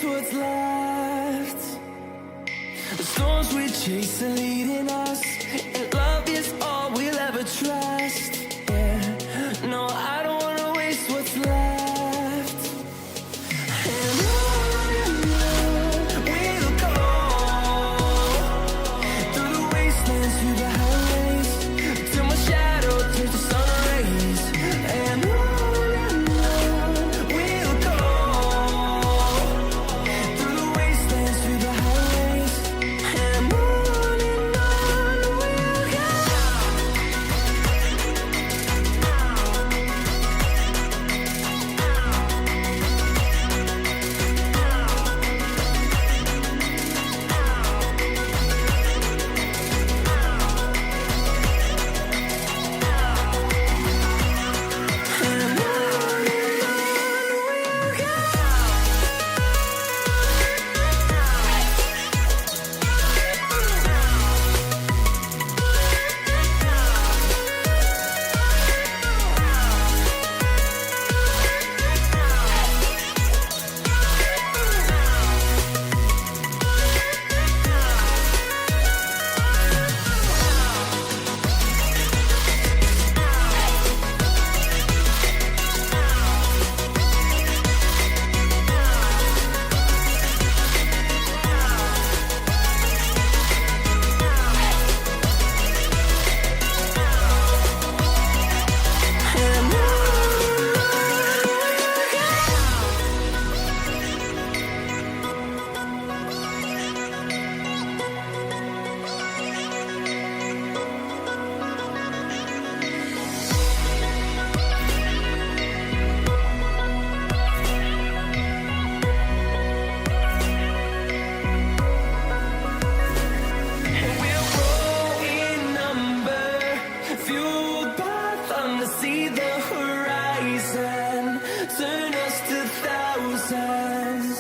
waste what's left. The storms we chase are leading us, and love is all we'll ever trust. Yeah, no, I don't wanna waste what's left. And on we'll go, through the wastelands, through the highways, till my shadow turns to sun rays. And on we'll go, through the wastelands, through the highways, and on we'll go. See the horizon, turn us to thousands,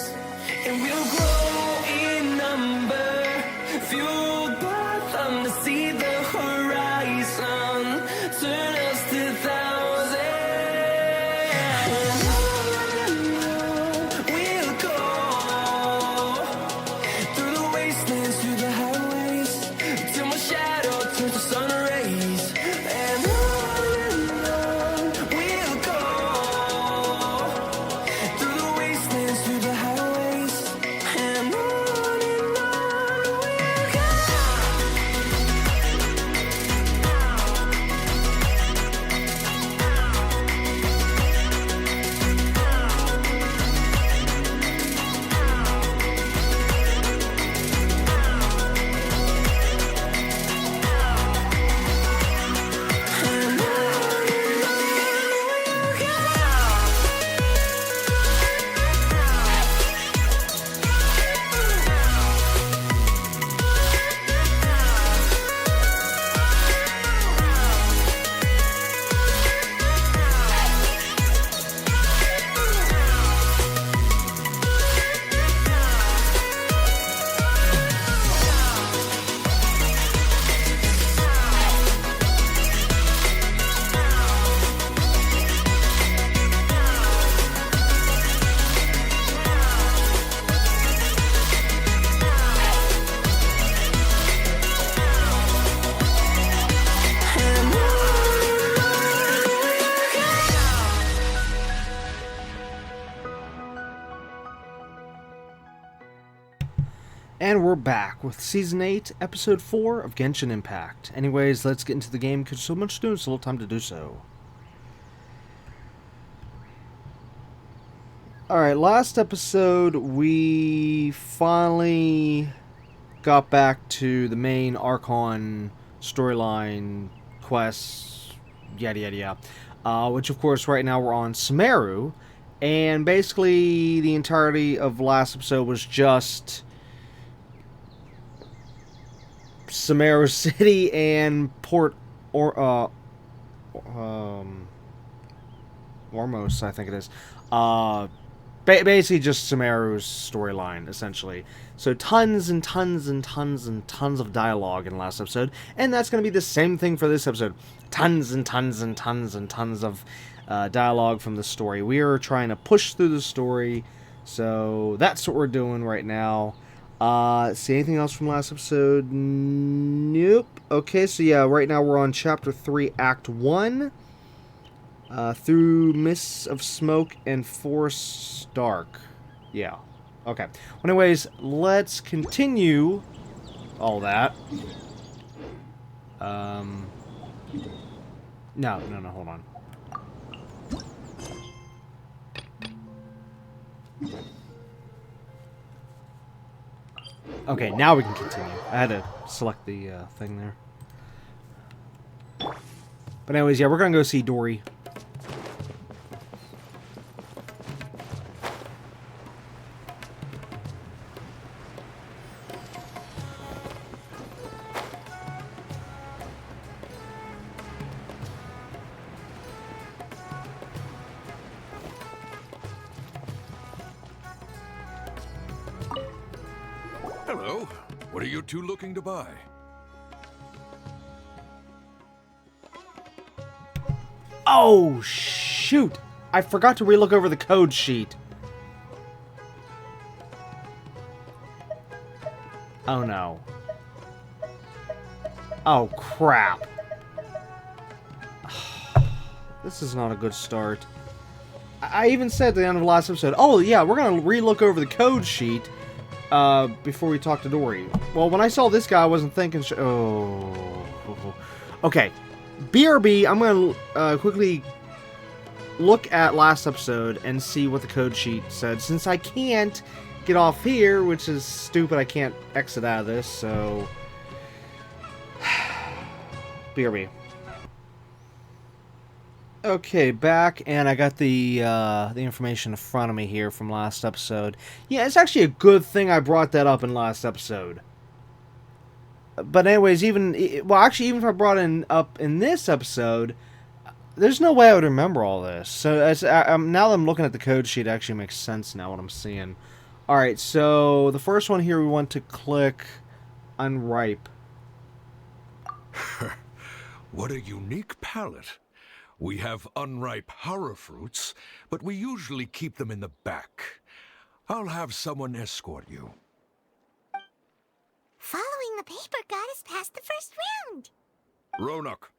and we'll grow in number, fueled by thunder. See the horizon, turn us to thousands, and we'll go through the wastelands, through the highways, till my shadow turns to sun rays. And we'll go through the wastelands, through the highways, and on we'll go. And we're back with Season 8, Episode 4 of Genshin Impact. Anyways, let's get into the game, because there's so much to do and so little time to do so. Alright, last episode, we finally got back to the main Archon storyline, quests, yada yada yada. Which, of course, right now we're on Sumeru. And basically, the entirety of last episode was just Sumeru City and Port Ormos, I think it is. Basically just Sumeru's storyline, essentially. So tons and tons and tons and tons of dialogue in last episode, and that's going to be the same thing for this episode. Tons and tons and tons and tons of dialogue from the story. We are trying to push through the story So that's what we're doing right now. See anything else from last episode? Nope. Okay, so yeah, right now we're on Chapter 3, Act 1. Through mists of smoke and forests dark. Yeah. Okay. Well, anyways, let's continue all that. No, hold on. Okay, now we can continue. I had to select the thing there. But anyways, yeah, we're gonna go see Dory. Hello. What are you two looking to buy? Oh, shoot! I forgot to relook over the code sheet. Oh, no. Oh, crap. This is not a good start. I even said at the end of the last episode, oh, yeah, we're going to relook over the code sheet before we talk to Dory. Well, when I saw this guy, I wasn't thinking... Okay. BRB, I'm going to quickly look at last episode and see what the code sheet said. Since I can't get off here, which is stupid, I can't exit out of this, so... BRB. Okay, back, and I got the information in front of me here from last episode. Yeah, it's actually a good thing I brought that up in last episode. But anyways, even if I brought it up in this episode, there's no way I would remember all this. So now that I'm looking at the code sheet, it actually makes sense now what I'm seeing. Alright, so the first one here, we want to click Unripe. What a unique palette. We have unripe horror fruits, but we usually keep them in the back. I'll have someone escort you. Following the paper got us past the first round. Ronak,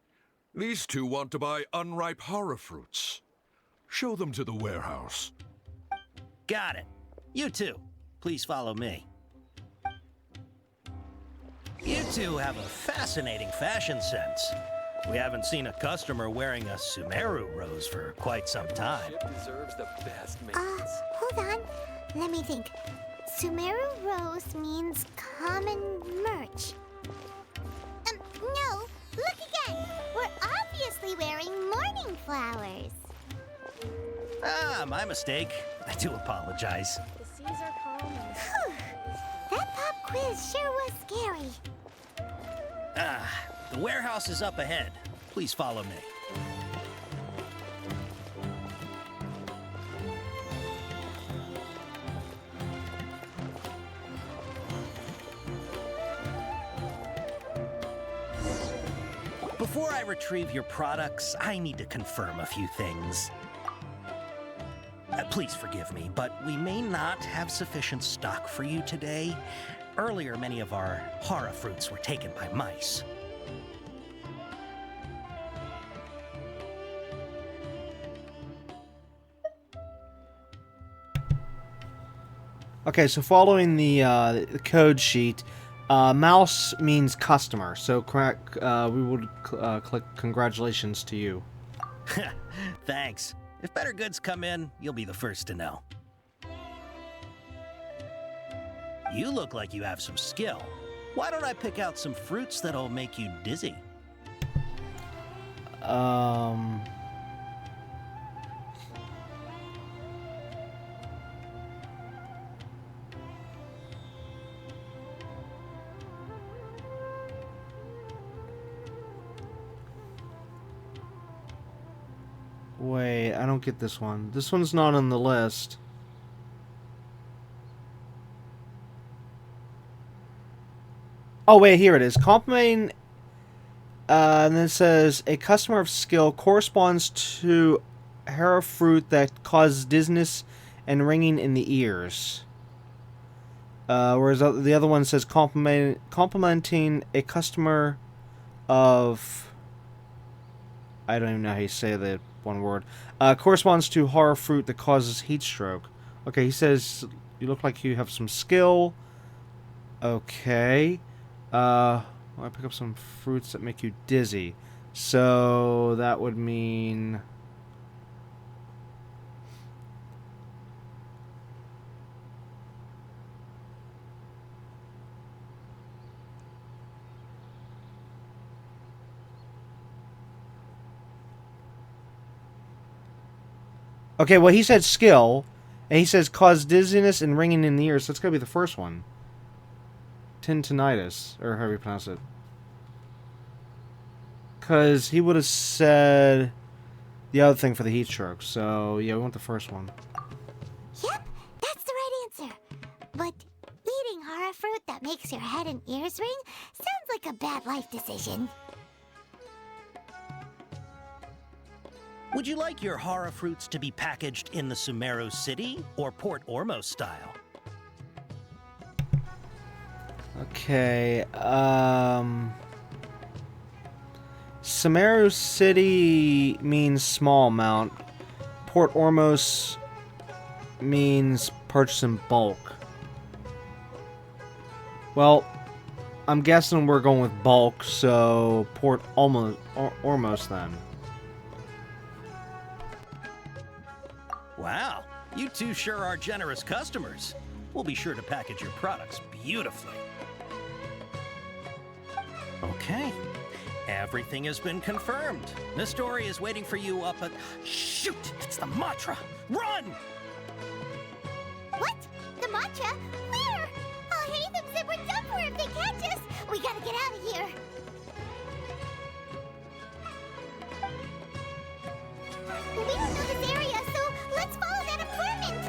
these two want to buy unripe horror fruits. Show them to the warehouse. Got it. You two, please follow me. You two have a fascinating fashion sense. We haven't seen a customer wearing a Sumeru rose for quite some time. Deserves the best maintenance. Hold on. Let me think. Sumeru rose means common merch. No. Look again. We're obviously wearing morning flowers. Ah, my mistake. I do apologize. The seas are calm and Whew. That pop quiz sure was scary. The warehouse is up ahead. Please follow me. Before I retrieve your products, I need to confirm a few things. Please forgive me, but we may not have sufficient stock for you today. Earlier, many of our horror fruits were taken by mice. Okay, so following the code sheet, mouse means customer. So we would click congratulations to you. Thanks. If better goods come in, you'll be the first to know. You look like you have some skill. Why don't I pick out some fruits that'll make you dizzy? Wait, I don't get this one. This one's not on the list. Oh, wait, here it is. Compliment, and then it says, a customer of skill corresponds to hair fruit that causes dizziness and ringing in the ears. Whereas the other one says complimenting a customer of... I don't even know how you say that one word. Corresponds to horror fruit that causes heat stroke. Okay, he says you look like you have some skill. Okay. I pick up some fruits that make you dizzy. So that would mean... Okay, well, he said skill, and he says cause dizziness and ringing in the ears, so it's got to be the first one. Tintinitis, or however you pronounce it. Because he would have said the other thing for the heat stroke, so yeah, we want the first one. Yep, that's the right answer. But eating horror fruit that makes your head and ears ring sounds like a bad life decision. Would you like your horror fruits to be packaged in the Sumeru City or Port Ormos style? Okay, Sumeru City means small amount. Port Ormos means purchase in bulk. Well, I'm guessing we're going with bulk, so Port Ormos then. Wow, you two sure are generous customers. We'll be sure to package your products beautifully. Okay, everything has been confirmed. Miss Dory is waiting for you up at... Shoot, it's the Matra! Run! What? The matcha? Where? I'll hate them said we're done for if they catch us. We gotta get out of here. We don't know this area, so let's follow that informant.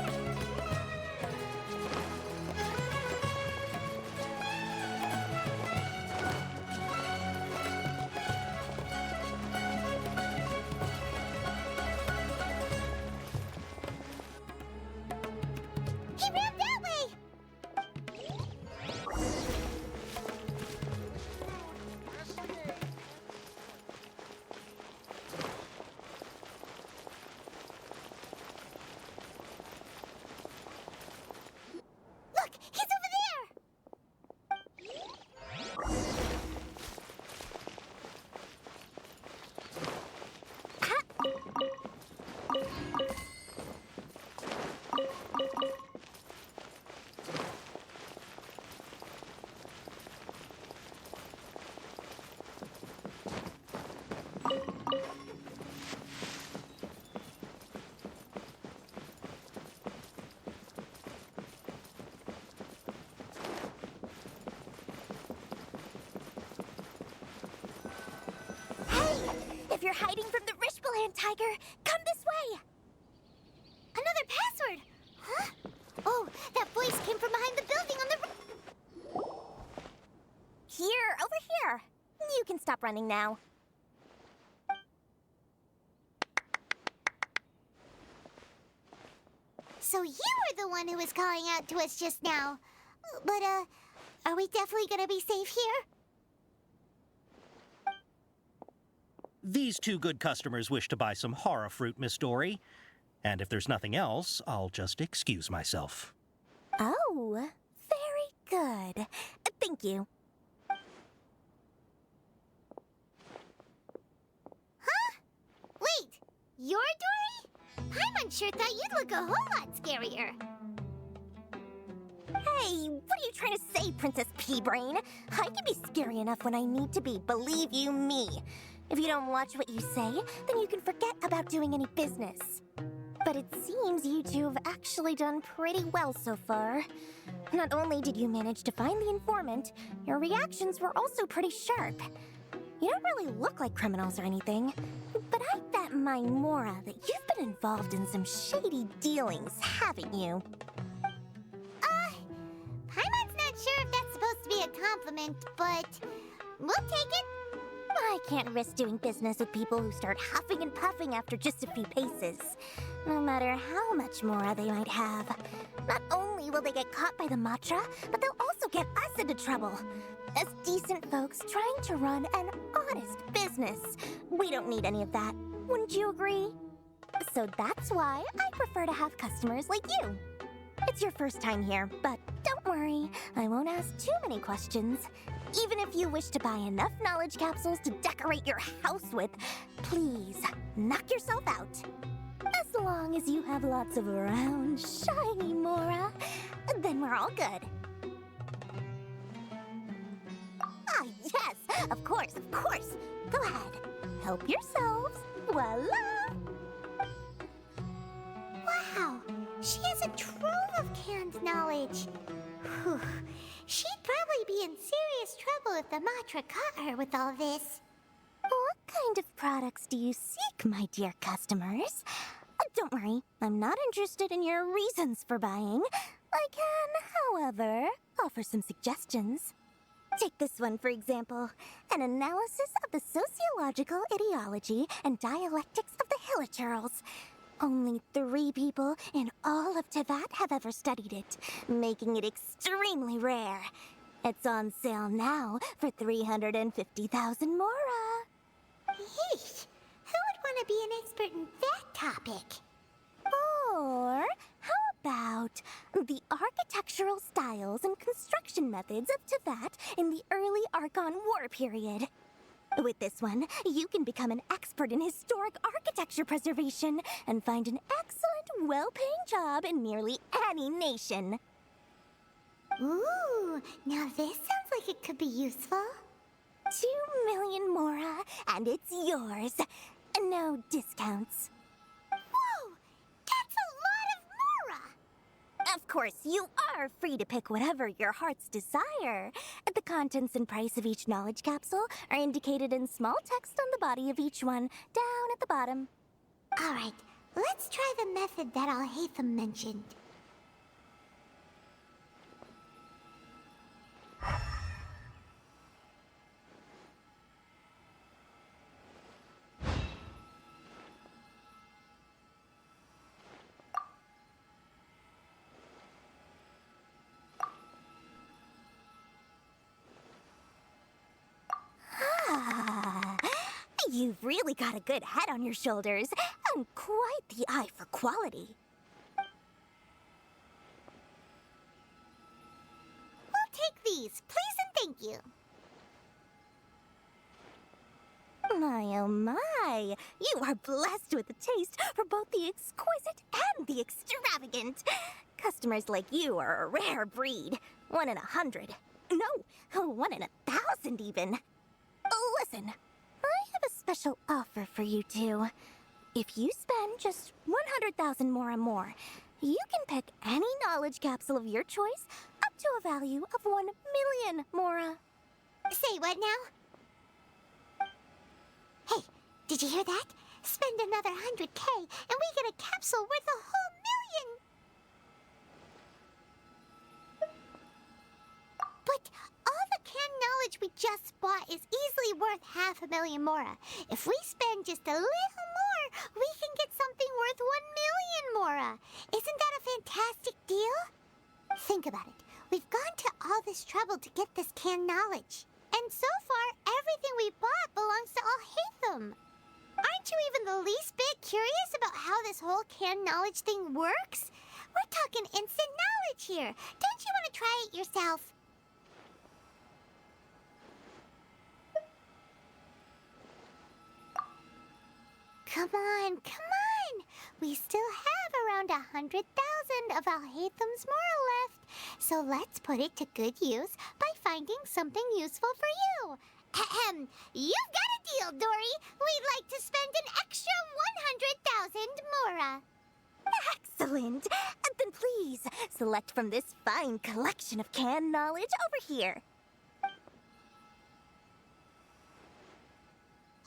He ran that way. Look, he's over there. If you're hiding from the Rishbaland tiger, come this way! Another password! Huh? Oh, that voice came from behind the building on the... Here, over here. You can stop running now. So you were the one who was calling out to us just now. But, are we definitely gonna be safe here? These two good customers wish to buy some horror fruit, Miss Dory. And if there's nothing else, I'll just excuse myself. Oh, very good. Thank you. Huh? Wait, you're Dory? Paimon sure thought you'd look a whole lot scarier. Hey, what are you trying to say, Princess Pea-Brain? I can be scary enough when I need to be, believe you me. If you don't watch what you say, then you can forget about doing any business. But it seems you two have actually done pretty well so far. Not only did you manage to find the informant, your reactions were also pretty sharp. You don't really look like criminals or anything, but I bet my Mora that you've been involved in some shady dealings, haven't you? Paimon's not sure if that's supposed to be a compliment, but we'll take it. I can't risk doing business with people who start huffing and puffing after just a few paces, no matter how much more they might have. Not only will they get caught by the Matra, but they'll also get us into trouble. As decent folks trying to run an honest business, we don't need any of that. Wouldn't you agree? So that's why I prefer to have customers like you. It's your first time here, but don't worry, I won't ask too many questions. Even if you wish to buy enough knowledge capsules to decorate your house with, please knock yourself out. As long as you have lots of round, shiny Mora, then we're all good. Ah, yes, of course, of course. Go ahead, help yourselves. Voila! Wow, she has a trove of canned knowledge. Whew. She'd probably be in serious trouble if the Matra caught her with all this. What kind of products do you seek, my dear customers? Don't worry, I'm not interested in your reasons for buying. I can, however, offer some suggestions. Take this one, for example. An analysis of the sociological ideology and dialectics of the Hilichurls. Only 3 people in all of Teyvat have ever studied it, making it extremely rare. It's on sale now for 350,000 Mora. Yeesh, who would want to be an expert in that topic? Or how about the architectural styles and construction methods of Teyvat in the early Archon War period? With this one, you can become an expert in historic architecture preservation and find an excellent, well-paying job in nearly any nation. Ooh, now this sounds like it could be useful. 2 million Mora, and it's yours. No discounts. Whoa, that's a lot of Mora! Of course, you are free to pick whatever your heart's desire. The contents and price of each knowledge capsule are indicated in small text on the body of each one, down at the bottom. All right, let's try the method that Al-Haytham mentioned. You've really got a good head on your shoulders, and quite the eye for quality. We'll take these, please and thank you. My oh my, you are blessed with a taste for both the exquisite and the extravagant. Customers like you are a rare breed. 1 in 100. No, 1 in 1,000 even. Listen, I have a special offer for you two. If you spend just 100,000 more, you can pick any knowledge capsule of your choice up to a value of 1 million Mora. Say what now? Hey, did you hear that? Spend another 100K and we get a capsule worth a whole million! But all the canned knowledge we just bought is easily worth 500,000 Mora. If we spend just a little more, we can get something worth 1 million Mora. Isn't that a fantastic deal? Think about it. We've gone to all this trouble to get this canned knowledge. And so far, everything we bought belongs to Al-Haytham. Aren't you even the least bit curious about how this whole canned knowledge thing works? We're talking instant knowledge here. Don't you want to try it yourself? Come on, come on! We still have around 100,000 of Al-Haytham's Mora left. So let's put it to good use by finding something useful for you. Ahem. You've got a deal, Dory. We'd like to spend an extra 100,000 Mora. Excellent! Then please, select from this fine collection of canned knowledge over here.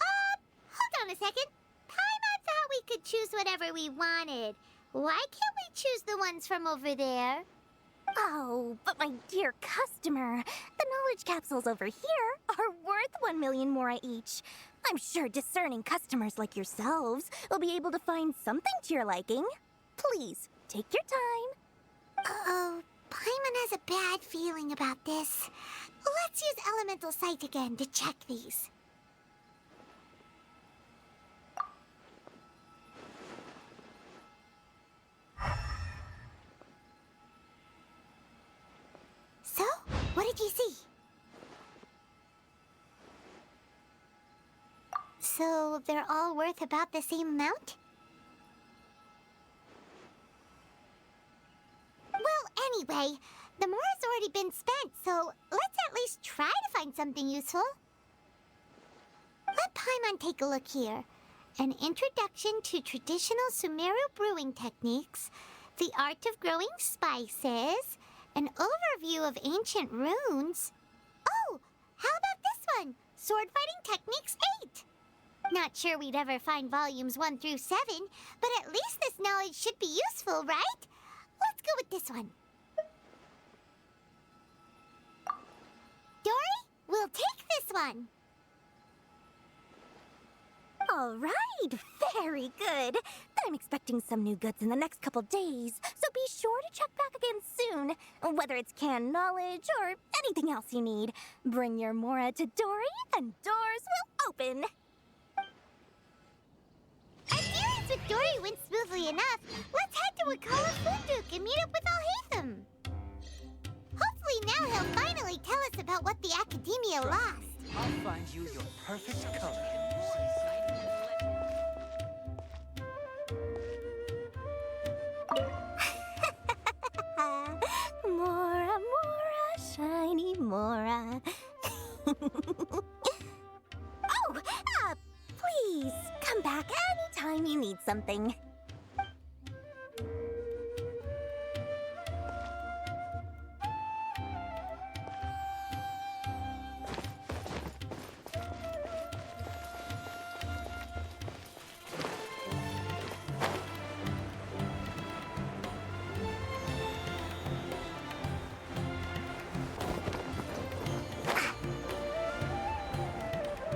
Hold on a second. Paimon thought we could choose whatever we wanted. Why can't we choose the ones from over there? Oh, but my dear customer, the knowledge capsules over here are worth 1 million mora each. I'm sure discerning customers like yourselves will be able to find something to your liking. Please, take your time. Uh-oh, Paimon has a bad feeling about this. Let's use Elemental Sight again to check these. So, what did you see? So, they're all worth about the same amount? Well, anyway, the mora's already been spent, so let's at least try to find something useful. Let Paimon take a look here. An introduction to traditional Sumeru brewing techniques, the art of growing spices, an overview of ancient runes. Oh, how about this one? Sword Fighting Techniques 8. Not sure we'd ever find volumes 1 through 7, but at least this knowledge should be useful, right? Let's go with this one. Dory, we'll take this one. All right, very good. I'm expecting some new goods in the next couple days, so be sure to check back again soon. Whether it's canned knowledge or anything else you need, bring your mora to Dory and doors will open. As dealings with Dory went smoothly enough, let's head to Wakala Funduk and meet up with Alhaitham. Hopefully now he'll finally tell us about what the Academia lost. I'll find you your perfect color. Mora, Mora, shiny Mora. Oh, please come back anytime you need something.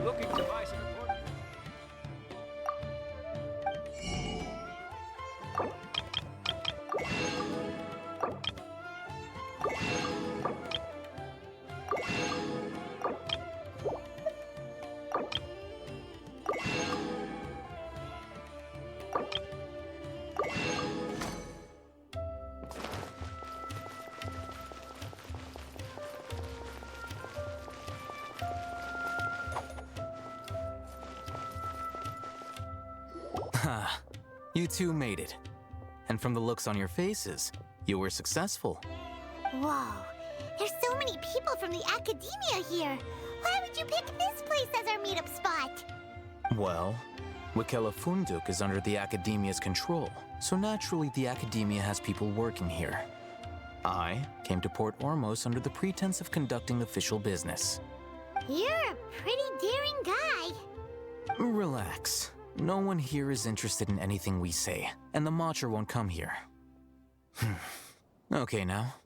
Looking device report. Ha, you two made it. And from the looks on your faces, you were successful. Whoa, there's so many people from the Academia here. Why would you pick this place as our meetup spot? Well, Wakela Funduk is under the Academia's control, so naturally the Academia has people working here. I came to Port Ormos under the pretense of conducting official business. You're a pretty daring guy. Relax. No one here is interested in anything we say, and the Matcher won't come here. Okay now,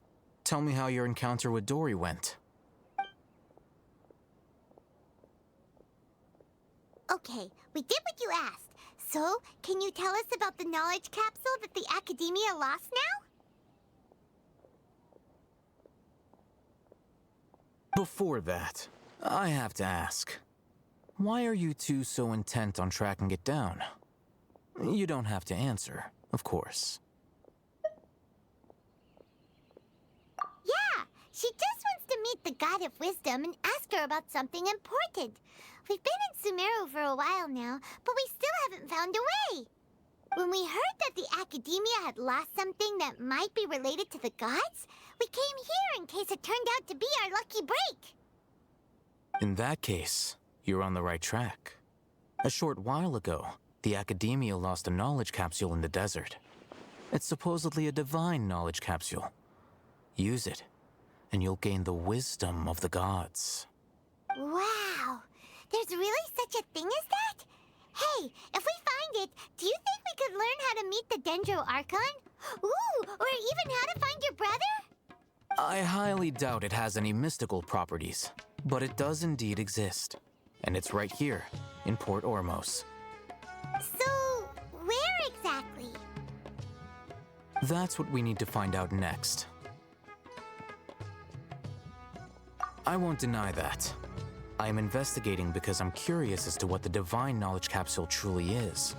tell me how your encounter with Dory went. Okay, we did what you asked. So, can you tell us about the knowledge capsule that the Academia lost now? Before that, I have to ask. Why are you two so intent on tracking it down? You don't have to answer, of course. Yeah, she just wants to meet the God of Wisdom and ask her about something important. We've been in Sumeru for a while now, but we still haven't found a way. When we heard that the Academia had lost something that might be related to the gods, we came here in case it turned out to be our lucky break. In that case, you're on the right track. A short while ago, the Academia lost a knowledge capsule in the desert. It's supposedly a divine knowledge capsule. Use it, and you'll gain the wisdom of the gods. Wow, there's really such a thing as that? Hey, if we find it, do you think we could learn how to meet the Dendro Archon? Ooh, or even how to find your brother? I highly doubt it has any mystical properties, but it does indeed exist. And it's right here, in Port Ormos. So, where exactly? That's what we need to find out next. I won't deny that. I am investigating because I'm curious as to what the Divine Knowledge Capsule truly is.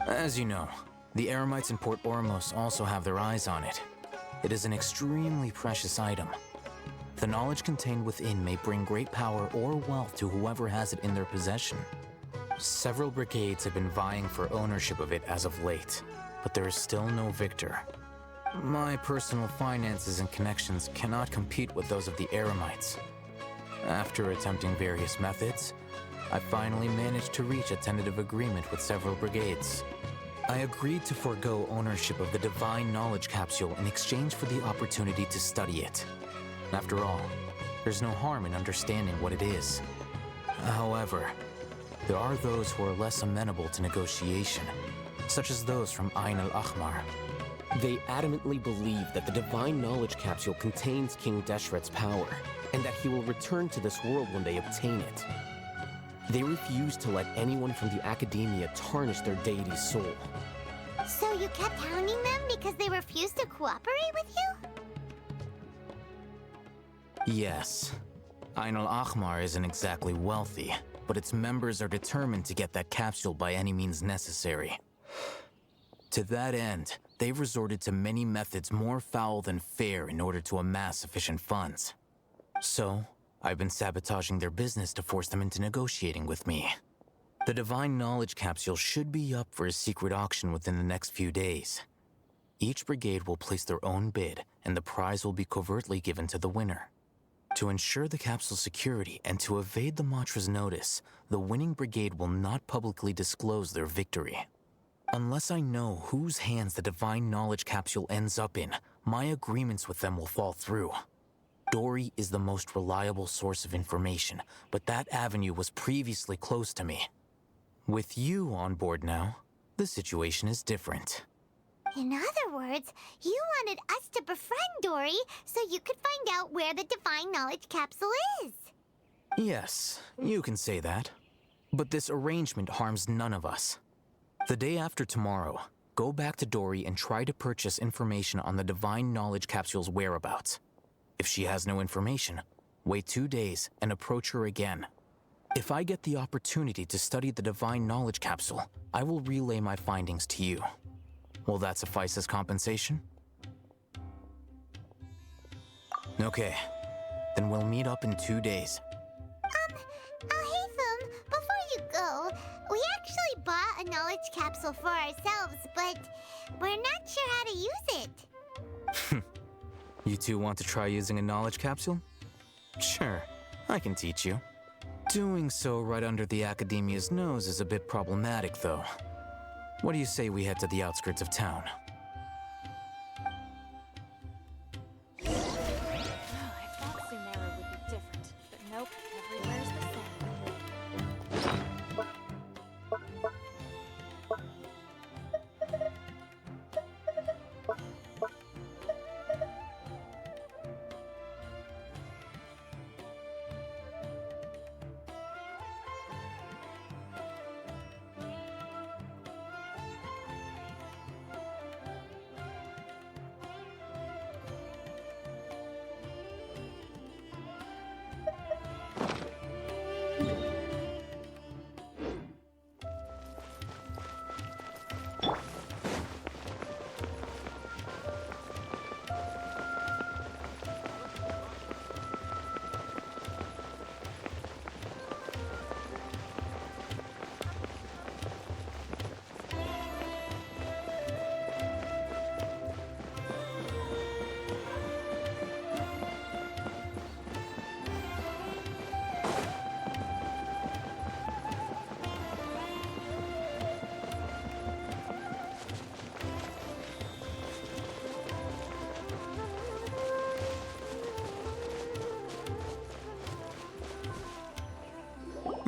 As you know, the Eremites in Port Ormos also have their eyes on it. It is an extremely precious item. The knowledge contained within may bring great power or wealth to whoever has it in their possession. Several brigades have been vying for ownership of it as of late, but there is still no victor. My personal finances and connections cannot compete with those of the Eremites. After attempting various methods, I finally managed to reach a tentative agreement with several brigades. I agreed to forego ownership of the Divine Knowledge Capsule in exchange for the opportunity to study it. After all, there's no harm in understanding what it is. However, there are those who are less amenable to negotiation, such as those from Ain al-Ahmar. They adamantly believe that the Divine Knowledge Capsule contains King Deshret's power, and that he will return to this world when they obtain it. They refuse to let anyone from the Academia tarnish their deity's soul. So you kept hounding them because they refused to cooperate with you? Yes. Ain al-Ahmar isn't exactly wealthy, but its members are determined to get that capsule by any means necessary. To that end, they've resorted to many methods more foul than fair in order to amass sufficient funds. So, I've been sabotaging their business to force them into negotiating with me. The Divine Knowledge Capsule should be up for a secret auction within the next few days. Each brigade will place their own bid, and the prize will be covertly given to the winner. To ensure the capsule's security and to evade the Matra's notice, the winning brigade will not publicly disclose their victory. Unless I know whose hands the Divine Knowledge Capsule ends up in, my agreements with them will fall through. Dory is the most reliable source of information, but that avenue was previously closed to me. With you on board now, the situation is different. In other words, you wanted us to befriend Dory so you could find out where the Divine Knowledge Capsule is. Yes, you can say that. But this arrangement harms none of us. The day after tomorrow, go back to Dory and try to purchase information on the Divine Knowledge Capsule's whereabouts. If she has no information, wait 2 days and approach her again. If I get the opportunity to study the Divine Knowledge Capsule, I will relay my findings to you. Will that suffice as compensation? Okay, then we'll meet up in 2 days. Alhaitham, before you go, we actually bought a knowledge capsule for ourselves, but we're not sure how to use it. You two want to try using a knowledge capsule? Sure, I can teach you. Doing so right under the Academia's nose is a bit problematic, though. What do you say we head to the outskirts of town? I thought Sumeru would be different, but nope, everywhere's the same.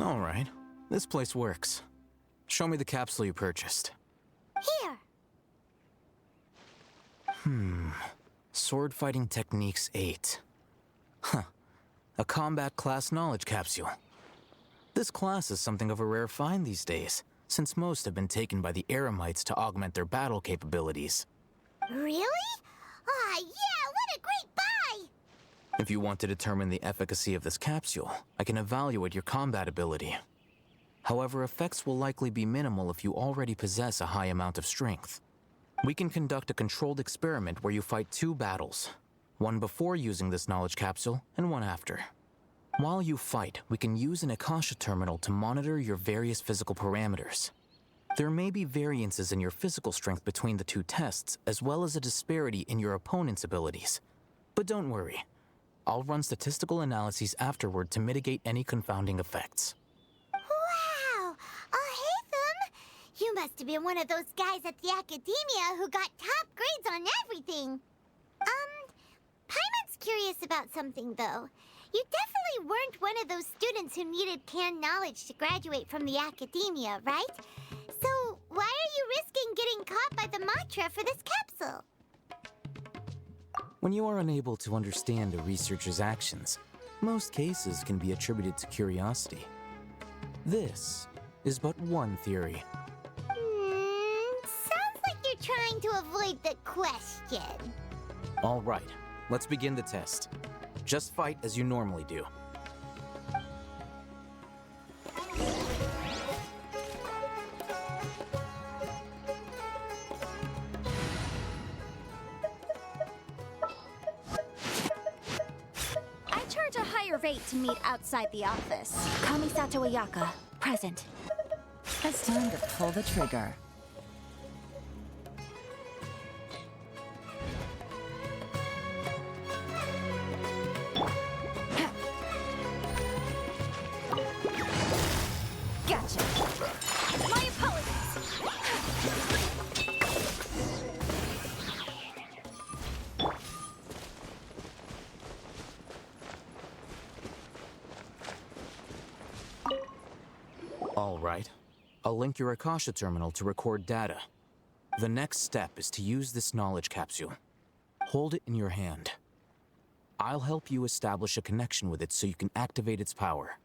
All right, this place works. Show me the capsule you purchased. Here. Sword Fighting Techniques 8. Huh. A combat class knowledge capsule. This class is something of a rare find these days, since most have been taken by the Eremites to augment their battle capabilities. Really? Aw, yeah, what a great buy! If you want to determine the efficacy of this capsule, I can evaluate your combat ability. However, effects will likely be minimal if you already possess a high amount of strength. We can conduct a controlled experiment where you fight 2 battles, one before using this knowledge capsule and one after. While you fight, we can use an Akasha terminal to monitor your various physical parameters. There may be variances in your physical strength between the 2 tests, as well as a disparity in your opponent's abilities. But don't worry, I'll run statistical analyses afterward to mitigate any confounding effects. Wow! Haytham! You must have been one of those guys at the academia who got top grades on everything. Paimon's curious about something, though. You definitely weren't one of those students who needed canned knowledge to graduate from the academia, right? So why are you risking getting caught by the mantra for this capsule? When you are unable to understand a researcher's actions, most cases can be attributed to curiosity. This is but one theory. Sounds like you're trying to avoid the question. All right, let's begin the test. Just fight as you normally do. I charge a higher rate to meet outside the office. Kamisato Ayaka, present. It's time to pull the trigger. Gotcha. My apologies. All right. I'll link your Akasha terminal to record data. The next step is to use this knowledge capsule. Hold it in your hand. I'll help you establish a connection with it so you can activate its power.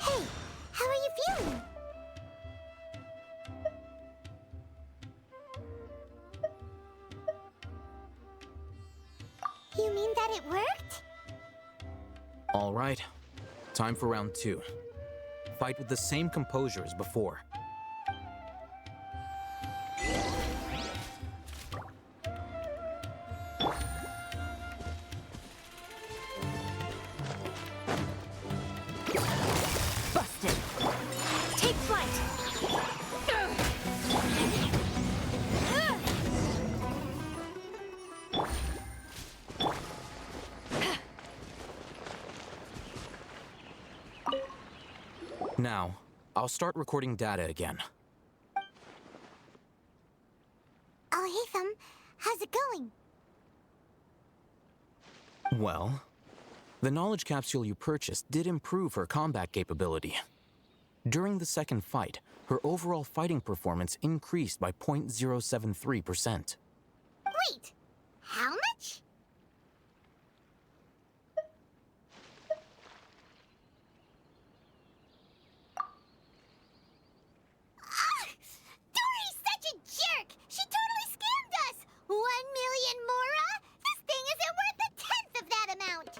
Hey, how are you feeling? You mean that it worked? All right. Time for round 2. Fight with the same composure as before. Busted. Take flight. Now, I'll start recording data again. Haytham, how's it going? Well, the knowledge capsule you purchased did improve her combat capability. During the second fight, her overall fighting performance increased by 0.073%. Wait, how much? Dory's such a jerk! She totally scammed us! 1 million Mora? This thing isn't worth a tenth of that amount!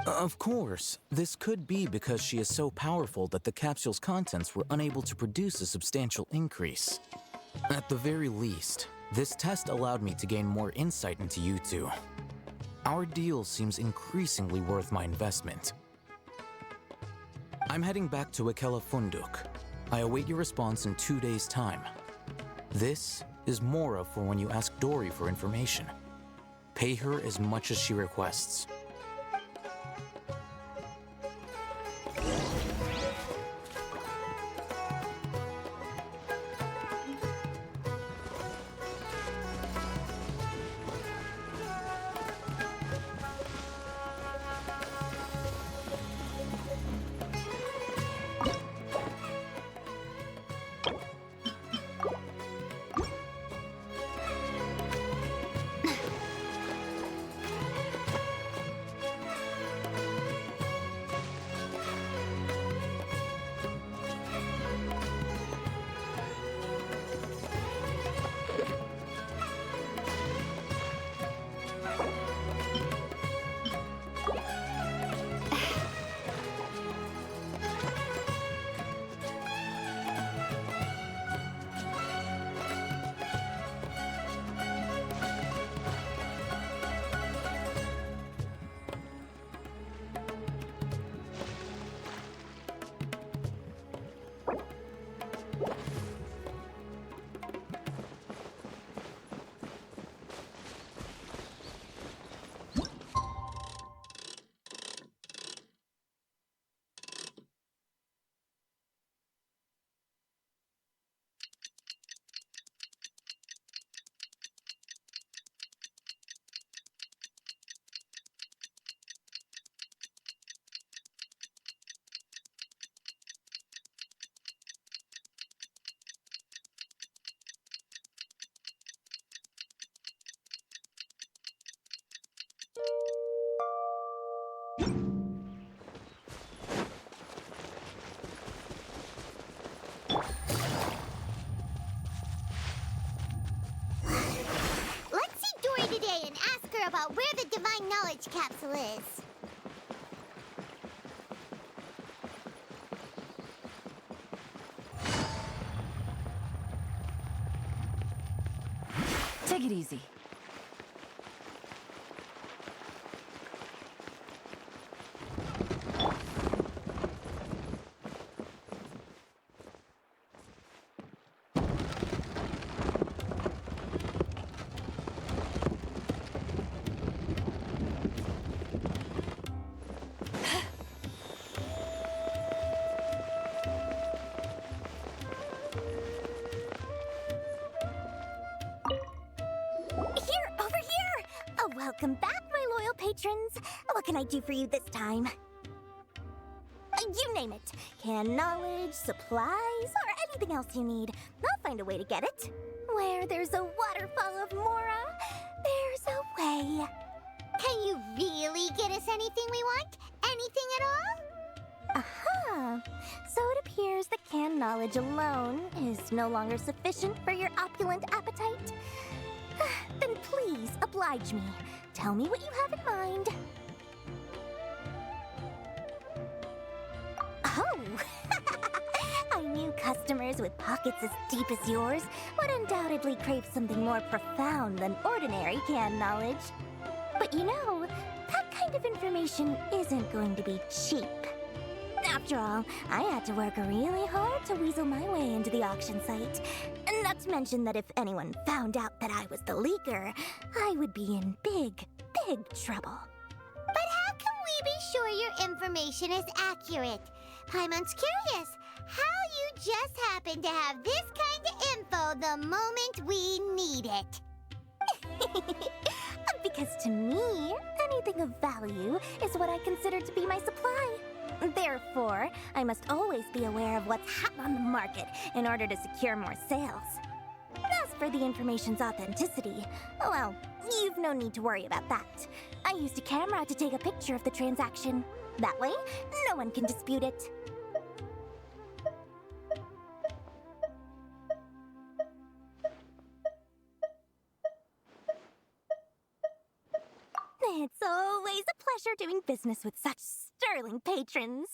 Of course, this could be because she is so powerful that the capsule's contents were unable to produce a substantial increase. At the very least, this test allowed me to gain more insight into you two. Our deal seems increasingly worth my investment. I'm heading back to Ikela Funduk. I await your response in 2 days' time. This is Mora for when you ask Dory for information. Pay her as much as she requests. Let's see Dory today and ask her about where the Divine Knowledge Capsule is. Take it easy. Welcome back, my loyal patrons. What can I do for you this time? You name it. Can knowledge, supplies, or anything else you need. I'll find a way to get it. Where there's a waterfall of Mora, there's a way. Can you really get us anything we want? Anything at all? Aha! So it appears that canned knowledge alone is no longer sufficient for your opulent appetite. Then please oblige me. Tell me what you have in mind. Oh! I knew customers with pockets as deep as yours would undoubtedly crave something more profound than ordinary canned knowledge. But you know, that kind of information isn't going to be cheap. After all, I had to work really hard to weasel my way into the auction site. Not to mention that if anyone found out that I was the leaker, I would be in big, big trouble. But how can we be sure your information is accurate? Paimon's curious how you just happen to have this kind of info the moment we need it. Because to me, anything of value is what I consider to be my supply. Therefore, I must always be aware of what's hot on the market in order to secure more sales. As for the information's authenticity, well, you've no need to worry about that. I used a camera to take a picture of the transaction. That way, no one can dispute it. It's always a pleasure doing business with such sterling patrons.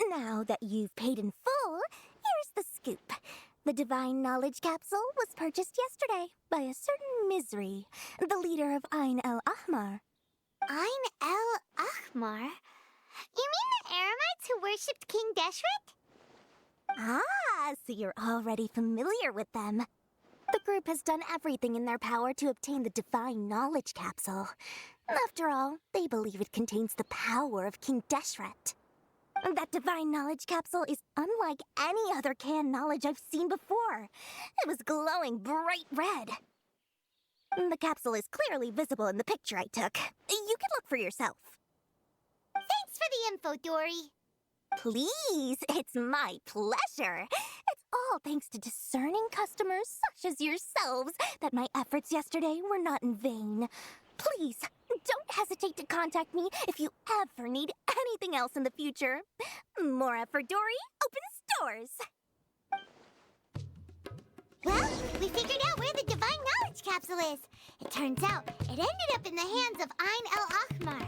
Now that you've paid in full, here's the scoop. The Divine Knowledge Capsule was purchased yesterday by a certain Misery, the leader of Ain el Ahmar. Ain el Ahmar? You mean the Eremites who worshipped King Deshret? Ah, so you're already familiar with them. The group has done everything in their power to obtain the Divine Knowledge Capsule. After all, they believe it contains the power of King Deshret. That Divine Knowledge Capsule is unlike any other canned knowledge I've seen before. It was glowing bright red. The capsule is clearly visible in the picture I took. You can look for yourself. Thanks for the info, Dory. Please, it's my pleasure. It's all thanks to discerning customers such as yourselves that my efforts yesterday were not in vain. Please, don't hesitate to contact me if you ever need anything else in the future. Mora for Dory opens doors. Well, we figured out where the Divine Knowledge Capsule is. It turns out it ended up in the hands of Ain el-Ahmar.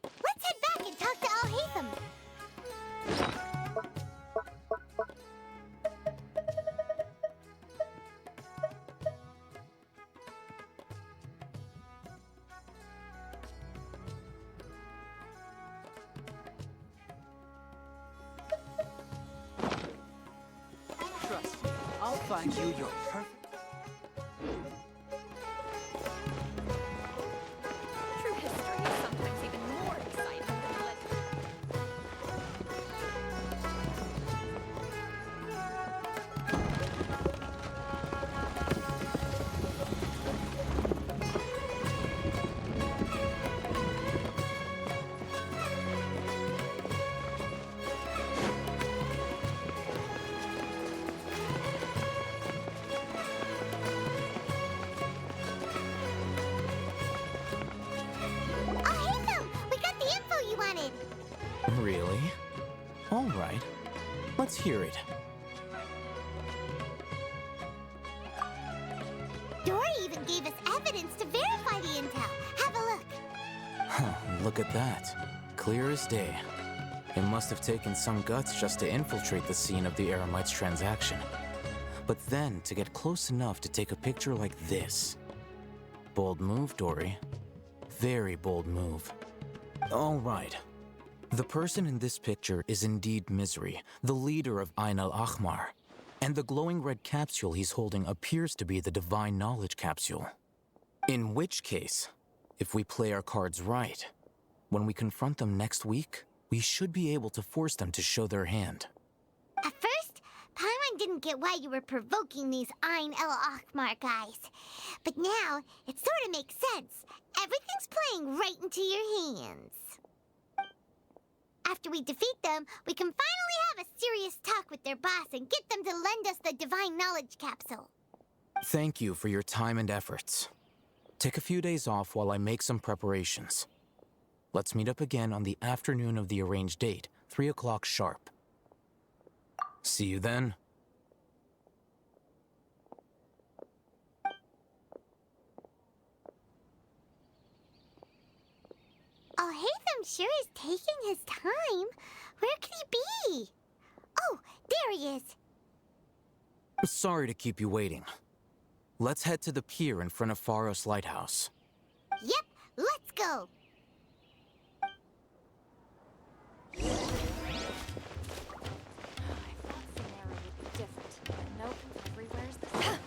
Let's head back and talk to Al-Haytham. Trust me, I'll find you your perfect... True history is sometimes even more exciting than legend. Al-Haytham, we got the info you wanted. Really? All right. Let's hear it. Dory even gave us evidence to verify the intel. Have a look. Huh, look at that. Clear as day. It must have taken some guts just to infiltrate the scene of the Eremites' transaction. But then to get close enough to take a picture like this. Bold move, Dory. Very bold move. All right. The person in this picture is indeed Misery, the leader of Ain el-Ahmar. And the glowing red capsule he's holding appears to be the Divine Knowledge Capsule. In which case, if we play our cards right, when we confront them next week, we should be able to force them to show their hand. At first, Paimon didn't get why you were provoking these Ain el-Ahmar guys. But now, it sort of makes sense. Everything's playing right into your hands. After we defeat them, we can finally have a serious talk with their boss and get them to lend us the Divine Knowledge Capsule. Thank you for your time and efforts. Take a few days off while I make some preparations. Let's meet up again on the afternoon of the arranged date, 3 o'clock sharp. See you then. Al-Haytham sure is taking his time. Where could he be? Oh, there he is. Sorry to keep you waiting. Let's head to the pier in front of Pharos Lighthouse. Yep, let's go. I thought Sumeru would be different, but nope, everywhere's the same.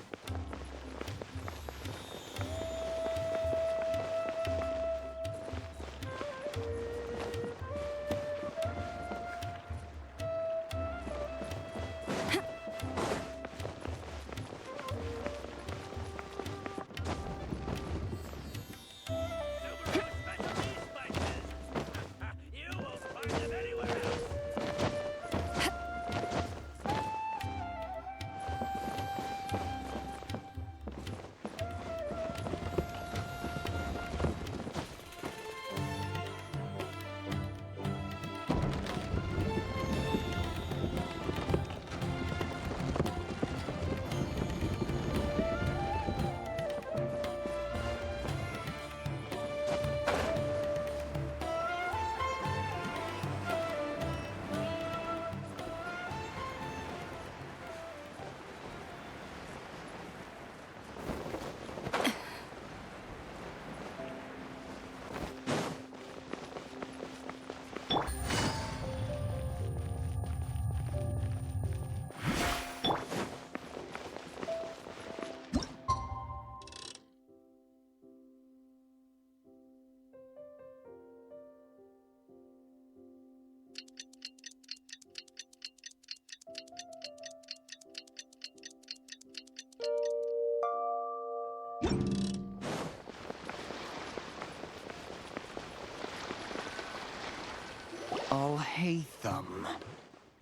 Haytham.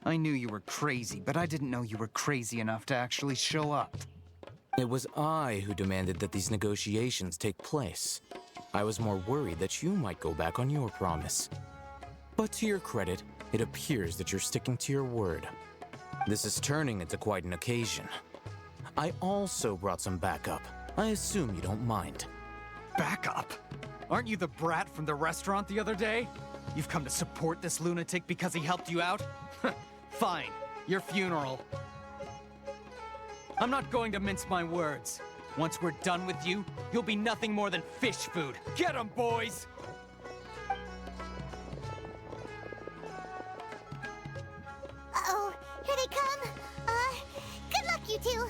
I knew you were crazy, but I didn't know you were crazy enough to actually show up. It was I who demanded that these negotiations take place. I was more worried that you might go back on your promise. But to your credit, it appears that you're sticking to your word. This is turning into quite an occasion. I also brought some backup. I assume you don't mind. Backup? Aren't you the brat from the restaurant the other day? You've come to support this lunatic because he helped you out? Fine, your funeral. I'm not going to mince my words. Once we're done with you, you'll be nothing more than fish food. Get 'em, boys! Uh-oh, here they come. Good luck, you two.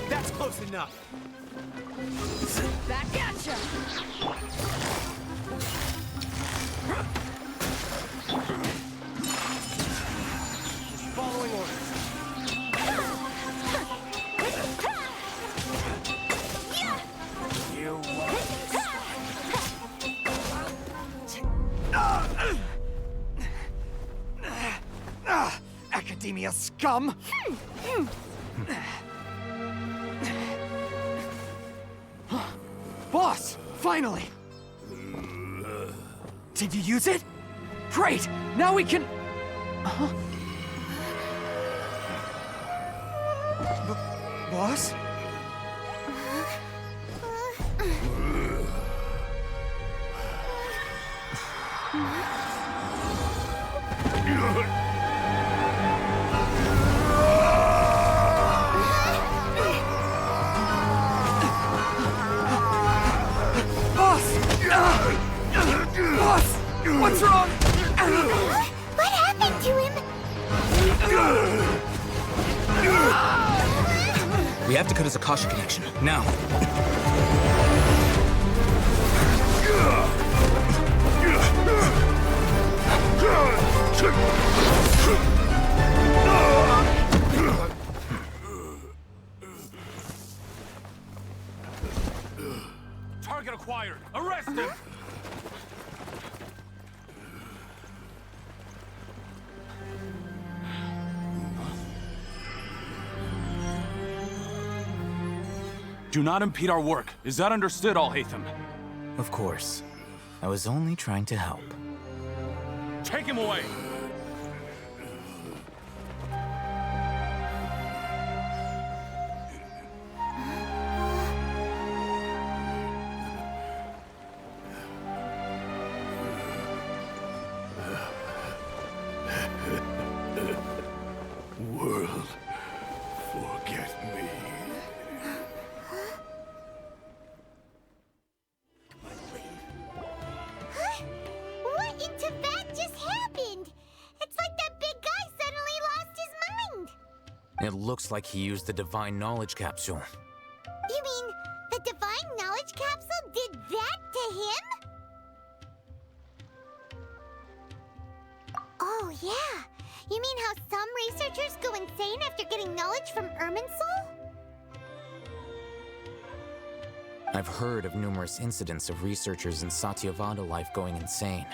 That's close enough. Back at ya! Following orders. You Academia scum! Boss! Finally! Did you use it? Great! Now we can... Boss? Boss! What's wrong? What happened to him? We have to cut his Akasha connection, now. Target acquired! Arrest him! Do not impede our work. Is that understood, Al-Haytham? Of course. I was only trying to help. Take him away! World, forget me. What in Tibet just happened? It's like that big guy suddenly lost his mind. It looks like he used the Divine Knowledge Capsule. You mean the Divine Knowledge Capsule did that to him? Oh, yeah. You mean how some researchers go insane after getting knowledge from Irminsul? I've heard of numerous incidents of researchers in Satyavada life going insane.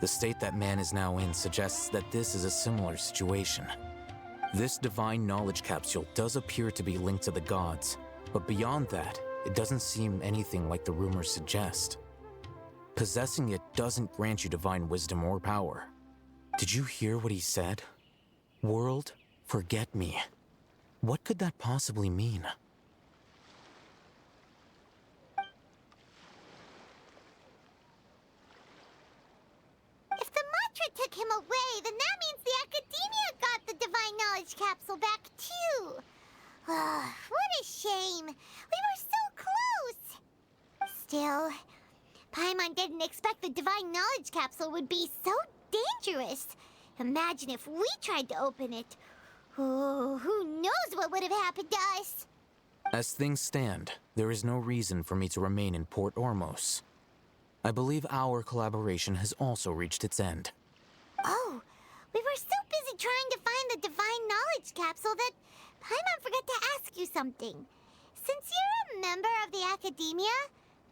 The state that man is now in suggests that this is a similar situation. This Divine Knowledge Capsule does appear to be linked to the gods, but beyond that, it doesn't seem anything like the rumors suggest. Possessing it doesn't grant you divine wisdom or power. Did you hear what he said? World, forget me. What could that possibly mean? If the mantra took him away, then that means the Academia got the Divine Knowledge Capsule back too. What a shame. We were so close. Still, Paimon didn't expect the Divine Knowledge Capsule would be so dangerous. Imagine if we tried to open it. Oh, who knows what would have happened to us? As things stand, there is no reason for me to remain in Port Ormos. I believe our collaboration has also reached its end. Oh, we were so busy trying to find the Divine Knowledge Capsule that Paimon forgot to ask you something. Since you're a member of the Academia,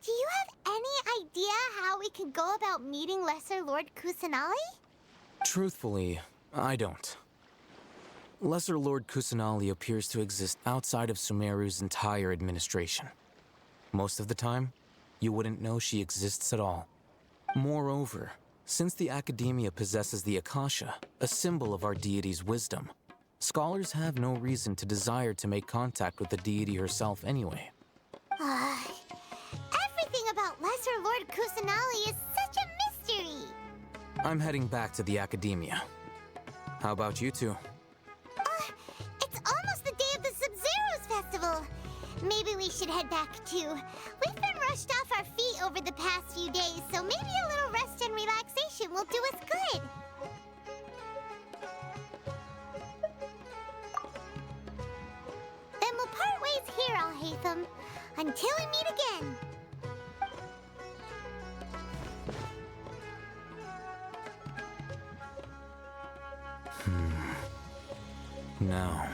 do you have any idea how we can go about meeting Lesser Lord Kusanali? Truthfully, I don't. Lesser Lord Kusanali appears to exist outside of Sumeru's entire administration. Most of the time, you wouldn't know she exists at all. Moreover, since the Academia possesses the Akasha, a symbol of our deity's wisdom, scholars have no reason to desire to make contact with the deity herself anyway. Everything about Lesser Lord Kusanali is such a mystery! I'm heading back to the Academia. How about you two? It's almost the day of the Sub-Zero's festival. Maybe we should head back too. We've been rushed off our feet over the past few days, so maybe a little rest and relaxation will do us good. Then we'll part ways here, Al-Haytham, until we meet again. Now,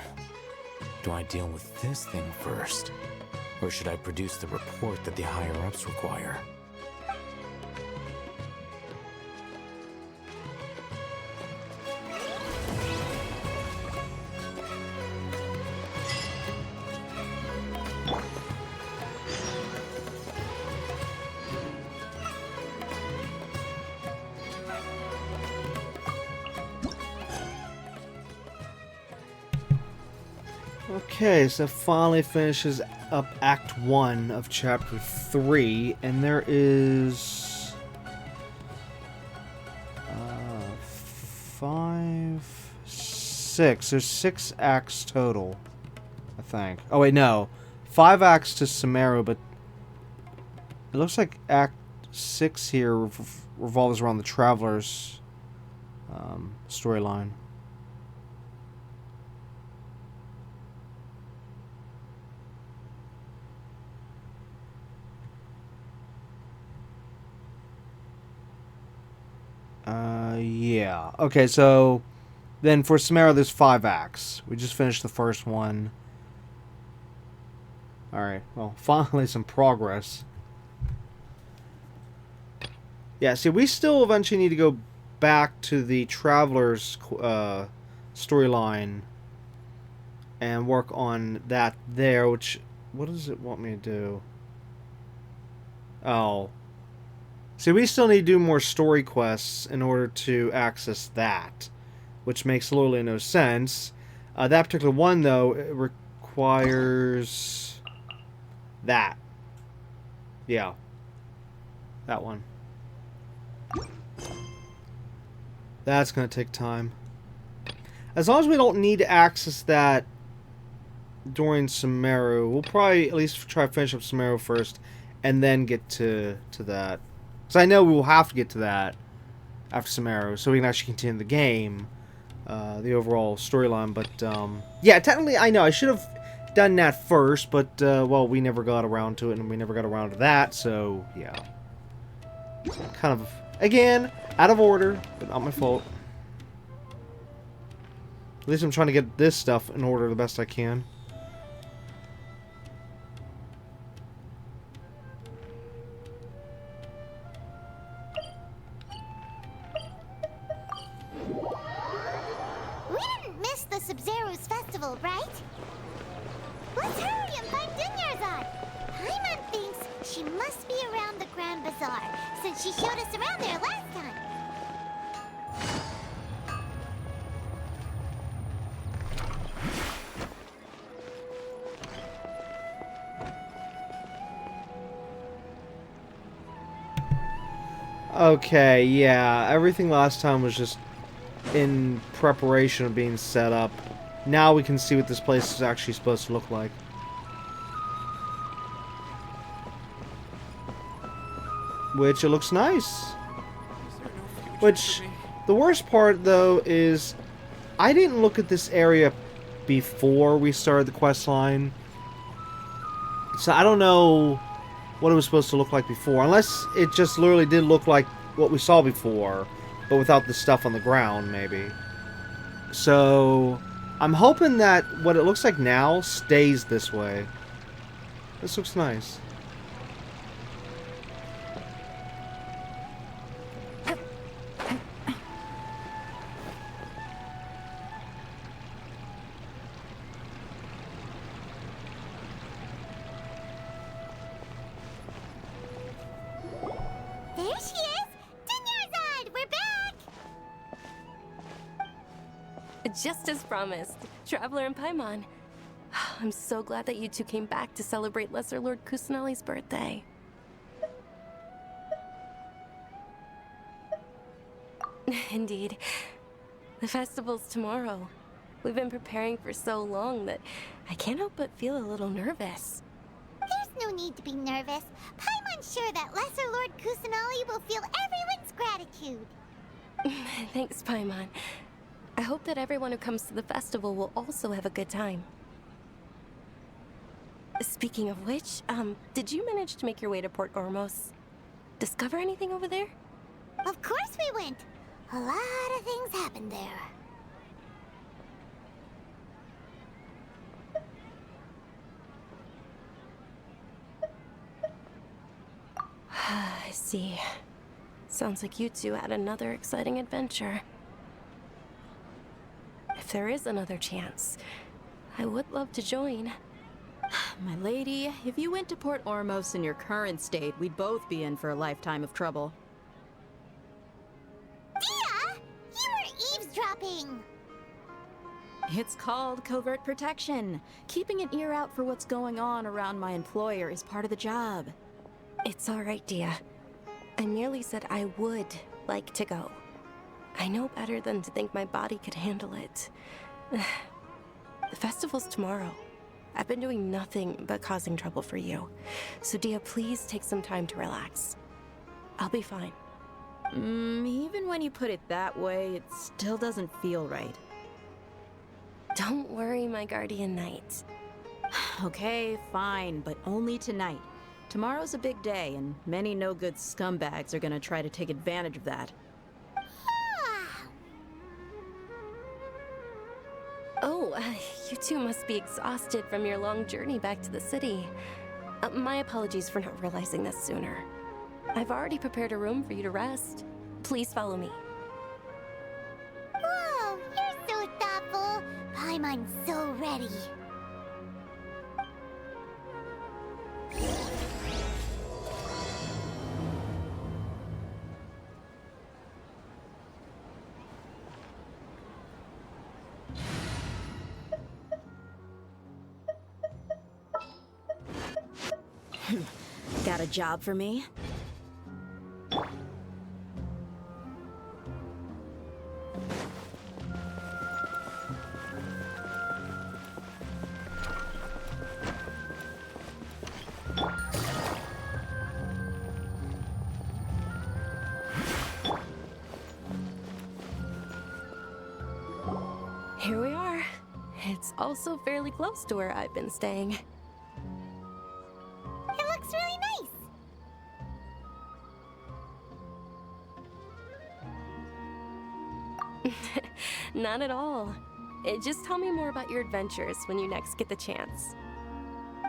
do I deal with this thing first? Or should I produce the report that the higher-ups require? Okay, so finally finishes up Act 1 of Chapter 3, and there is 6. There's 6 acts total, I think. Oh wait, no. 5 acts to Sumeru, but it looks like Act 6 here revolves around the Traveler's storyline. Yeah. Okay, so then for Sumeru, there's 5 acts. We just finished the first one. Alright, well, finally some progress. Yeah, see, we still eventually need to go back to the Traveler's storyline and work on that there, which... What does it want me to do? Oh... See, we still need to do more story quests in order to access that, which makes literally no sense. That particular one, though, it requires that. Yeah. That one. That's going to take time. As long as we don't need to access that during Sumeru, we'll probably at least try to finish up Sumeru first and then get to that. Because I know we will have to get to that after Sumeru, so we can actually continue the game, the overall storyline. But, yeah, technically, I know, I should have done that first, but, well, we never got around to it, and we never got around to that, so, yeah. Kind of, again, out of order, but not my fault. At least I'm trying to get this stuff in order the best I can. The Sub-Zero's festival, right? Let's hurry and find Dunyarzad. Paimon thinks she must be around the Grand Bazaar, since she showed us around there last time. Okay, yeah, everything last time was just in preparation of being set up. Now we can see what this place is actually supposed to look like. Which, it looks nice. Which, the worst part, though, is I didn't look at this area before we started the quest line. So I don't know what it was supposed to look like before. Unless it just literally did look like what we saw before, but without the stuff on the ground, maybe. So, I'm hoping that what it looks like now stays this way. This looks nice. There she is! Dunyarzad, we're back! Just as promised, Traveler and Paimon. I'm so glad that you two came back to celebrate Lesser Lord Kusanali's birthday. Indeed. The festival's tomorrow. We've been preparing for so long that I can't help but feel a little nervous. There's no need to be nervous. Paimon's sure that Lesser Lord Kusanali will feel everyone's gratitude. Thanks, Paimon. I hope that everyone who comes to the festival will also have a good time. Speaking of which, did you manage to make your way to Port Ormos? Discover anything over there? Of course we went. A lot of things happened there. I see. Sounds like you two had another exciting adventure. If there is another chance, I would love to join. My lady, if you went to Port Ormos in your current state, we'd both be in for a lifetime of trouble. Dia! You were eavesdropping! It's called covert protection. Keeping an ear out for what's going on around my employer is part of the job. It's all right, Dia. I merely said I would like to go. I know better than to think my body could handle it. The festival's tomorrow. I've been doing nothing but causing trouble for you. So Dia, please take some time to relax. I'll be fine. Even when you put it that way, it still doesn't feel right. Don't worry, my guardian knight. Okay, fine, but only tonight. Tomorrow's a big day, and many no-good scumbags are gonna try to take advantage of that. Oh, you two must be exhausted from your long journey back to the city. My apologies for not realizing this sooner. I've already prepared a room for you to rest. Please follow me. Whoa, you're so thoughtful. Paimon's so ready. Got a job for me? Here we are. It's also fairly close to where I've been staying. It looks really nice. Not at all. Just tell me more about your adventures when you next get the chance.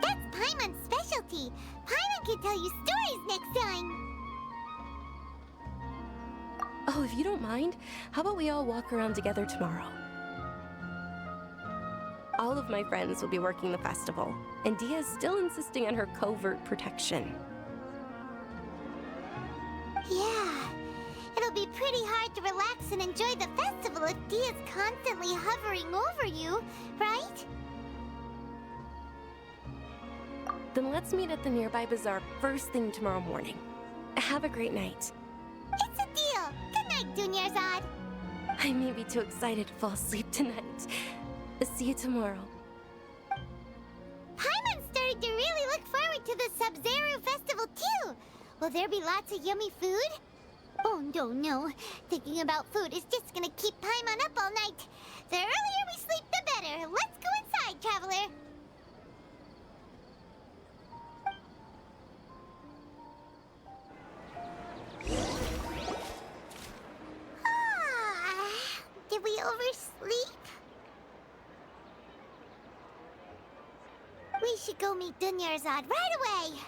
That's Paimon's specialty. Paimon can tell you stories next time. Oh, if you don't mind, how about we all walk around together tomorrow? All of my friends will be working the festival, and Dia is still insisting on her covert protection. Yeah, it'll be pretty hard to relax and enjoy the festival if Dia's constantly hovering over you, right? Then let's meet at the nearby bazaar first thing tomorrow morning. Have a great night. It's a deal. Good night, Dunyarzad. I may be too excited to fall asleep tonight. See you tomorrow. Paimon's starting to really look forward to the Sub-Zero festival too. Will there be lots of yummy food? Oh no. Thinking about food is just gonna keep Paimon up all night. The earlier we sleep, the better. Let's go inside, traveler. Did we oversleep? We should go meet Dunyarzad right away.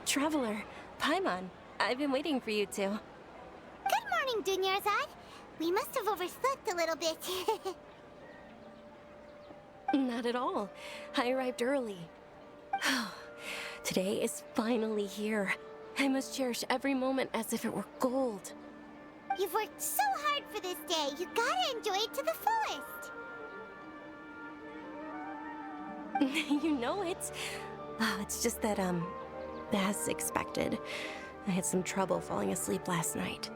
Traveler, Paimon, I've been waiting for you two. Good morning, Dunyarzad. We must have overslept a little bit. Not at all. I arrived early. Today is finally here. I must cherish every moment as if it were gold. You've worked so hard for this day. You gotta enjoy it to the fullest. You know it. Oh, it's just that, as expected, I had some trouble falling asleep last night.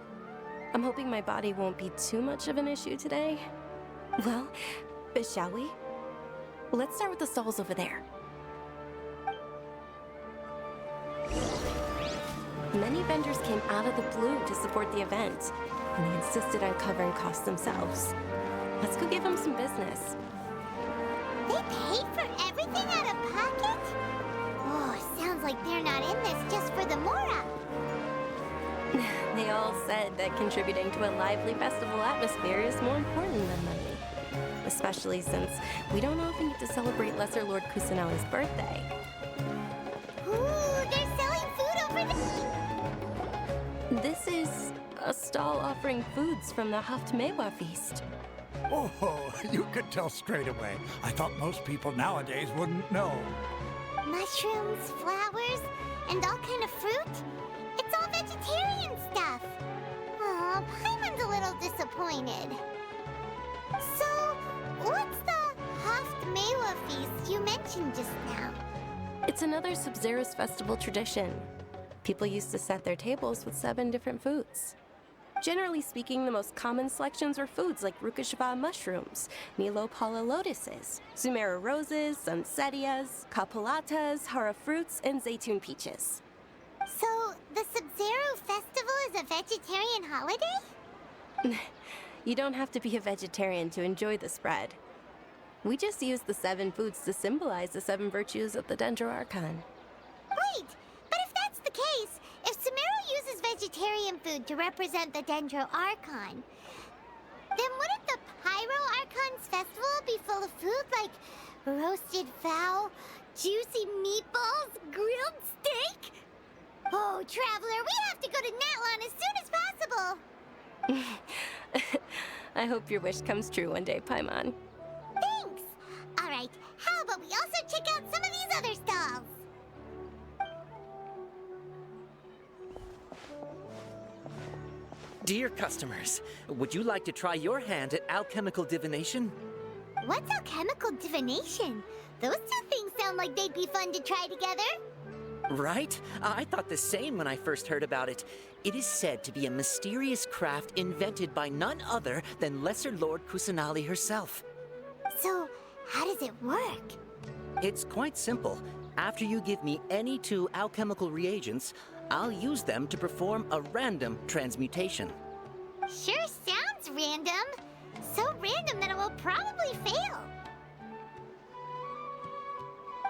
I'm hoping my body won't be too much of an issue today. Well, shall we? Let's start with the stalls over there. Many vendors came out of the blue to support the event, and they insisted on covering costs themselves. Let's go give them some business. They paid for everything out of pocket? Oh, sounds like they're not in this just for the Mora. They all said that contributing to a lively festival atmosphere is more important than money. Especially since we don't often get to celebrate Lesser Lord Kusanaga's birthday. Ooh, they're selling food over there! This is a stall offering foods from the Haft Mewa feast. Oh, you could tell straight away. I thought most people nowadays wouldn't know. Mushrooms, flowers, and all kind of fruit? It's all vegetarian stuff. Aw, Paimon's a little disappointed. So, what's the Haft Mewa feast you mentioned just now? It's another Sub-Zero's festival tradition. People used to set their tables with 7 different foods. Generally speaking, the most common selections were foods like Rukashva mushrooms, Nilopala lotuses, Sumeru roses, Sunsettias, Kapulatas, Hara fruits, and Zaytun peaches. So, the Sub-Zero festival is a vegetarian holiday? You don't have to be a vegetarian to enjoy the spread. We just use the 7 foods to symbolize the 7 virtues of the Dendro Archon. Wait, but if that's the case, if Sumeru uses vegetarian food to represent the Dendro Archon, then wouldn't the Pyro Archon's festival be full of food like roasted fowl, juicy meatballs, grilled steak? Oh, Traveler, we have to go to Natlan as soon as possible! I hope your wish comes true one day, Paimon. Thanks! Alright, how about we also check out some of these other stalls? Dear customers, would you like to try your hand at alchemical divination? What's alchemical divination? Those two things sound like they'd be fun to try together. Right? I thought the same when I first heard about it. It is said to be a mysterious craft invented by none other than Lesser Lord Kusanali herself. So, how does it work? It's quite simple. After you give me any 2 alchemical reagents, I'll use them to perform a random transmutation. Sure sounds random. So random that it will probably fail.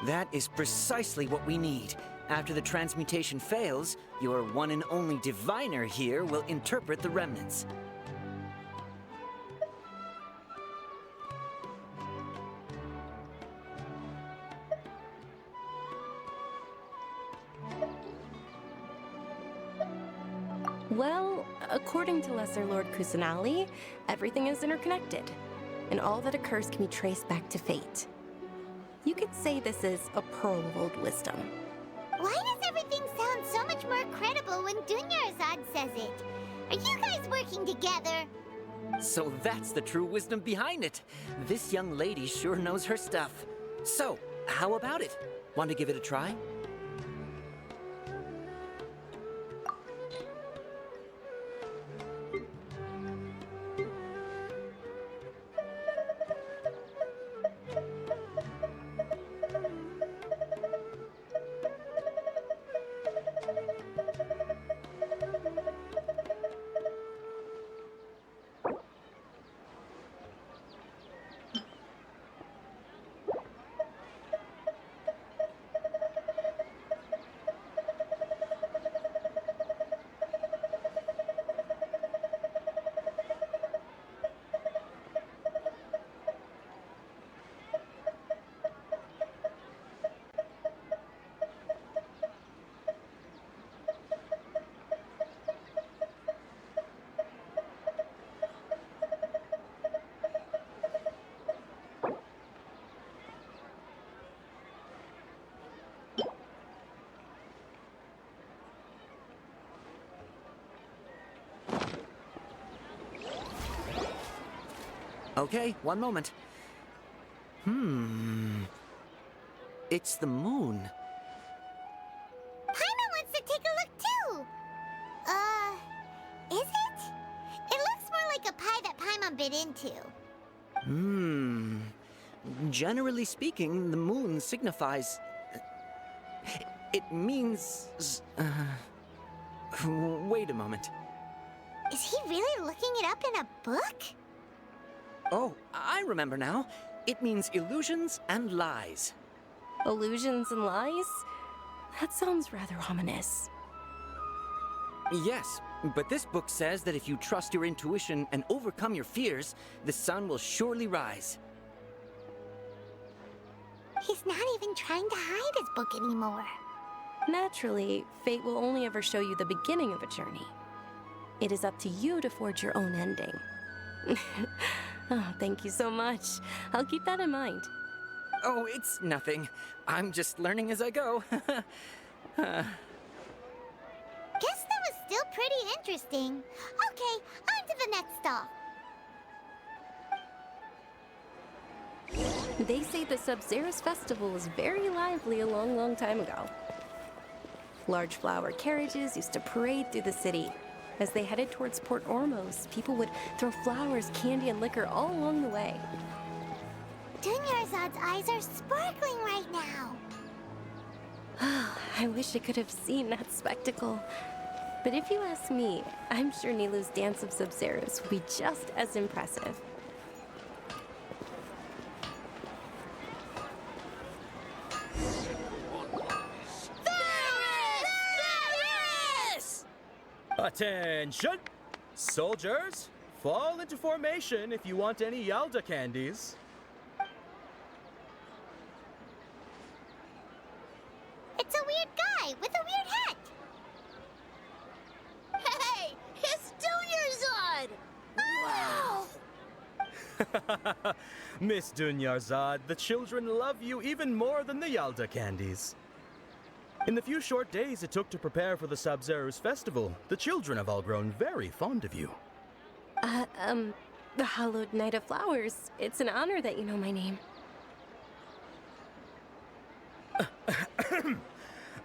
That is precisely what we need. After the transmutation fails, your one and only diviner here will interpret the remnants. Well, according to Lesser Lord Kusanali, everything is interconnected, and all that occurs can be traced back to fate. You could say this is a pearl of old wisdom. Why does everything sound so much more credible when Dunyarzad says it? Are you guys working together? So that's the true wisdom behind it. This young lady sure knows her stuff. So, how about it? Want to give it a try? Okay, one moment. It's the moon. Paimon wants to take a look too! Is it? It looks more like a pie that Paimon bit into. Generally speaking, the moon signifies... It means... Wait a moment. Is he really looking it up in a book? Oh, I remember now. It means illusions and lies. Illusions and lies? That sounds rather ominous. Yes, but this book says that if you trust your intuition and overcome your fears, the sun will surely rise. He's not even trying to hide his book anymore. Naturally, fate will only ever show you the beginning of a journey. It is up to you to forge your own ending. Oh, thank you so much. I'll keep that in mind. Oh, it's nothing. I'm just learning as I go. Guess that was still pretty interesting. Okay, on to the next stall. They say the Sub-Zerus festival was very lively a long time ago. Large flower carriages used to parade through the city. As they headed towards Port Ormos, people would throw flowers, candy, and liquor all along the way. Dunyarzad's eyes are sparkling right now. I wish I could have seen that spectacle. But if you ask me, I'm sure Nilou's Dance of Sub-Zerus will be just as impressive. Attention! Soldiers, fall into formation if you want any Yalda candies. It's a weird guy with a weird hat. Hey, it's Dunyarzad! Wow! Miss Dunyarzad, the children love you even more than the Yalda candies. In the few short days it took to prepare for the Sub-Zerus festival, the children have all grown very fond of you. The Hallowed Knight of Flowers. It's an honor that you know my name.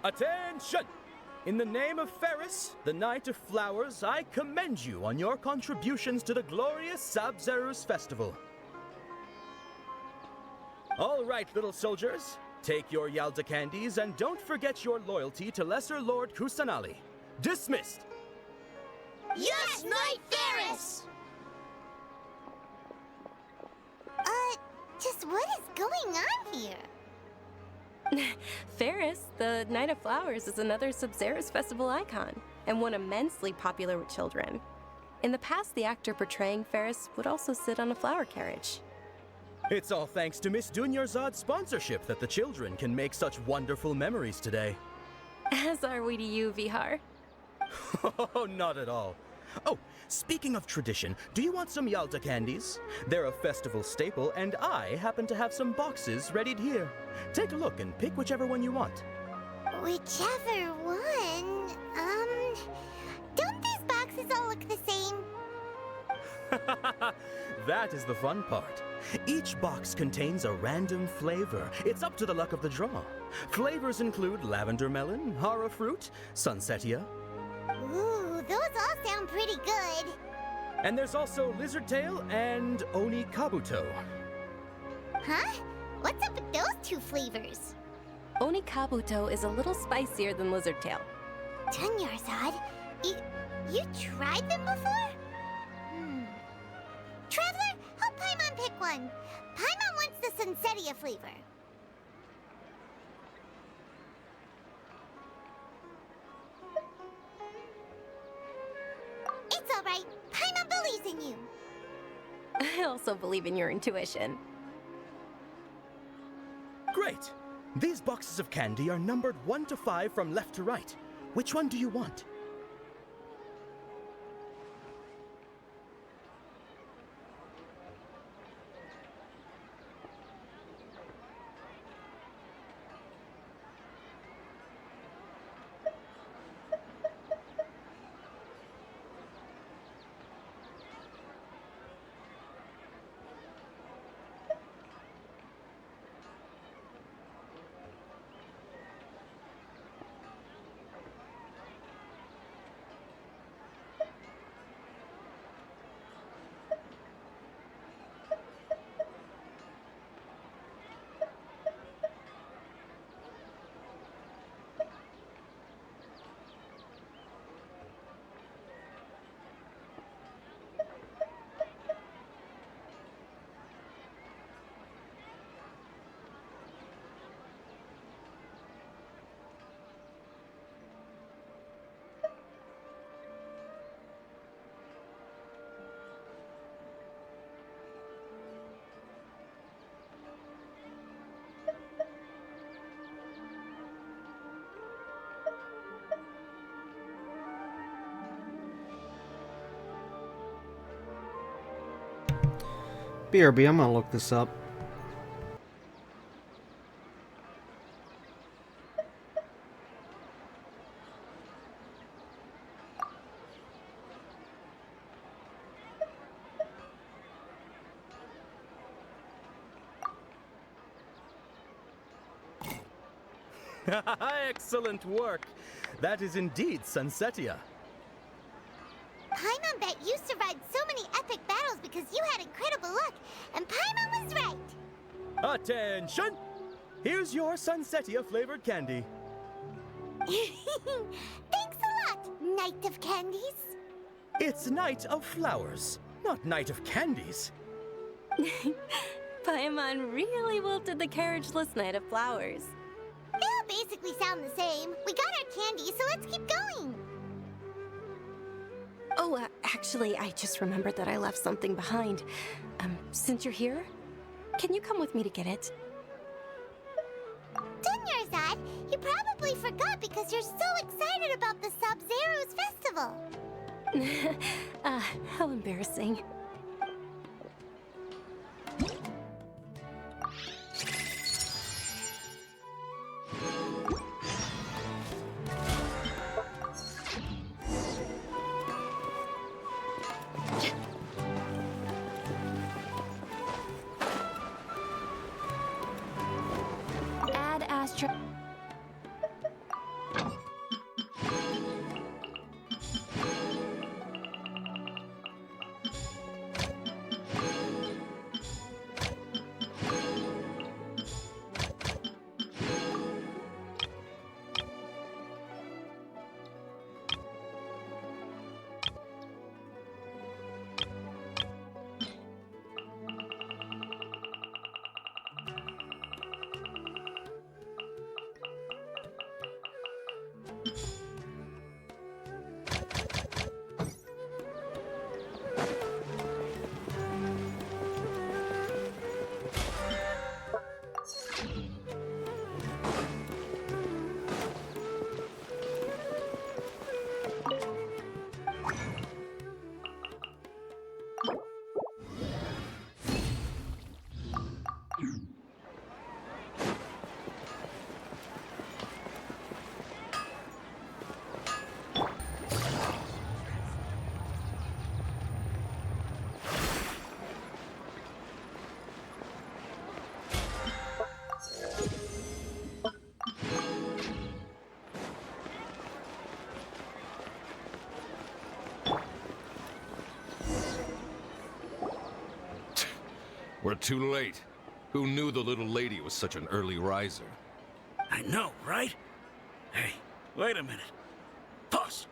Attention! In the name of Ferris, the Knight of Flowers, I commend you on your contributions to the glorious Sabzeruz festival. All right, little soldiers, take your Yalda candies and don't forget your loyalty to Lesser Lord Kusanali. Dismissed! Yes, Knight Ferris! Just what is going on here? Ferris, the Knight of Flowers, is another Sabzeruz festival icon, and one immensely popular with children. In the past, the actor portraying Ferris would also sit on a flower carriage. It's all thanks to Miss Dunyarzad's sponsorship that the children can make such wonderful memories today. As are we to you, Vihar. Oh, not at all. Oh, speaking of tradition, do you want some Yalda candies? They're a festival staple, and I happen to have some boxes readied here. Take a look and pick whichever one you want. Whichever one? Don't these boxes all look the same? That is the fun part. Each box contains a random flavor. It's up to the luck of the draw. Flavors include lavender melon, hara fruit, sunsetia. Ooh, those all sound pretty good. And there's also lizard tail and oni kabuto. Huh? What's up with those two flavors? Oni kabuto is a little spicier than lizard tail. Dunyarzad, you tried them before? Traveler, help Paimon pick one. Paimon wants the Sunsetia flavor. It's all right. Paimon believes in you. I also believe in your intuition. Great! These boxes of candy are numbered 1 to 5 from left to right. Which one do you want? BRB, I'm gonna look this up. Excellent work! That is indeed Sunsetia. Paimon bet you survived so many epic battles because you had incredible luck, and Paimon was right. Attention! Here's your Sunsetia flavored candy. Thanks a lot, Knight of Candies. It's Knight of Flowers, not Knight of Candies. Paimon really wilted the carriageless Knight of Flowers. They all basically sound the same. We got our candy, so let's keep going. Oh, actually, I just remembered that I left something behind. Since you're here, can you come with me to get it? Dunyarzad, you probably forgot because you're so excited about the Sabzeruz festival. How embarrassing. We're too late. Who knew the little lady was such an early riser? I know, right? Hey, wait a minute. Pause.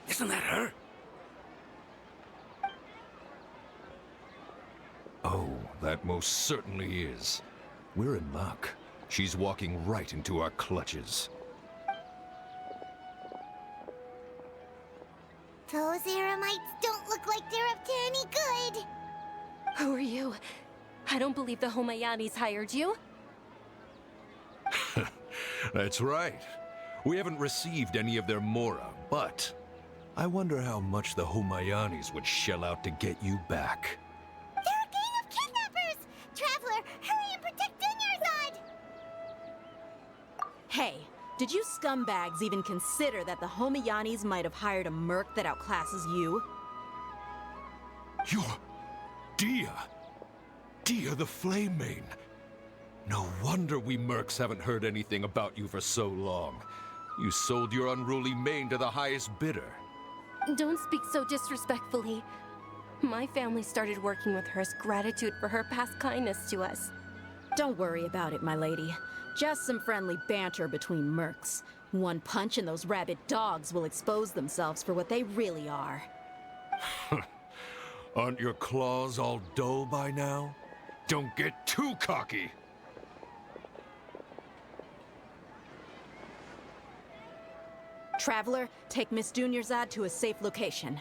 Isn't that her? Oh, that most certainly is. We're in luck. She's walking right into our clutches. Those Eremites don't look like they're up to any good. Who are you? I don't believe the Homayanis hired you. That's right. We haven't received any of their Mora, but I wonder how much the Homayanis would shell out to get you back. They're a gang of kidnappers! Traveler, hurry and protect Dunyarzad! Hey, did you scumbags even consider that the Homayanis might have hired a merc that outclasses you? You're... Dia! Dia the Flame Mane! No wonder we mercs haven't heard anything about you for so long. You sold your unruly mane to the highest bidder. Don't speak so disrespectfully. My family started working with her as gratitude for her past kindness to us. Don't worry about it, my lady. Just some friendly banter between mercs. One punch and those rabid dogs will expose themselves for what they really are. Aren't your claws all dull by now? Don't get too cocky! Traveler, take Miss Dunyarzad to a safe location.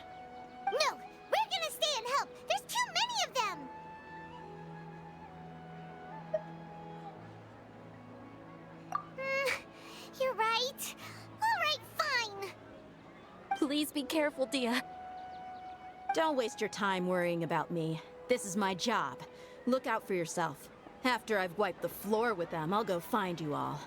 No! We're gonna stay and help! There's too many of them! You're right. Alright, fine. Please be careful, Dia. Don't waste your time worrying about me. This is my job. Look out for yourself. After I've wiped the floor with them, I'll go find you all.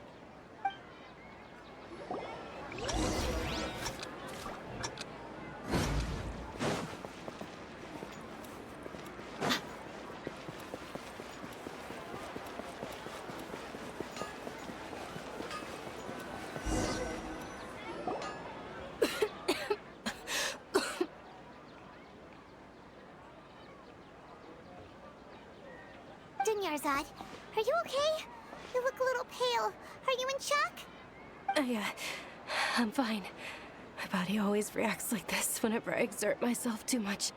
Dunyarzad, are you okay? You look a little pale. Are you in shock? I'm fine. My body always reacts like this whenever I exert myself too much.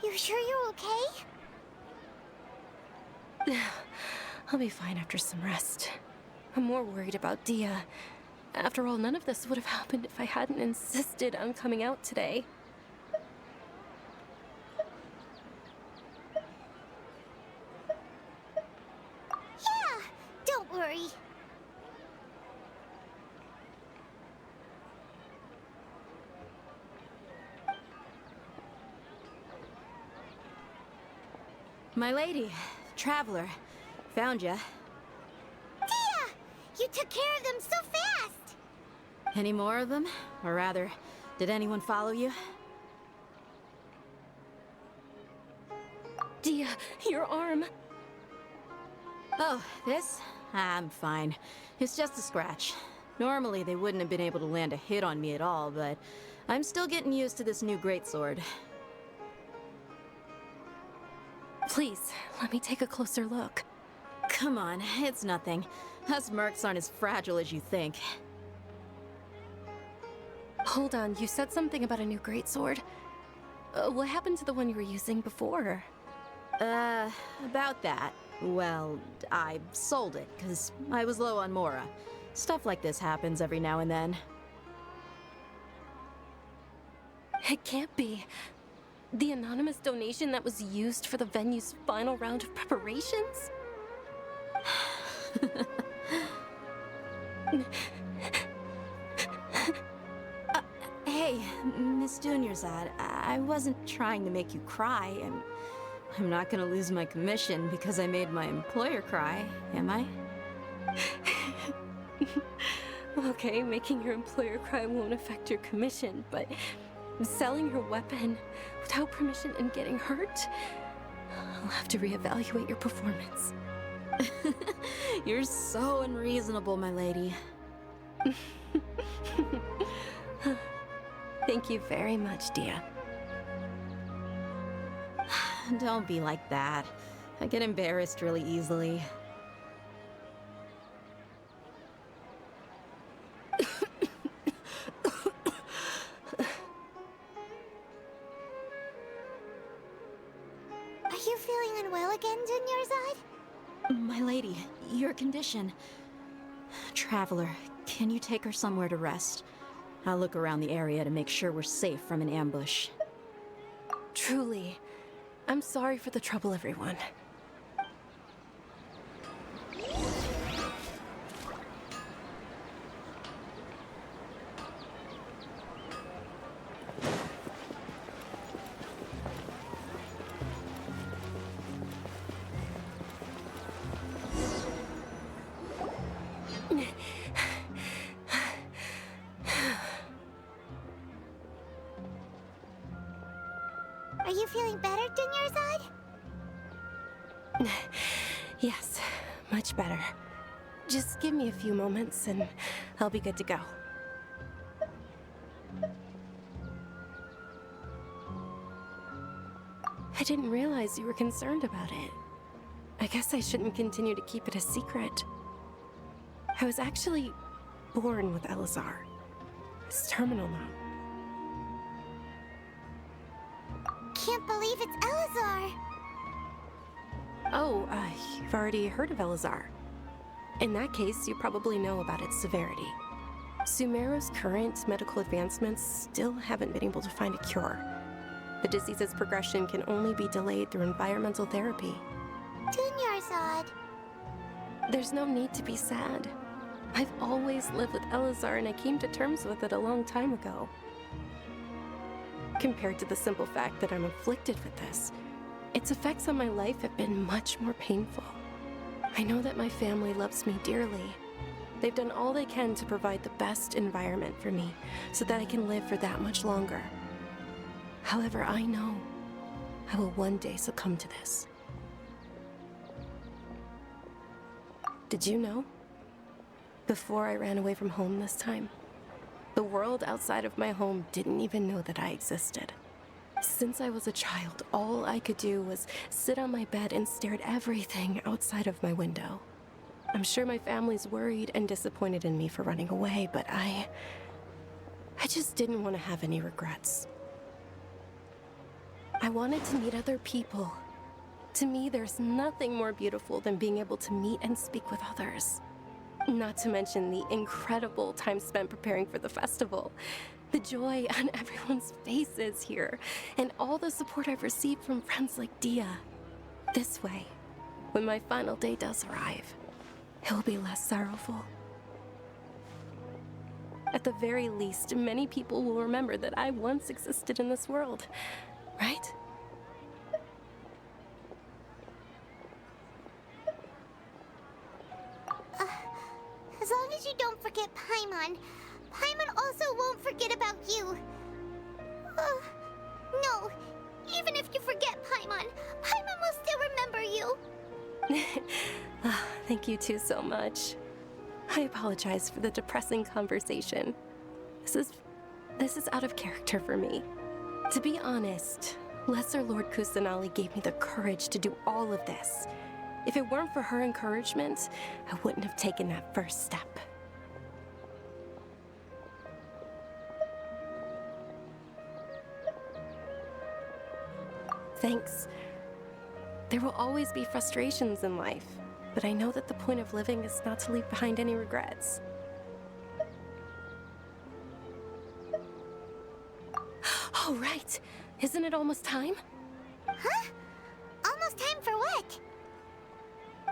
You sure you're okay? I'll be fine after some rest. I'm more worried about Dia. After all, none of this would have happened if I hadn't insisted on coming out today. Yeah, don't worry. My lady, Traveler, found ya. Dia! You took care of them so fast! Any more of them? Or rather, did anyone follow you? Dia, your arm. Oh, this? I'm fine. It's just a scratch. Normally, they wouldn't have been able to land a hit on me at all, but I'm still getting used to this new greatsword. Please, let me take a closer look. Come on, it's nothing. Us mercs aren't as fragile as you think. Hold on, you said something about a new greatsword. What happened to the one you were using before? About that. Well, I sold it, because I was low on Mora. Stuff like this happens every now and then. It can't be. The anonymous donation that was used for the venue's final round of preparations? Hey, Miss Dunyarzad, I wasn't trying to make you cry, and I'm not gonna lose my commission because I made my employer cry, am I? Okay, making your employer cry won't affect your commission, but selling your weapon without permission and getting hurt? I'll have to reevaluate your performance. You're so unreasonable, my lady. Thank you very much, Dia. Don't be like that. I get embarrassed really easily. Are you feeling unwell again, Dunyarzad? My lady, your condition. Traveler, can you take her somewhere to rest? I'll look around the area to make sure we're safe from an ambush. Truly. I'm sorry for the trouble, everyone. Are you feeling better, Dunyarzad? Yes, much better. Just give me a few moments and I'll be good to go. I didn't realize you were concerned about it. I guess I shouldn't continue to keep it a secret. I was actually born with Elazar. It's terminal now. Can't believe it's Elazar! Oh, you've already heard of Elazar. In that case, you probably know about its severity. Sumeru's current medical advancements still haven't been able to find a cure. The disease's progression can only be delayed through environmental therapy. Dunyarzad. There's no need to be sad. I've always lived with Elazar and I came to terms with it a long time ago. Compared to the simple fact that I'm afflicted with this, its effects on my life have been much more painful. I know that my family loves me dearly. They've done all they can to provide the best environment for me so that I can live for that much longer. However, I know I will one day succumb to this. Did you know? Before I ran away from home this time, the world outside of my home didn't even know that I existed. Since I was a child, all I could do was sit on my bed and stare at everything outside of my window. I'm sure my family's worried and disappointed in me for running away, but I just didn't want to have any regrets. I wanted to meet other people. To me, there's nothing more beautiful than being able to meet and speak with others. Not to mention the incredible time spent preparing for the festival. The joy on everyone's faces here, and all the support I've received from friends like Dia. This way, when my final day does arrive, it will be less sorrowful. At the very least, many people will remember that I once existed in this world, right? As long as you don't forget Paimon, Paimon also won't forget about you. No, even if you forget Paimon, Paimon will still remember you. Thank you two so much. I apologize for the depressing conversation. This is out of character for me. To be honest, Lesser Lord Kusanali gave me the courage to do all of this. If it weren't for her encouragement, I wouldn't have taken that first step. Thanks. There will always be frustrations in life, but I know that the point of living is not to leave behind any regrets. Oh, right. Isn't it almost time? Huh? Almost time for what?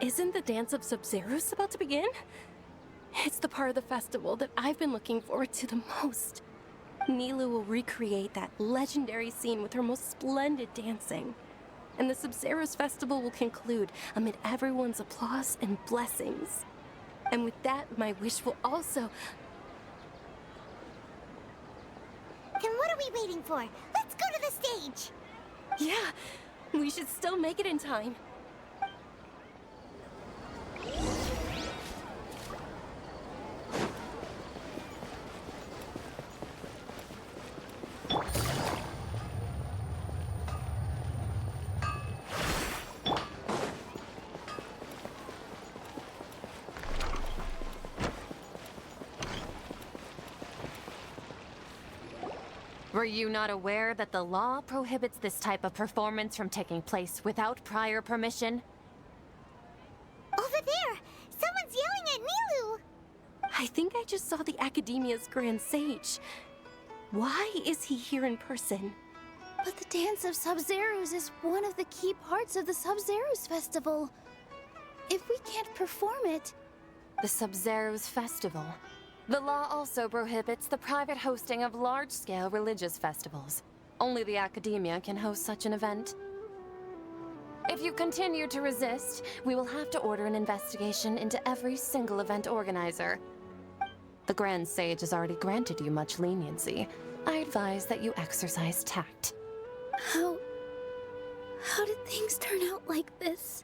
Isn't the Dance of Sub-Zeros about to begin? It's the part of the festival that I've been looking forward to the most. Nilu will recreate that legendary scene with her most splendid dancing. And the Sub-Zeros festival will conclude amid everyone's applause and blessings. And with that, my wish will also... Then what are we waiting for? Let's go to the stage! Yeah, we should still make it in time. Were you not aware that the law prohibits this type of performance from taking place without prior permission? Over there! Someone's yelling at Nilu! I think I just saw the Academia's Grand Sage. Why is he here in person? But the Dance of Sub-Zerus is one of the key parts of the Sub-Zerus Festival. If we can't perform it... The Sub-Zerus Festival. The law also prohibits the private hosting of large-scale religious festivals. Only the Academia can host such an event. If you continue to resist, we will have to order an investigation into every single event organizer. The Grand Sage has already granted you much leniency. I advise that you exercise tact. How did things turn out like this?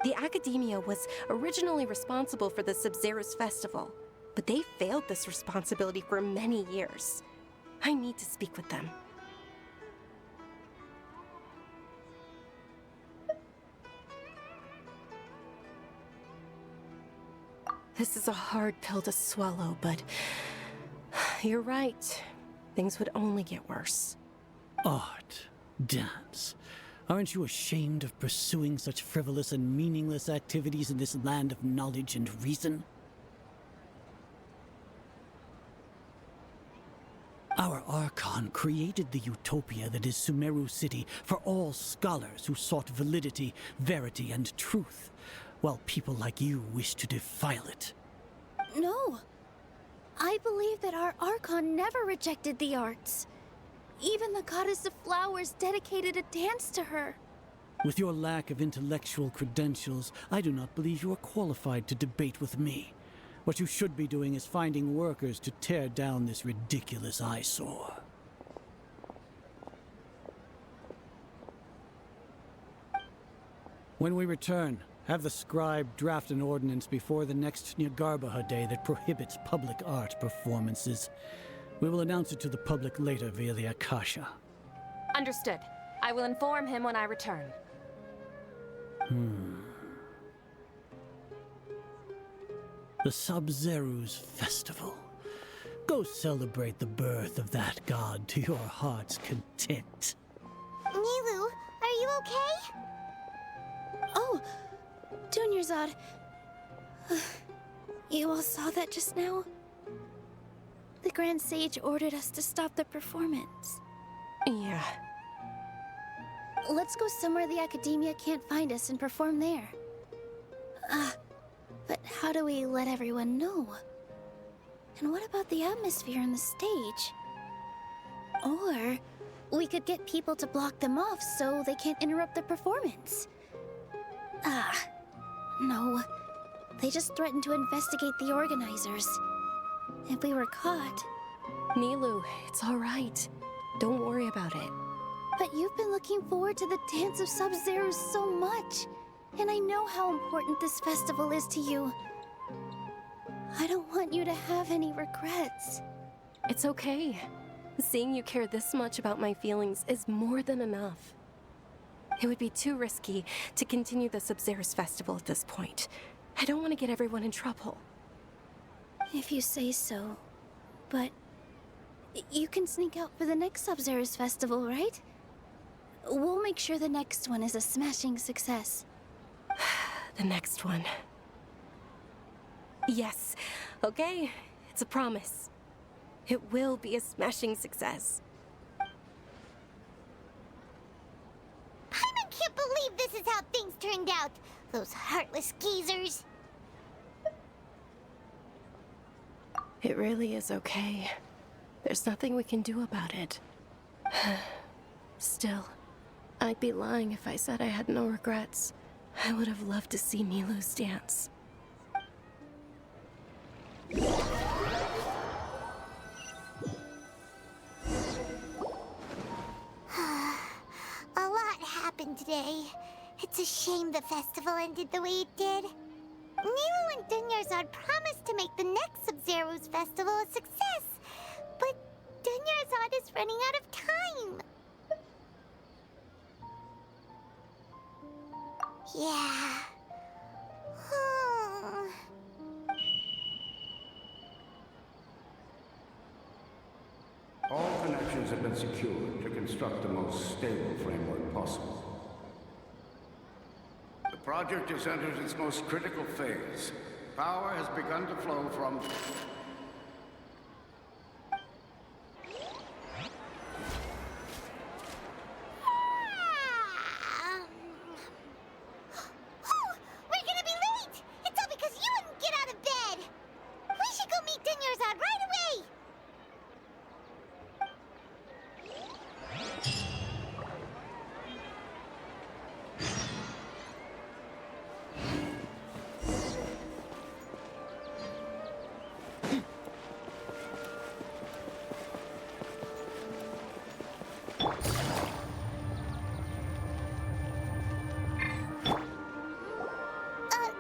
The Academia was originally responsible for the Sub-Zerus Festival, but they failed this responsibility for many years. I need to speak with them. This is a hard pill to swallow, but you're right. Things would only get worse. Art. Dance. Aren't you ashamed of pursuing such frivolous and meaningless activities in this land of knowledge and reason? Our Archon created the utopia that is Sumeru City for all scholars who sought validity, verity, and truth, while people like you wish to defile it. No. I believe that our Archon never rejected the arts. Even the goddess of flowers dedicated a dance to her. With your lack of intellectual credentials, I do not believe you are qualified to debate with me. What you should be doing is finding workers to tear down this ridiculous eyesore. When we return, have the scribe draft an ordinance before the next Nyargarbaha Day that prohibits public art performances. We will announce it to the public later via the Akasha. Understood. I will inform him when I return. The Sub-Zerus Festival. Go celebrate the birth of that god to your heart's content. Nilu, are you okay? Oh, Dunyarzad. You all saw that just now? The Grand Sage ordered us to stop the performance. Yeah. Let's go somewhere the Academia can't find us and perform there. But how do we let everyone know? And what about the atmosphere on the stage? Or we could get people to block them off so they can't interrupt the performance. No. They just threatened to investigate the organizers. If we were caught... Nilu, it's all right. Don't worry about it. But you've been looking forward to the Dance of Sub-Zerus so much. And I know how important this festival is to you. I don't want you to have any regrets. It's okay. Seeing you care this much about my feelings is more than enough. It would be too risky to continue the Sub-Zerus Festival at this point. I don't want to get everyone in trouble. If you say so. But you can sneak out for the next Sub-Zerus Festival, right? We'll make sure the next one is a smashing success. The next one. Yes. Okay. It's a promise. It will be a smashing success. I can't believe this is how things turned out. Those heartless geezers. It really is okay. There's nothing we can do about it. Still, I'd be lying if I said I had no regrets. I would have loved to see Nilu's dance. A lot happened today. It's a shame the festival ended the way it did. Nilu and Dunyarzad promised to make the next Sub-Zerus festival a success, but Dunyarzad is running out of time. Yeah. All connections sections have been secured to construct the most stable framework possible. The project has entered its most critical phase. Power has begun to flow from... We're gonna be late! It's all because you wouldn't get out of bed! We should go meet Dunyarzad right away!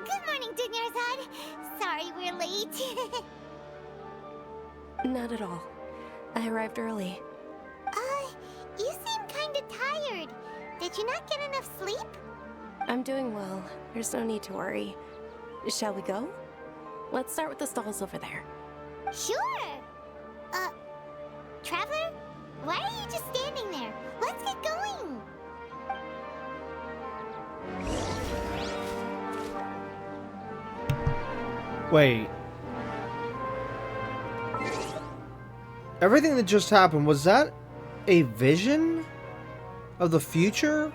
Good morning, Dunyarzad. Sorry we're late. Not at all. I arrived early. You seem kinda tired. Did you not get enough sleep? I'm doing well. There's no need to worry. Shall we go? Let's start with the stalls over there. Sure! Traveler? Why are you just standing there? Let's get going! Wait. Everything that just happened, was that a vision of the future?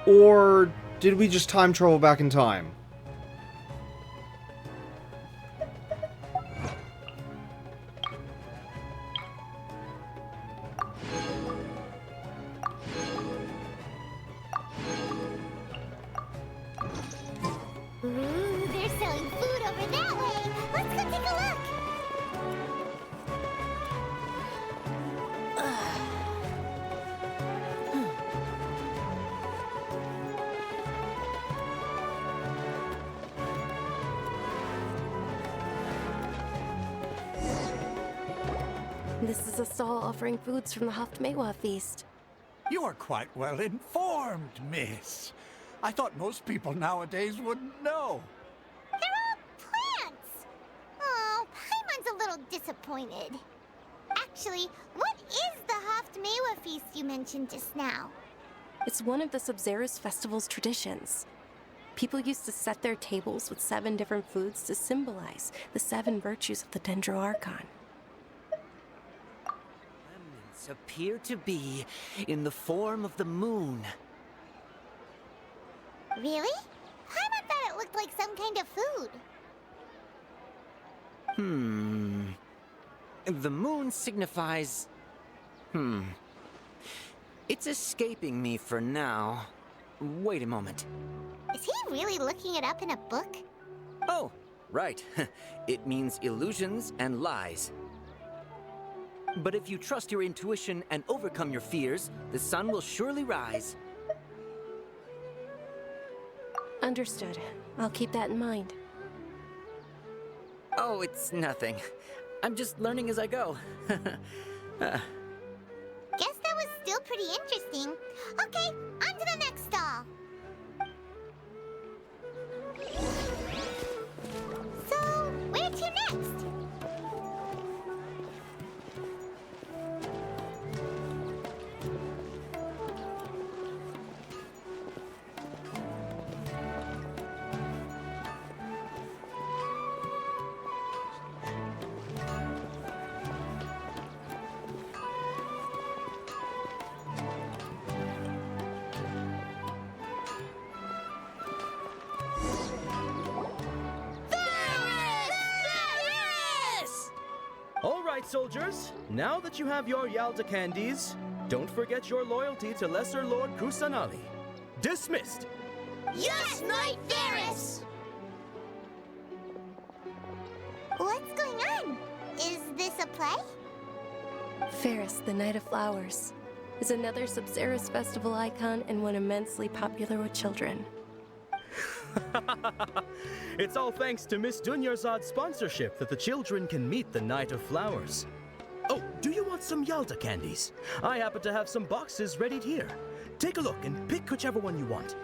Or did we just time travel back in time? Ooh, they're selling food over that way. Let's go take a look. This is a stall offering foods from the Haftmewa feast. You are quite well informed, miss. I thought most people nowadays wouldn't know. They're all plants. Oh, Paimon's a little disappointed. Actually, what is the Haftmewa feast you mentioned just now? It's one of the Sub-Zerus festival's traditions. People used to set their tables with 7 different foods to symbolize the 7 virtues of the Dendroarchon. Remnants appear to be in the form of the moon. Really? Paimon thought it looked like some kind of food. The moon signifies... It's escaping me for now. Wait a moment. Is he really looking it up in a book? Oh, right. It means illusions and lies. But if you trust your intuition and overcome your fears, the sun will surely rise. Understood. I'll keep that in mind. Oh, it's nothing. I'm just learning as I go. Guess that was still pretty interesting. Okay, on to the next stall. So, where to next? All right, soldiers. Now that you have your Yalda candies, don't forget your loyalty to Lesser Lord Kusanali. Dismissed! Yes, Knight Varys! What's going on? Is this a play? Ferris, the Night of Flowers, is another Sub-Zerus festival icon and one immensely popular with children. It's all thanks to Miss Dunyarzad's sponsorship that the children can meet the Night of Flowers. Oh, do you want some Yalda candies? I happen to have some boxes ready here. Take a look and pick whichever one you want.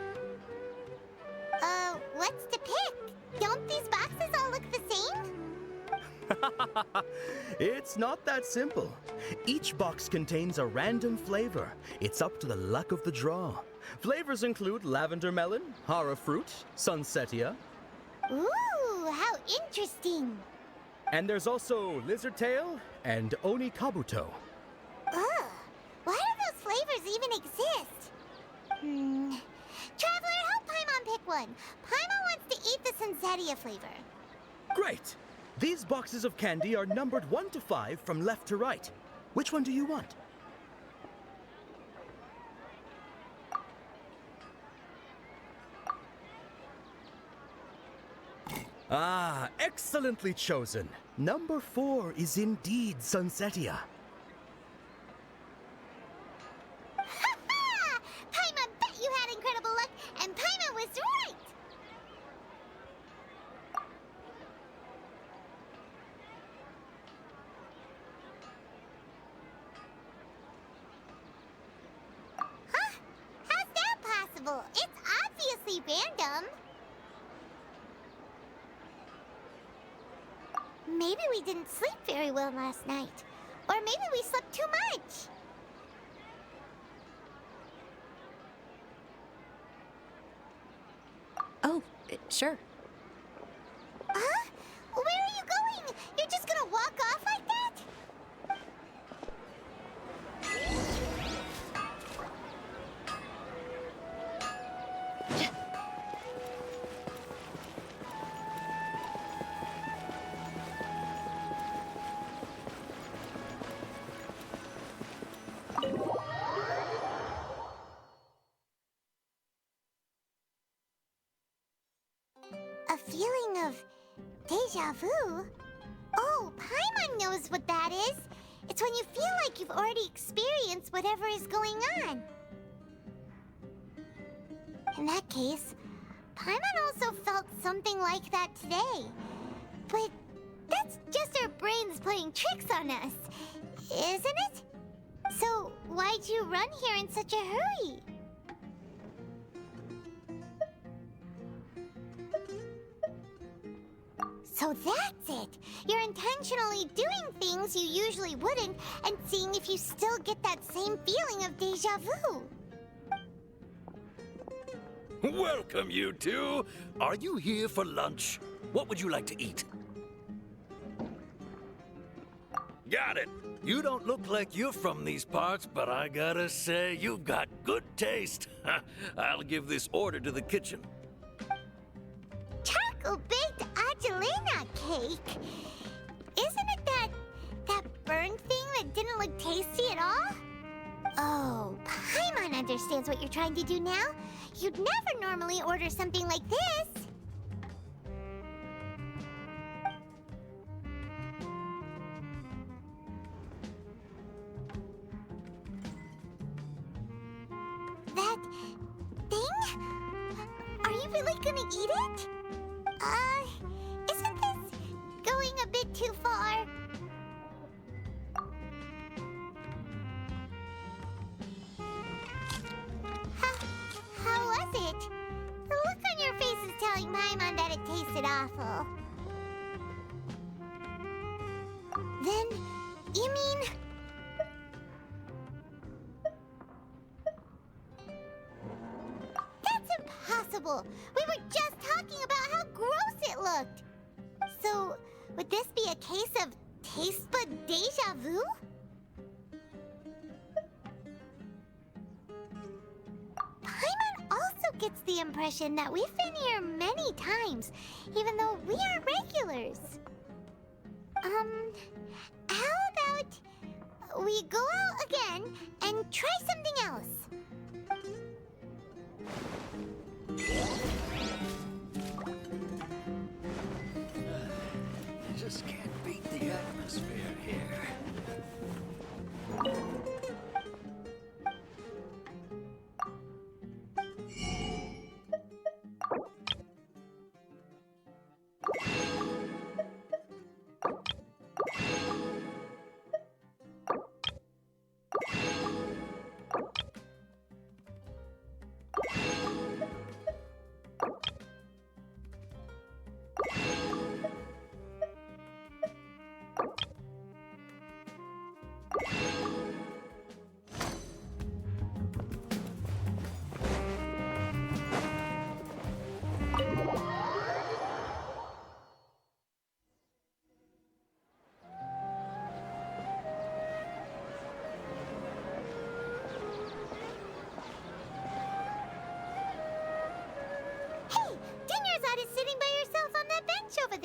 What's to pick? Don't these boxes all look the same? It's not that simple. Each box contains a random flavor. It's up to the luck of the draw. Flavors include lavender melon, hara fruit, sunsetia. Ooh, how interesting. And there's also lizard tail and oni kabuto. Ugh, why do those flavors even exist? Traveler, help Paimon pick one. Paimon wants to eat the sunsetia flavor. Great! These boxes of candy are numbered 1 to 5 from left to right. Which one do you want? Ah, excellently chosen. Number 4 is indeed sunsetia. Ha! Paimon bet you had incredible luck, and Paimon was right! Huh? How's that possible? It's obviously random. Maybe we didn't sleep very well last night. Or maybe we slept too much. Oh, sure. Huh? Where are you going? You're just gonna walk off like that? A feeling of deja vu? Oh, Paimon knows what that is. It's when you feel like you've already experienced whatever is going on. In that case, Paimon also felt something like that today. But that's just our brains playing tricks on us, isn't it? So why'd you run here in such a hurry? So that's it! You're intentionally doing things you usually wouldn't and seeing if you still get that same feeling of deja vu. Welcome, you two. Are you here for lunch? What would you like to eat? Got it. You don't look like you're from these parts, but I gotta say, you've got good taste. I'll give this order to the kitchen. Choco-baked Angelina cake? Isn't it that burned thing that didn't look tasty at all? Oh, Paimon understands what you're trying to do now. You'd never normally order something like this. That thing? Are you really gonna eat it? Isn't this going a bit too far? How was it? The look on your face is telling Paimon that it tasted awful. Then, you mean... That's impossible! We were just talking about how gross it looked! So, would this be a case of taste bud deja vu? Paimon also gets the impression that we've been here many times, even though we are regulars. How about we go out again and try something else? I just can't beat the atmosphere here.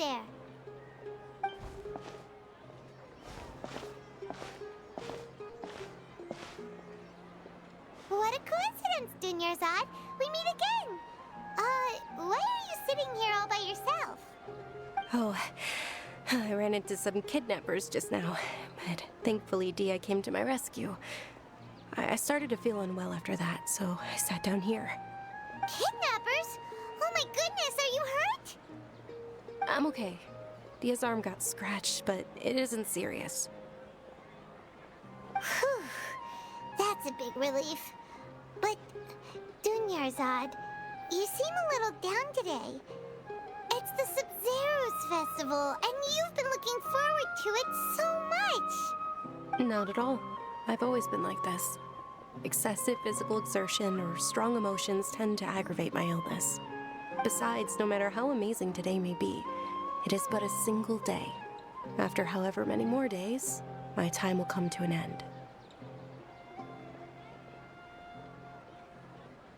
there. What a coincidence, Dunyarzad. We meet again. Why are you sitting here all by yourself? Oh, I ran into some kidnappers just now, but thankfully Dia came to my rescue. I started to feel unwell after that, so I sat down here. Kidnappers? Oh my goodness, are you hurt? I'm okay. Dia's arm got scratched, but it isn't serious. Whew. That's a big relief. But, Dunyarzad, you seem a little down today. It's the Sub-Zero's festival, and you've been looking forward to it so much! Not at all. I've always been like this. Excessive physical exertion or strong emotions tend to aggravate my illness. Besides, no matter how amazing today may be, it is but a single day. After however many more days, my time will come to an end.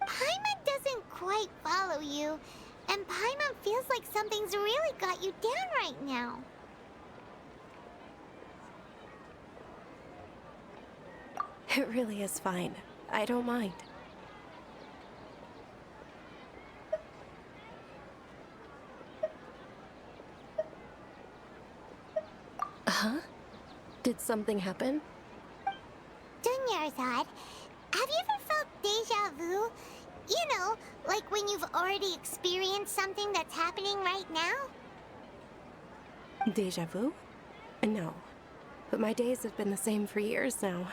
Paimon doesn't quite follow you, and Paimon feels like something's really got you down right now. It really is fine. I don't mind. Huh? Did something happen? Dunyarzad, have you ever felt deja vu? You know, like when you've already experienced something that's happening right now? Deja vu? No. But my days have been the same for years now.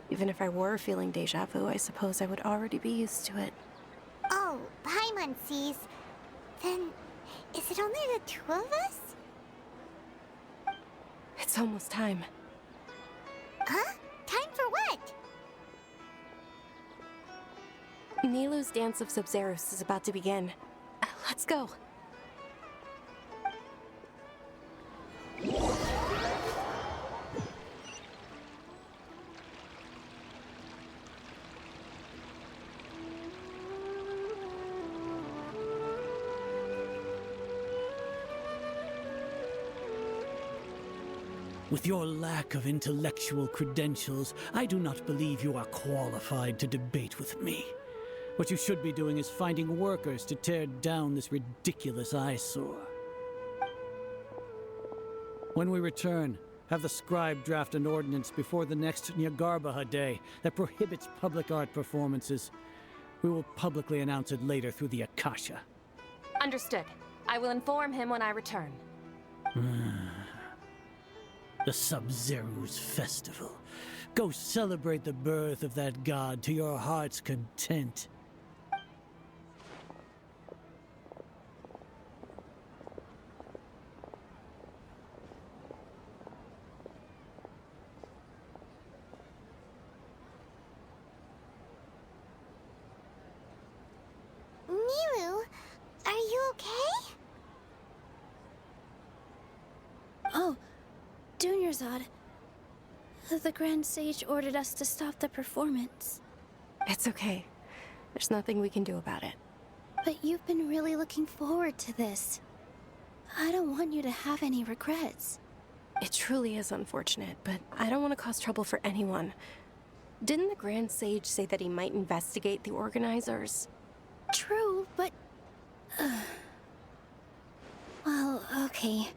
Even if I were feeling deja vu, I suppose I would already be used to it. Oh, Paimon sees. Then, is it only the two of us? It's almost time. Huh? Time for what? Nilou's Dance of Sub-Zeros is about to begin. Let's go. With your lack of intellectual credentials, I do not believe you are qualified to debate with me. What you should be doing is finding workers to tear down this ridiculous eyesore. When we return, have the scribe draft an ordinance before the next Nyagarbha Day that prohibits public art performances. We will publicly announce it later through the Akasha. Understood. I will inform him when I return. The Sub-Zero's festival. Go celebrate the birth of that god to your heart's content. Nilou, are you okay? Oh, Dunyarzad. The Grand Sage ordered us to stop the performance. It's okay. There's nothing we can do about it. But you've been really looking forward to this. I don't want you to have any regrets. It truly is unfortunate, but I don't want to cause trouble for anyone. Didn't the Grand Sage say that he might investigate the organizers? True, but... well, okay.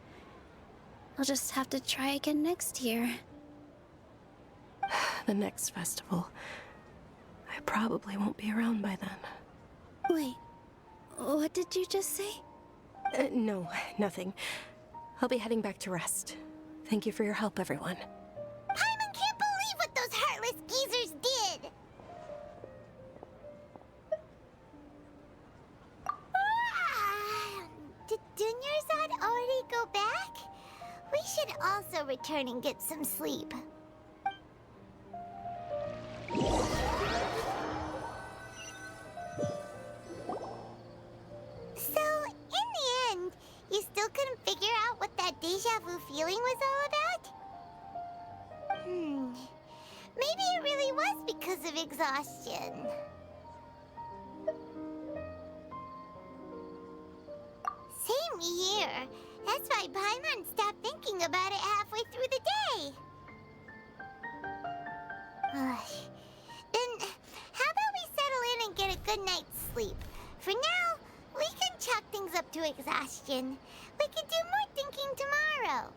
I'll just have to try again next year. The next festival. I probably won't be around by then. Wait, what did you just say? No, nothing. I'll be heading back to rest. Thank you for your help, everyone. Paimon can't believe what those heartless geezers did! Did Dunyarzad already go back? We should also return and get some sleep. So, in the end, you still couldn't figure out what that deja vu feeling was all about? Maybe it really was because of exhaustion. Same here. That's why Paimon stopped thinking about it halfway through the day. Then, how about we settle in and get a good night's sleep? For now, we can chalk things up to exhaustion. We can do more thinking tomorrow.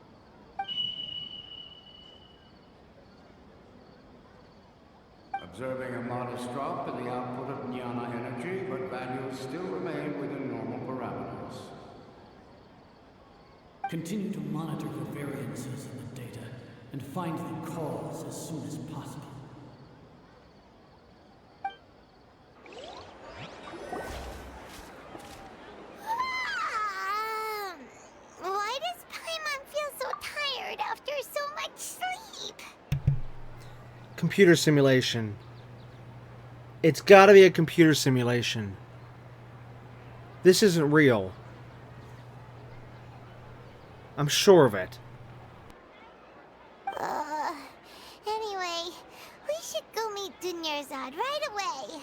Observing a modest drop in the output of Jnana energy, but values still remain within normal parameters. Continue to monitor the variances in the data and find the cause as soon as possible. Why does Paimon feel so tired after so much sleep? Computer simulation. It's gotta be a computer simulation. This isn't real. I'm sure of it. Anyway, we should go meet Dunyarzad right away.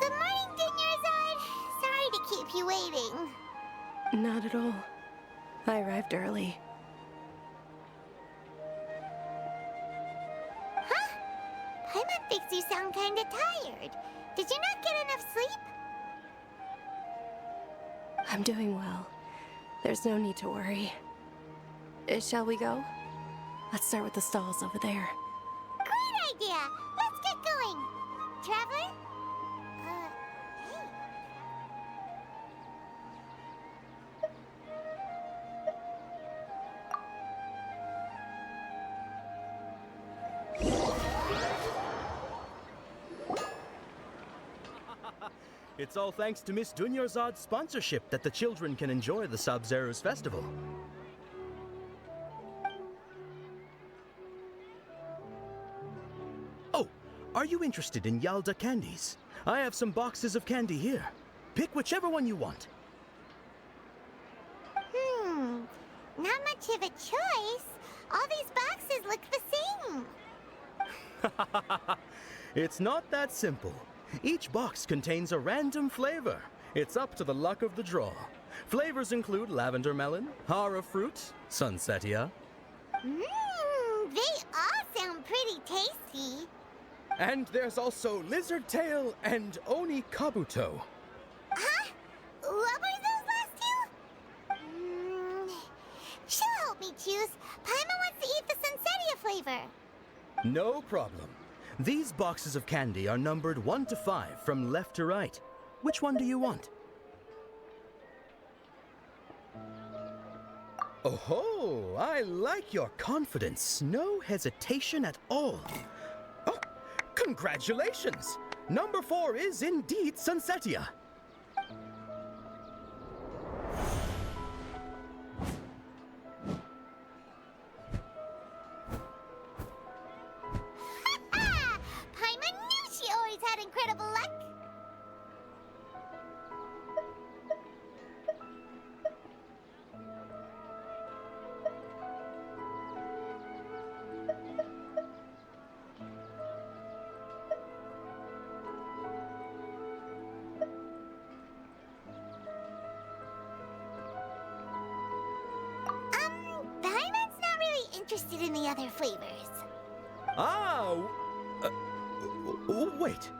Good morning, Dunyarzad. Sorry to keep you waiting. Not at all. I arrived early. Huh? Paimon thinks you sound kinda tired. Did you not get enough sleep? I'm doing well. There's no need to worry. Shall we go? Let's start with the stalls over there. Great idea! Let's get going! Traveler? Hey. It's all thanks to Miss Dunyarzad's sponsorship that the children can enjoy the Sub-Zero's festival. Oh, are you interested in Yalda candies? I have some boxes of candy here. Pick whichever one you want. Not much of a choice. All these boxes look the same. It's not that simple. Each box contains a random flavor. It's up to the luck of the draw. Flavors include lavender melon, hara fruit, sunsetia. They all sound pretty tasty. And there's also lizard tail and oni kabuto. Huh? What were those last two? She'll help me choose. Paimon wants to eat the sunsetia flavor. No problem. These boxes of candy are numbered 1 to 5 from left to right. Which one do you want? Oh, I like your confidence. No hesitation at all. Oh, congratulations! Number 4 is indeed sunsetia. Paimon knew she always had incredible luck. Paimon's not really interested in the other flavors. Wait.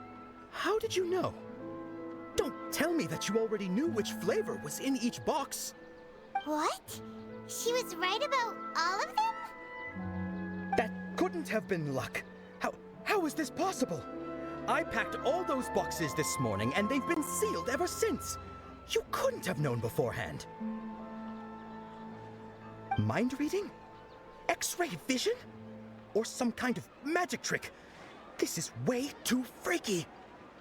How did you know? Don't tell me that you already knew which flavor was in each box. What? She was right about all of them? That couldn't have been luck. How is this possible? I packed all those boxes this morning and they've been sealed ever since. You couldn't have known beforehand. Mind reading? X-ray vision? Or some kind of magic trick? This is way too freaky.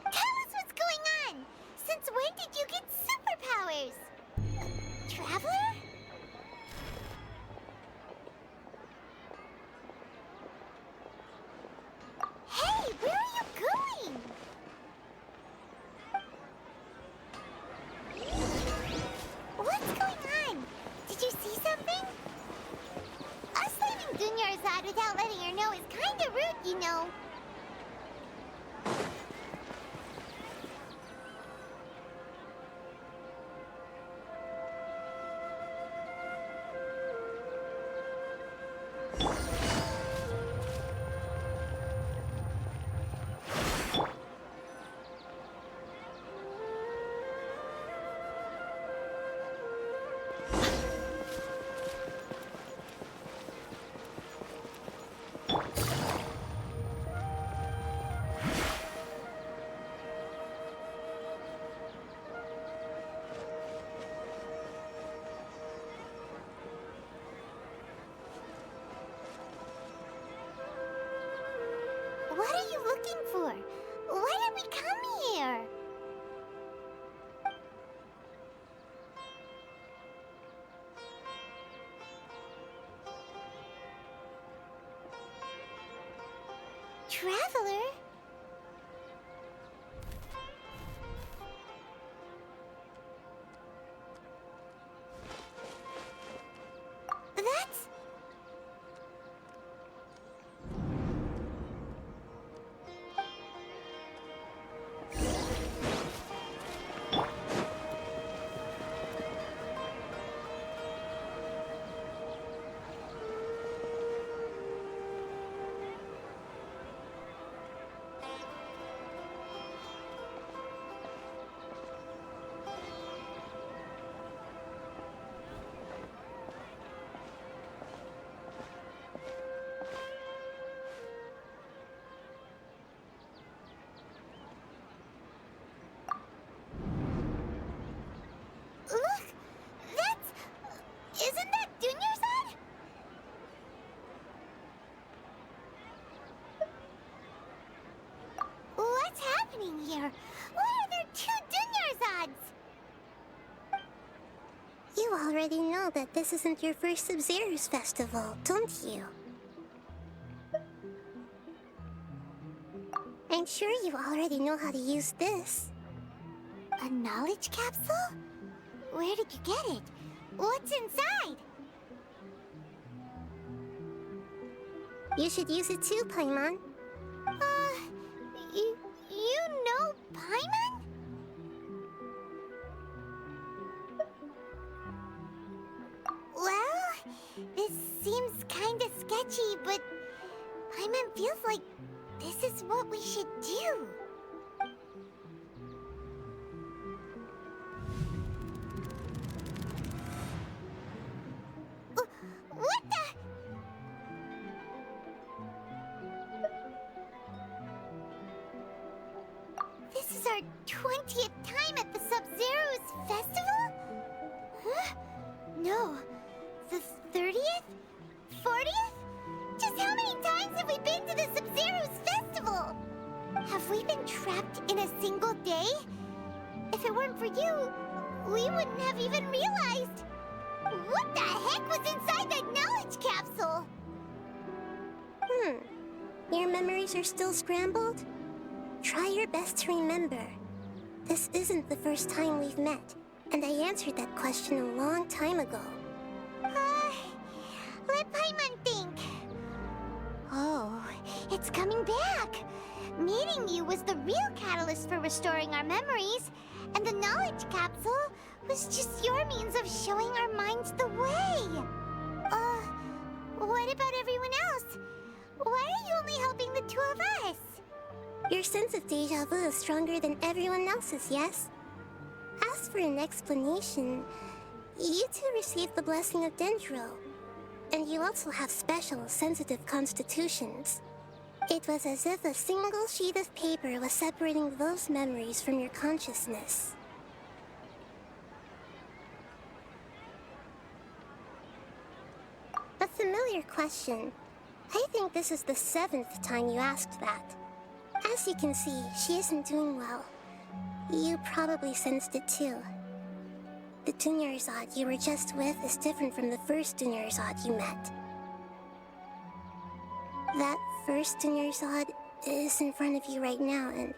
Tell us what's going on! Since when did you get superpowers? Traveler? Hey, where are you Dad without letting her know is kinda rude, you know. What are you looking for? Why did we come here? Traveler? That's... Look! That's... Isn't that Dunyarzad? What's happening here? Why are there two Dunyarzads? You already know that this isn't your first Sub-Zero's festival, don't you? I'm sure you already know how to use this. A knowledge capsule? Where did you get it? What's inside? You should use it too, Paimon. You know Paimon? Well, this seems kinda sketchy, but Paimon feels like this is what we should do. What the? This is our 20th time at the Sub-Zero's festival? Huh? No. The 30th? 40th? Just how many times have we been to the Sub-Zero's festival? Have we been trapped in a single day? If it weren't for you, we wouldn't have even realized. What the heck was inside that knowledge capsule? Your memories are still scrambled? Try your best to remember. This isn't the first time we've met, and I answered that question a long time ago. Let Paimon think. Oh, it's coming back. Meeting you was the real catalyst for restoring our memories, and the knowledge capsule was just your means of showing our minds the way. What about everyone else? Why are you only helping the two of us? Your sense of deja vu is stronger than everyone else's, yes? As for an explanation, you two received the blessing of Dendro, and you also have special, sensitive constitutions. It was as if a single sheet of paper was separating those memories from your consciousness. A familiar question. I think this is the 7th time you asked that. As you can see, she isn't doing well. You probably sensed it too. The Dunyarzad you were just with is different from the first Dunyarzad you met. That first Dunyarzad is in front of you right now, and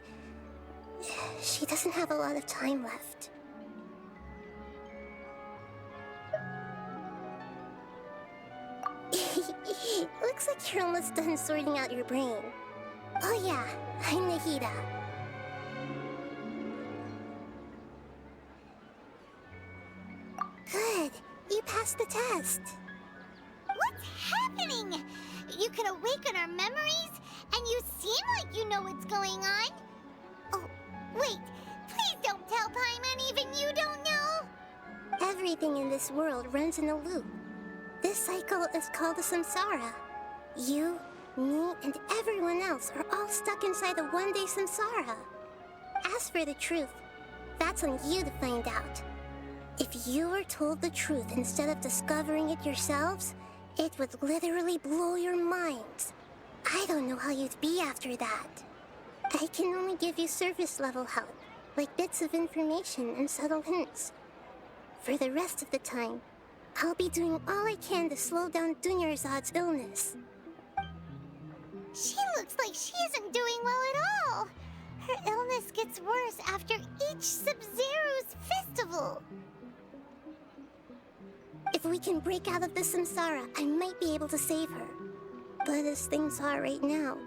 she doesn't have a lot of time left. Looks like you're almost done sorting out your brain. Oh yeah, I'm Nahida. Good. You passed the test. What's happening? You can awaken our memories, and you seem like you know what's going on. Oh, wait. Please don't tell Paimon even you don't know. Everything in this world runs in a loop. This cycle is called the samsara. You, me, and everyone else are all stuck inside the one-day samsara. As for the truth, that's on you to find out. If you were told the truth instead of discovering it yourselves, it would literally blow your minds. I don't know how you'd be after that. I can only give you surface-level help, like bits of information and subtle hints. For the rest of the time, I'll be doing all I can to slow down Dunyarzad's illness. She looks like she isn't doing well at all. Her illness gets worse after each Sub-Zero's festival. If we can break out of the samsara, I might be able to save her. But as things are right now,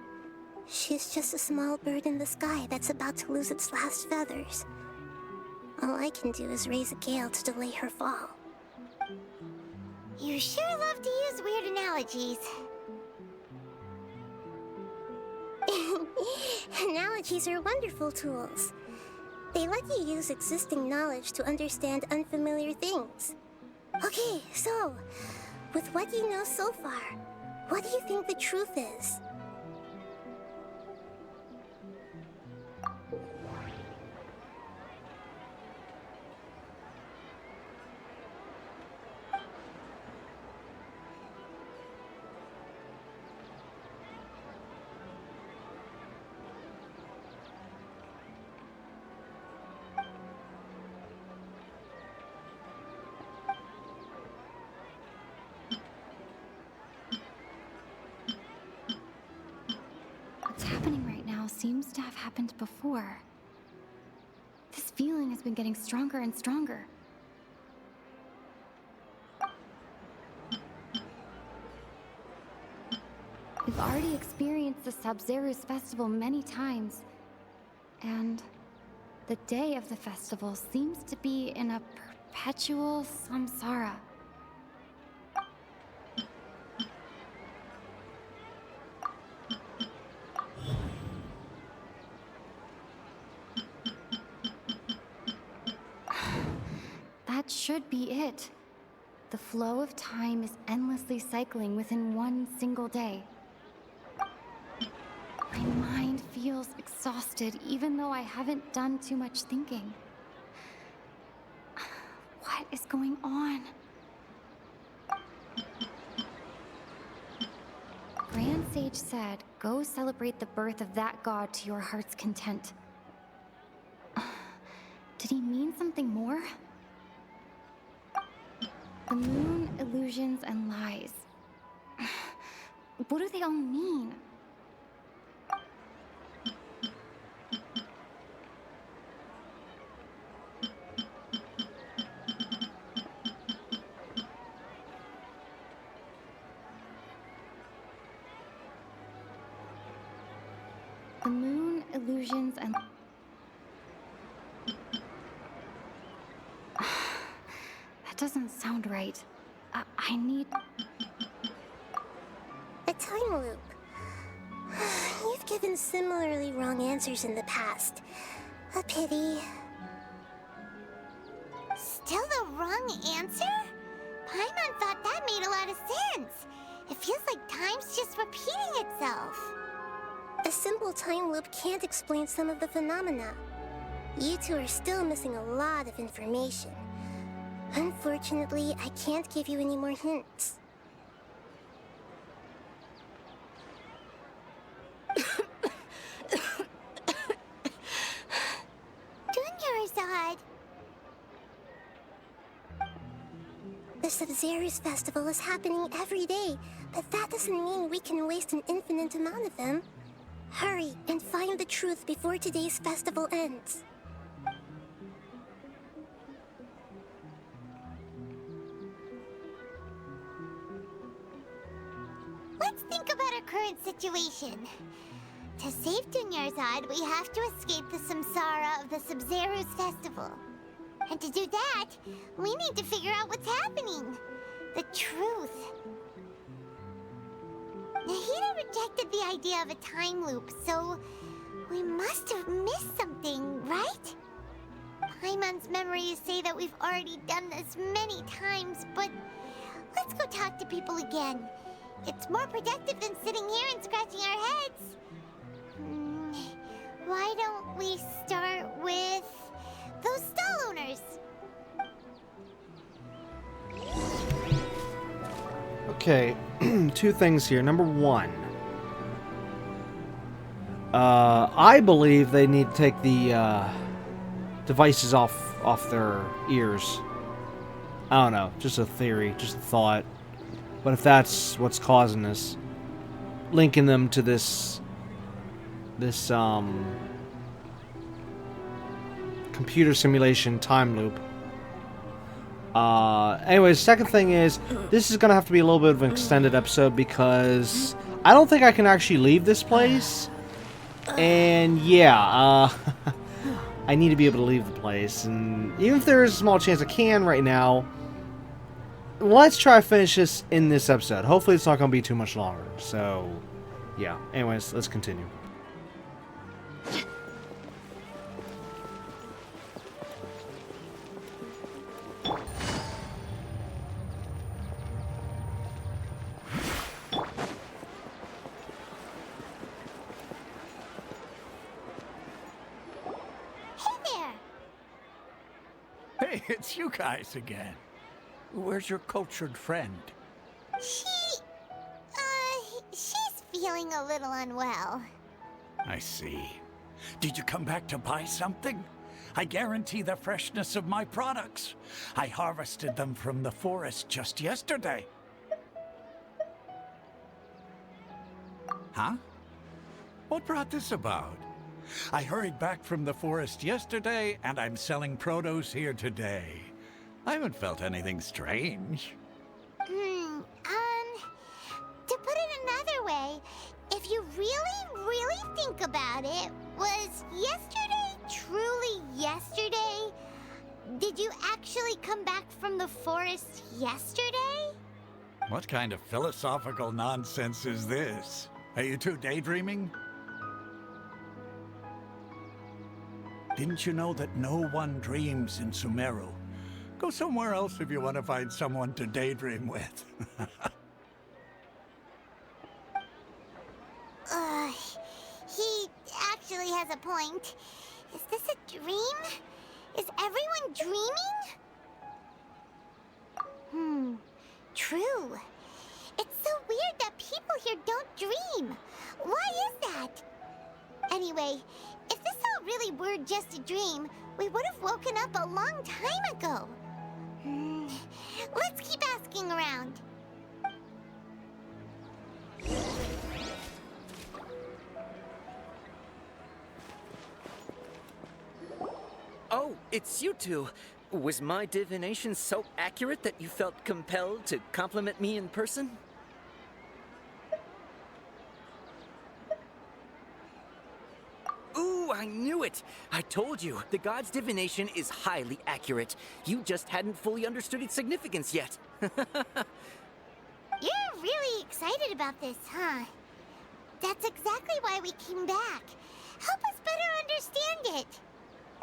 she's just a small bird in the sky that's about to lose its last feathers. All I can do is raise a gale to delay her fall. You sure love to use weird analogies. Analogies are wonderful tools. They let you use existing knowledge to understand unfamiliar things. Okay, so, with what you know so far, what do you think the truth is? What's happening right now seems to have happened before. This feeling has been getting stronger and stronger. We've already experienced the Sub-Zero's festival many times, and the day of the festival seems to be in a perpetual samsara. That should be it. The flow of time is endlessly cycling within one single day. My mind feels exhausted even though I haven't done too much thinking. What is going on? Grand Sage said, go celebrate the birth of that god to your heart's content. Did he mean something more? The moon, illusions, and lies. What do they all mean? The moon, illusions, and... That doesn't sound right. I need... A time loop. You've given similarly wrong answers in the past. A pity. Still the wrong answer? Paimon thought that made a lot of sense. It feels like time's just repeating itself. A simple time loop can't explain some of the phenomena. You two are still missing a lot of information. Unfortunately, I can't give you any more hints. Dunyarzad. The Sub-Zero's festival is happening every day, but that doesn't mean we can waste an infinite amount of them. Hurry and find the truth before today's festival ends. current situation. To save Dunyarzad, we have to escape the samsara of the Sub-Zero's festival. And to do that, we need to figure out what's happening. The truth. Nahida rejected the idea of a time loop, so we must have missed something, right? Paimon's memories say that we've already done this many times, but let's go talk to people again. It's more productive than sitting here and scratching our heads. Why don't we start with those stall owners? Okay, two things here. Number one, I believe they need to take the devices off their ears. I don't know, just a theory, just a thought. But if that's what's causing this, linking them to this computer simulation time loop. Anyways, second thing is, this is gonna have to be a little bit of an extended episode because I don't think I can actually leave this place. And yeah, I need to be able to leave the place. And even if there is a small chance I can right now, let's try to finish this in this episode. Hopefully it's not gonna be too much longer. So, yeah. Anyways, let's continue. Hey, it's you guys again. Where's your cultured friend? She's feeling a little unwell. I see. Did you come back to buy something? I guarantee the freshness of my products. I harvested them from the forest just yesterday. Huh? What brought this about? I hurried back from the forest yesterday, and I'm selling produce here today. I haven't felt anything strange. To put it another way, if you really think about it, was yesterday truly yesterday? Did you actually come back from the forest yesterday? What kind of philosophical nonsense is this? Are you two daydreaming? Didn't you know that no one dreams in Sumeru? Go somewhere else if you want to find someone to daydream with. He actually has a point. Is this a dream? Is everyone dreaming? True. It's so weird that people here don't dream. Why is that? Anyway, if this all really were just a dream, we would have woken up a long time ago. Let's keep asking around. Oh, it's you two. Was my divination so accurate that you felt compelled to compliment me in person? Ooh, I knew it! I told you, the god's divination is highly accurate. You just hadn't fully understood its significance yet. You're really excited about this, huh? That's exactly why we came back. Help us better understand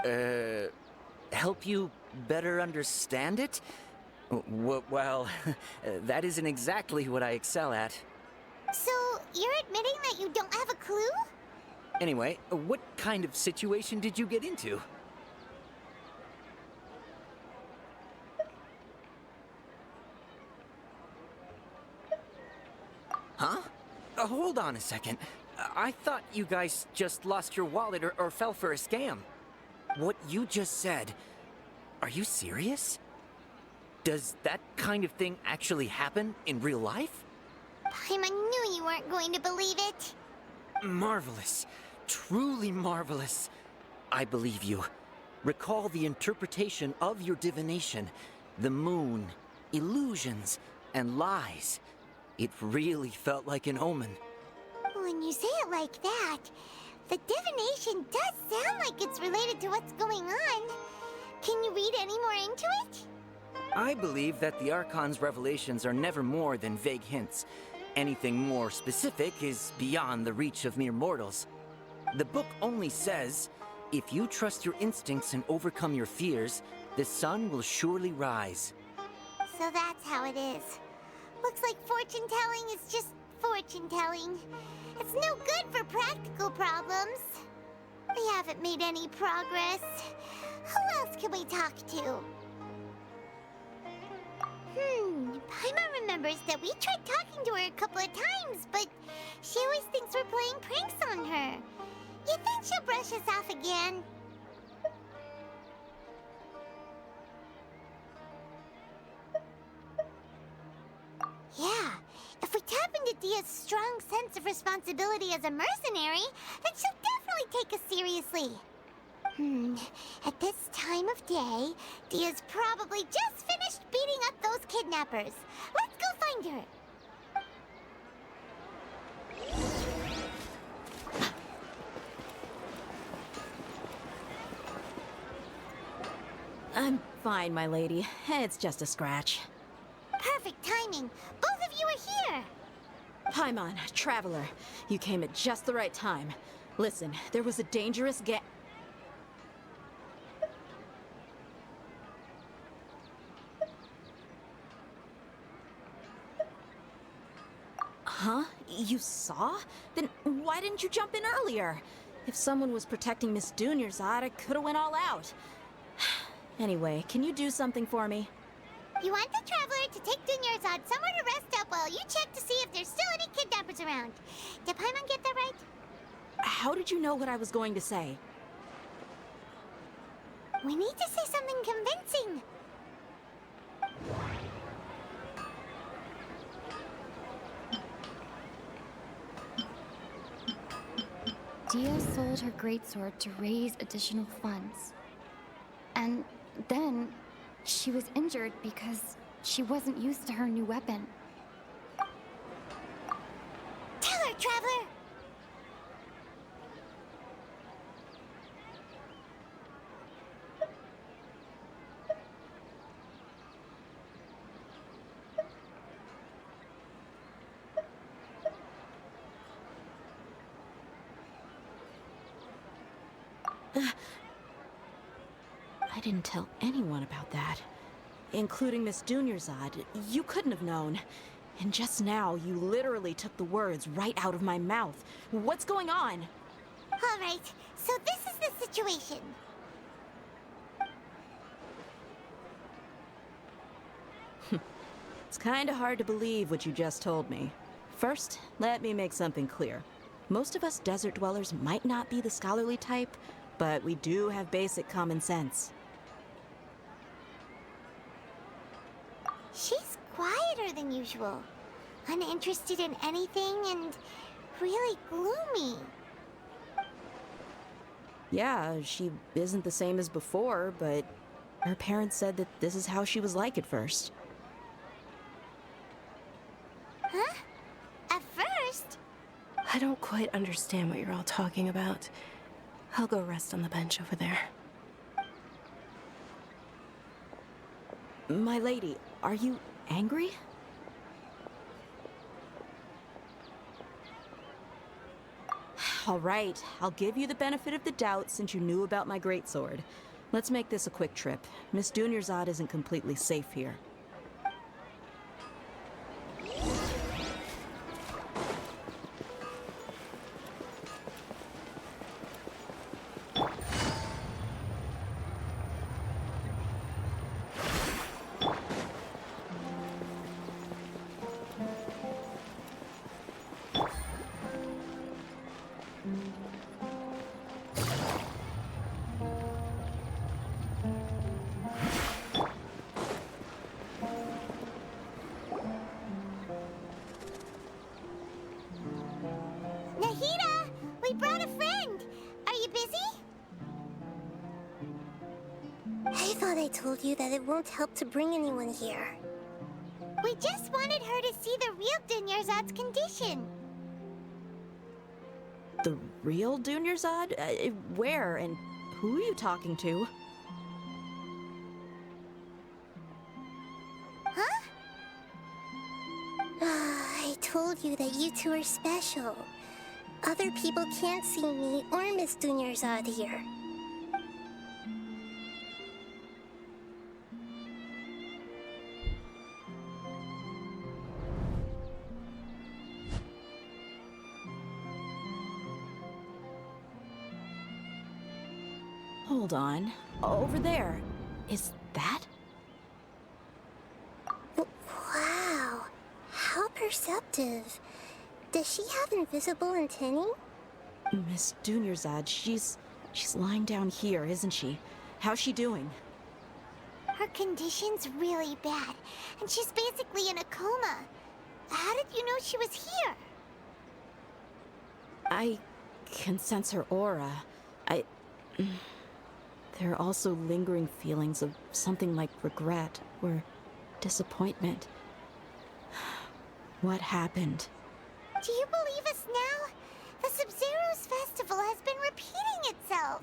it. Help you better understand it? Well, that isn't exactly what I excel at. So, you're admitting that you don't have a clue? Anyway, what kind of situation did you get into? Huh? Hold on a second. I thought you guys just lost your wallet or fell for a scam. What you just said, are you serious? Does that kind of thing actually happen in real life? Paimon knew you weren't going to believe it. Marvelous. Truly marvelous. I believe you. Recall the interpretation of your divination. The moon, illusions, and lies. It really felt like an omen. when you say it like that, the divination does sound like it's related to what's going on. Can you read any more into it? I believe that the Archon's revelations are never more than vague hints. Anything more specific is beyond the reach of mere mortals. The book only says, if you trust your instincts and overcome your fears, the sun will surely rise. So that's how it is. Looks like fortune-telling is just fortune-telling. It's no good for practical problems. We haven't made any progress. Who else can we talk to? Paimon remembers that we tried talking to her a couple of times, but she always thinks we're playing pranks on her. You think she'll brush us off again? Yeah, if we tap into Dia's strong sense of responsibility as a mercenary, then she'll definitely take us seriously. At this time of day, Dia's probably just finished beating up those kidnappers. Let's go find her. I'm fine, my lady. It's just a scratch. Perfect timing. Both of you are here. Paimon, Traveler, you came at just the right time. Listen, there was a dangerous Huh? You saw? Then why didn't you jump in earlier? If someone was protecting Miss Dunyarzad, I could have went all out. Anyway, can you do something for me? You want the Traveler to take Dunyarzad somewhere to rest up while you check to see if there's still any kidnappers around. Did Paimon get that right? How did you know what I was going to say? We need to say something convincing. Dia sold her greatsword to raise additional funds. And then she was injured because she wasn't used to her new weapon. Tell her, Traveler! I didn't tell anyone about that. Including Miss Dunyarzad. You couldn't have known. And just now, you literally took the words right out of my mouth. What's going on? All right, so this is the situation. It's kinda hard to believe what you just told me. First, let me make something clear. Most of us desert dwellers might not be the scholarly type, but we do have basic common sense. She's quieter than usual. Uninterested in anything and really gloomy. Yeah, she isn't the same as before, but her parents said that this is how she was like at first. Huh? At first? I don't quite understand what you're all talking about. I'll go rest on the bench over there. My lady, are you angry? All right, I'll give you the benefit of the doubt since you knew about my greatsword. Let's make this a quick trip. Miss Dunyarzad isn't completely safe here. Nahida! We brought a friend! Are you busy? I thought I told you that it won't help to bring anyone here. We just wanted her to see the real Dunyarzad's condition. The real Dunyarzad? Where and who are you talking to? Huh? I told you that you two are special. Other people can't see me or Miss Dunyarzad here. Hold on. Over there. Is that? Wow. How perceptive. Does she have invisible antennae? Miss Dunyarzad, she's lying down here, isn't she? How's she doing? Her condition's really bad, and she's basically in a coma. How did you know she was here? I can sense her aura. There are also lingering feelings of something like regret or disappointment. What happened? Do you believe us now? The Sub-Zero's festival has been repeating itself.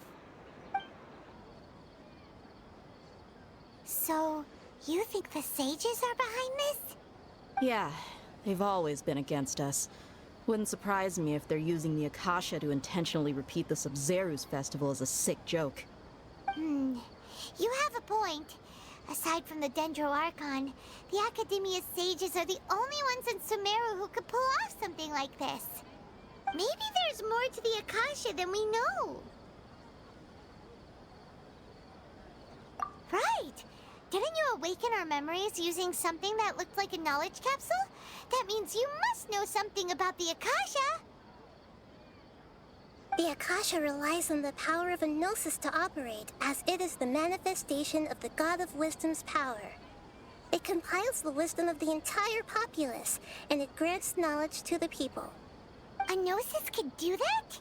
So, you think the sages are behind this? Yeah, they've always been against us. Wouldn't surprise me if they're using the Akasha to intentionally repeat the Sub-Zero's festival as a sick joke. You have a point. Aside from the Dendro Archon, the Academia's sages are the only ones in Sumeru who could pull off something like this. Maybe there's more to the Akasha than we know. Right! Didn't you awaken our memories using something that looked like a knowledge capsule? That means you must know something about the Akasha! The Akasha relies on the power of a Gnosis to operate, as it is the manifestation of the God of Wisdom's power. It compiles the wisdom of the entire populace, and it grants knowledge to the people. A Gnosis could do that?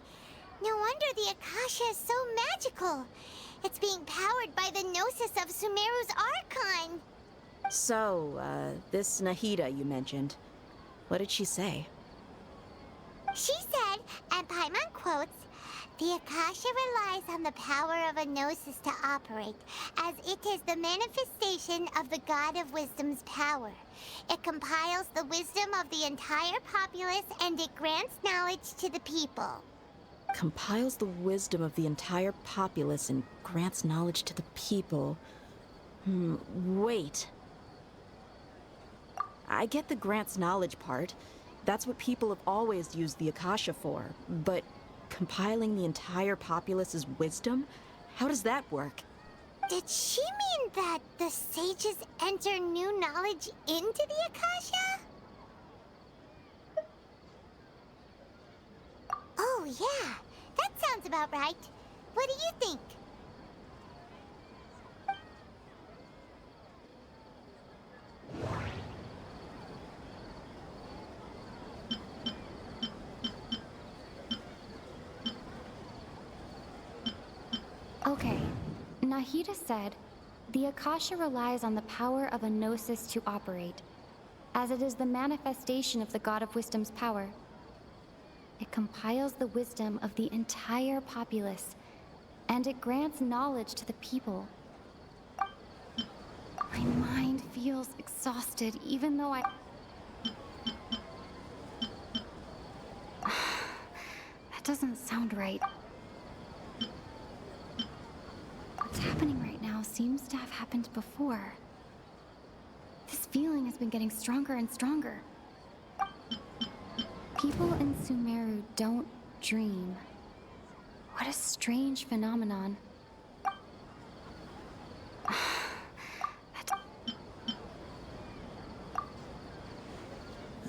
No wonder the Akasha is so magical. It's being powered by the Gnosis of Sumeru's Archon. So, this Nahida you mentioned, what did she say? She said, and Paimon quotes, "The Akasha relies on the power of a Gnosis to operate, as it is the manifestation of the God of Wisdom's power. It compiles the wisdom of the entire populace and it grants knowledge to the people." Compiles the wisdom of the entire populace and grants knowledge to the people. Wait. I get the grants knowledge part. That's what people have always used the Akasha for. But compiling the entire populace's wisdom? How does that work? Did she mean that the sages enter new knowledge into the Akasha? Oh yeah, that sounds about right. What do you think? Okay, Nahida said, the Akasha relies on the power of a Gnosis to operate, as it is the manifestation of the God of Wisdom's power. It compiles the wisdom of the entire populace, and it grants knowledge to the people. My mind feels exhausted, even though That doesn't sound right. What's happening right now seems to have happened before. This feeling has been getting stronger and stronger. People in Sumeru don't dream. What a strange phenomenon.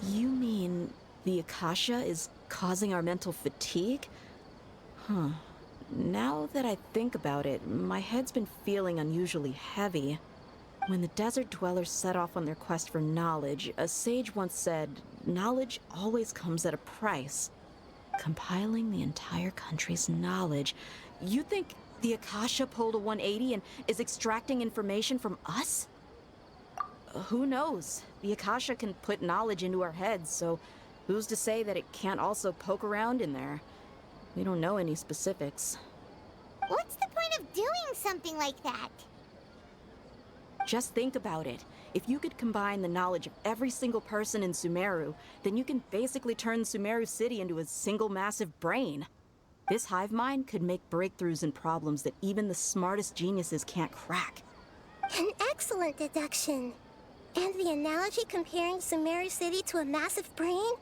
You mean the Akasha is causing our mental fatigue? Huh. Now that I think about it, my head's been feeling unusually heavy. When the desert dwellers set off on their quest for knowledge, a sage once said, knowledge always comes at a price. Compiling the entire country's knowledge. You think the Akasha pulled a 180 and is extracting information from us? Who knows? The Akasha can put knowledge into our heads, so who's to say that it can't also poke around in there? We don't know any specifics. What's the point of doing something like that? Just think about it. If you could combine the knowledge of every single person in Sumeru, then you can basically turn Sumeru City into a single massive brain. This hive mind could make breakthroughs in problems that even the smartest geniuses can't crack. An excellent deduction. And the analogy comparing Sumeru City to a massive brain?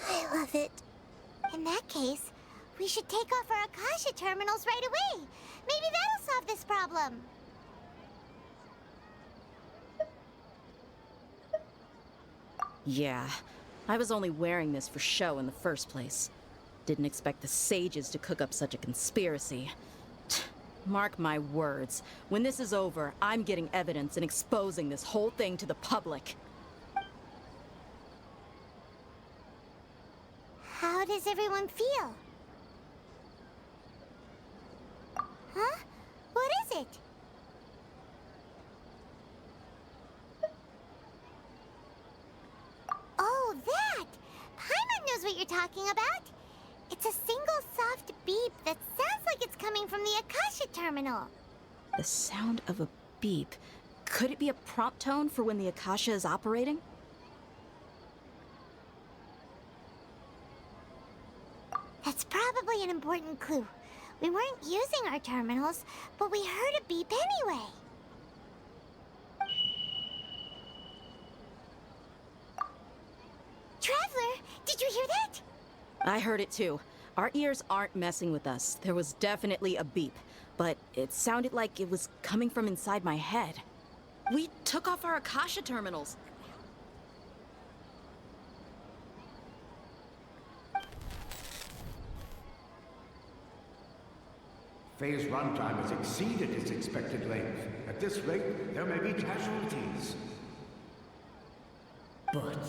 I love it. In that case, we should take off our Akasha terminals right away. Maybe that'll solve this problem. Yeah, I was only wearing this for show in the first place. Didn't expect the sages to cook up such a conspiracy. Mark my words, when this is over, I'm getting evidence and exposing this whole thing to the public. How does everyone feel? Huh? What is it? Oh, that! Paimon knows what you're talking about. It's a single soft beep that sounds like it's coming from the Akasha terminal. The sound of a beep. Could it be a prompt tone for when the Akasha is operating? That's probably an important clue. We weren't using our terminals, but we heard a beep anyway. Traveler, did you hear that? I heard it too. Our ears aren't messing with us. There was definitely a beep, but it sounded like it was coming from inside my head. We took off our Akasha terminals. Phase runtime has exceeded its expected length. At this rate, there may be casualties. But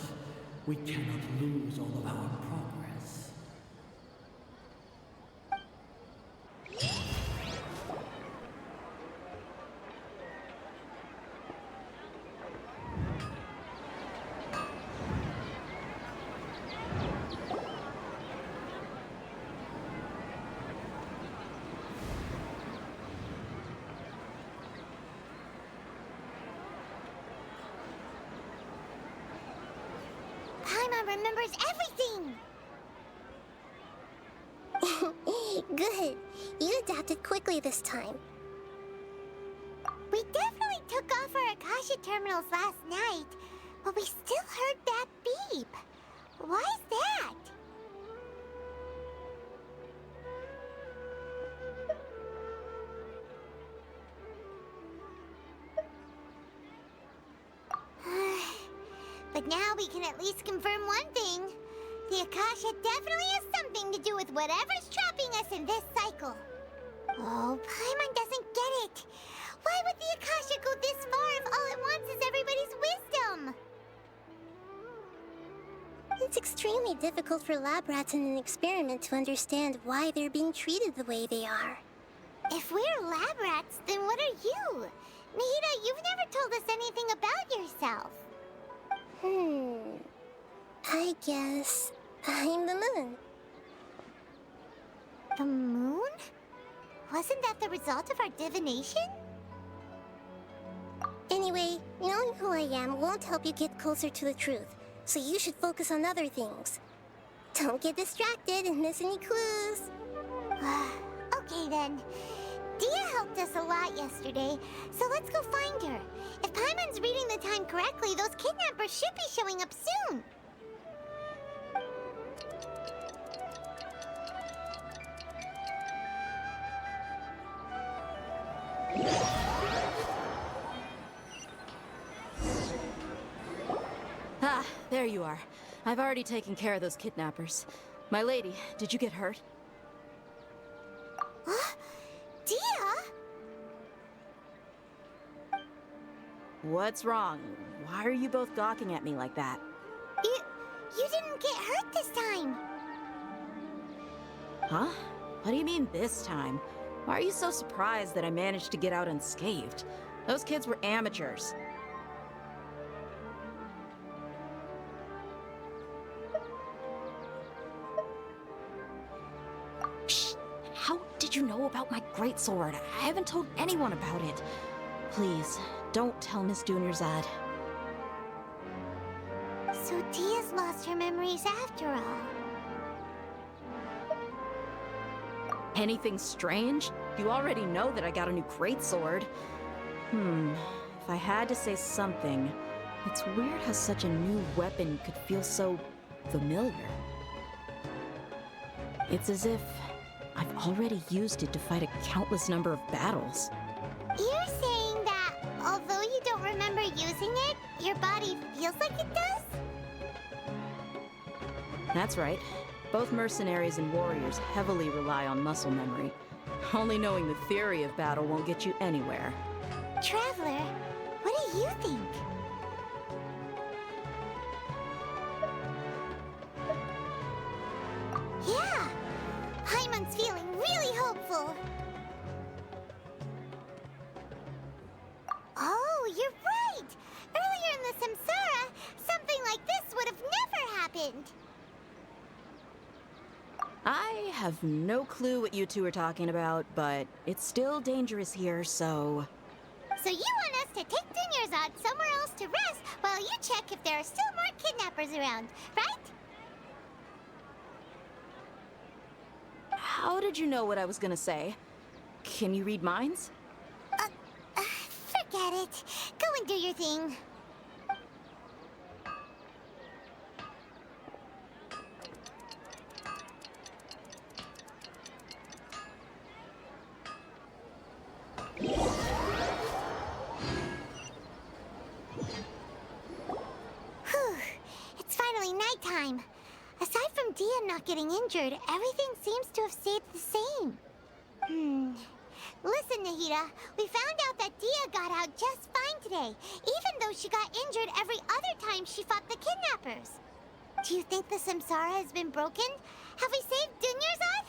we cannot lose all of our progress. Paimon remembers everything! Good. You adapted quickly this time. We definitely took off our Akasha terminals last night, but we still heard that beep. Why is that? But now we can at least confirm one thing. The Akasha definitely has something to do with whatever's trapping us in this cycle. Oh, Paimon doesn't get it. Why would the Akasha go this far if all it wants is everybody's wisdom? It's extremely difficult for lab rats in an experiment to understand why they're being treated the way they are. If we're lab rats, then what are you? Nahida, you've never told us anything about yourself. I guess I'm the moon. The moon? Wasn't that the result of our divination? Anyway, knowing who I am won't help you get closer to the truth, so you should focus on other things. Don't get distracted and miss any clues. Okay then. Dia helped us a lot yesterday, so let's go find her. If Paimon's reading the time correctly, those kidnappers should be showing up soon. Ah, there you are. I've already taken care of those kidnappers. My lady, did you get hurt? Dia? What's wrong? Why are you both gawking at me like that? You didn't get hurt this time. Huh? What do you mean this time? Why are you so surprised that I managed to get out unscathed? Those kids were amateurs. how did you know about my greatsword? I haven't told anyone about it. Please, don't tell Miss Dunyarzad. So Dia's lost her memories after all. Anything strange? You already know that I got a new greatsword. If I had to say something, it's weird how such a new weapon could feel so familiar. It's as if I've already used it to fight a countless number of battles. You're saying that although you don't remember using it, your body feels like it does? That's right. Both mercenaries and warriors heavily rely on muscle memory. Only knowing the theory of battle won't get you anywhere. Traveler, what do you think? Yeah, Paimon's feeling really hopeful. Oh, you're right! Earlier in the Samsara, something like this would have never happened. I have no clue what you two are talking about, but it's still dangerous here, so... So you want us to take Dunyarzad somewhere else to rest while you check if there are still more kidnappers around, right? How did you know what I was gonna say? Can you read minds? Forget it. Go and do your thing. Whew. It's finally nighttime. Aside from Dia not getting injured, everything seems to have stayed the same. Listen, Nahida, we found out that Dia got out just fine today, even though she got injured every other time she fought the kidnappers. Do you think the Samsara has been broken? Have we saved Dunyarzad?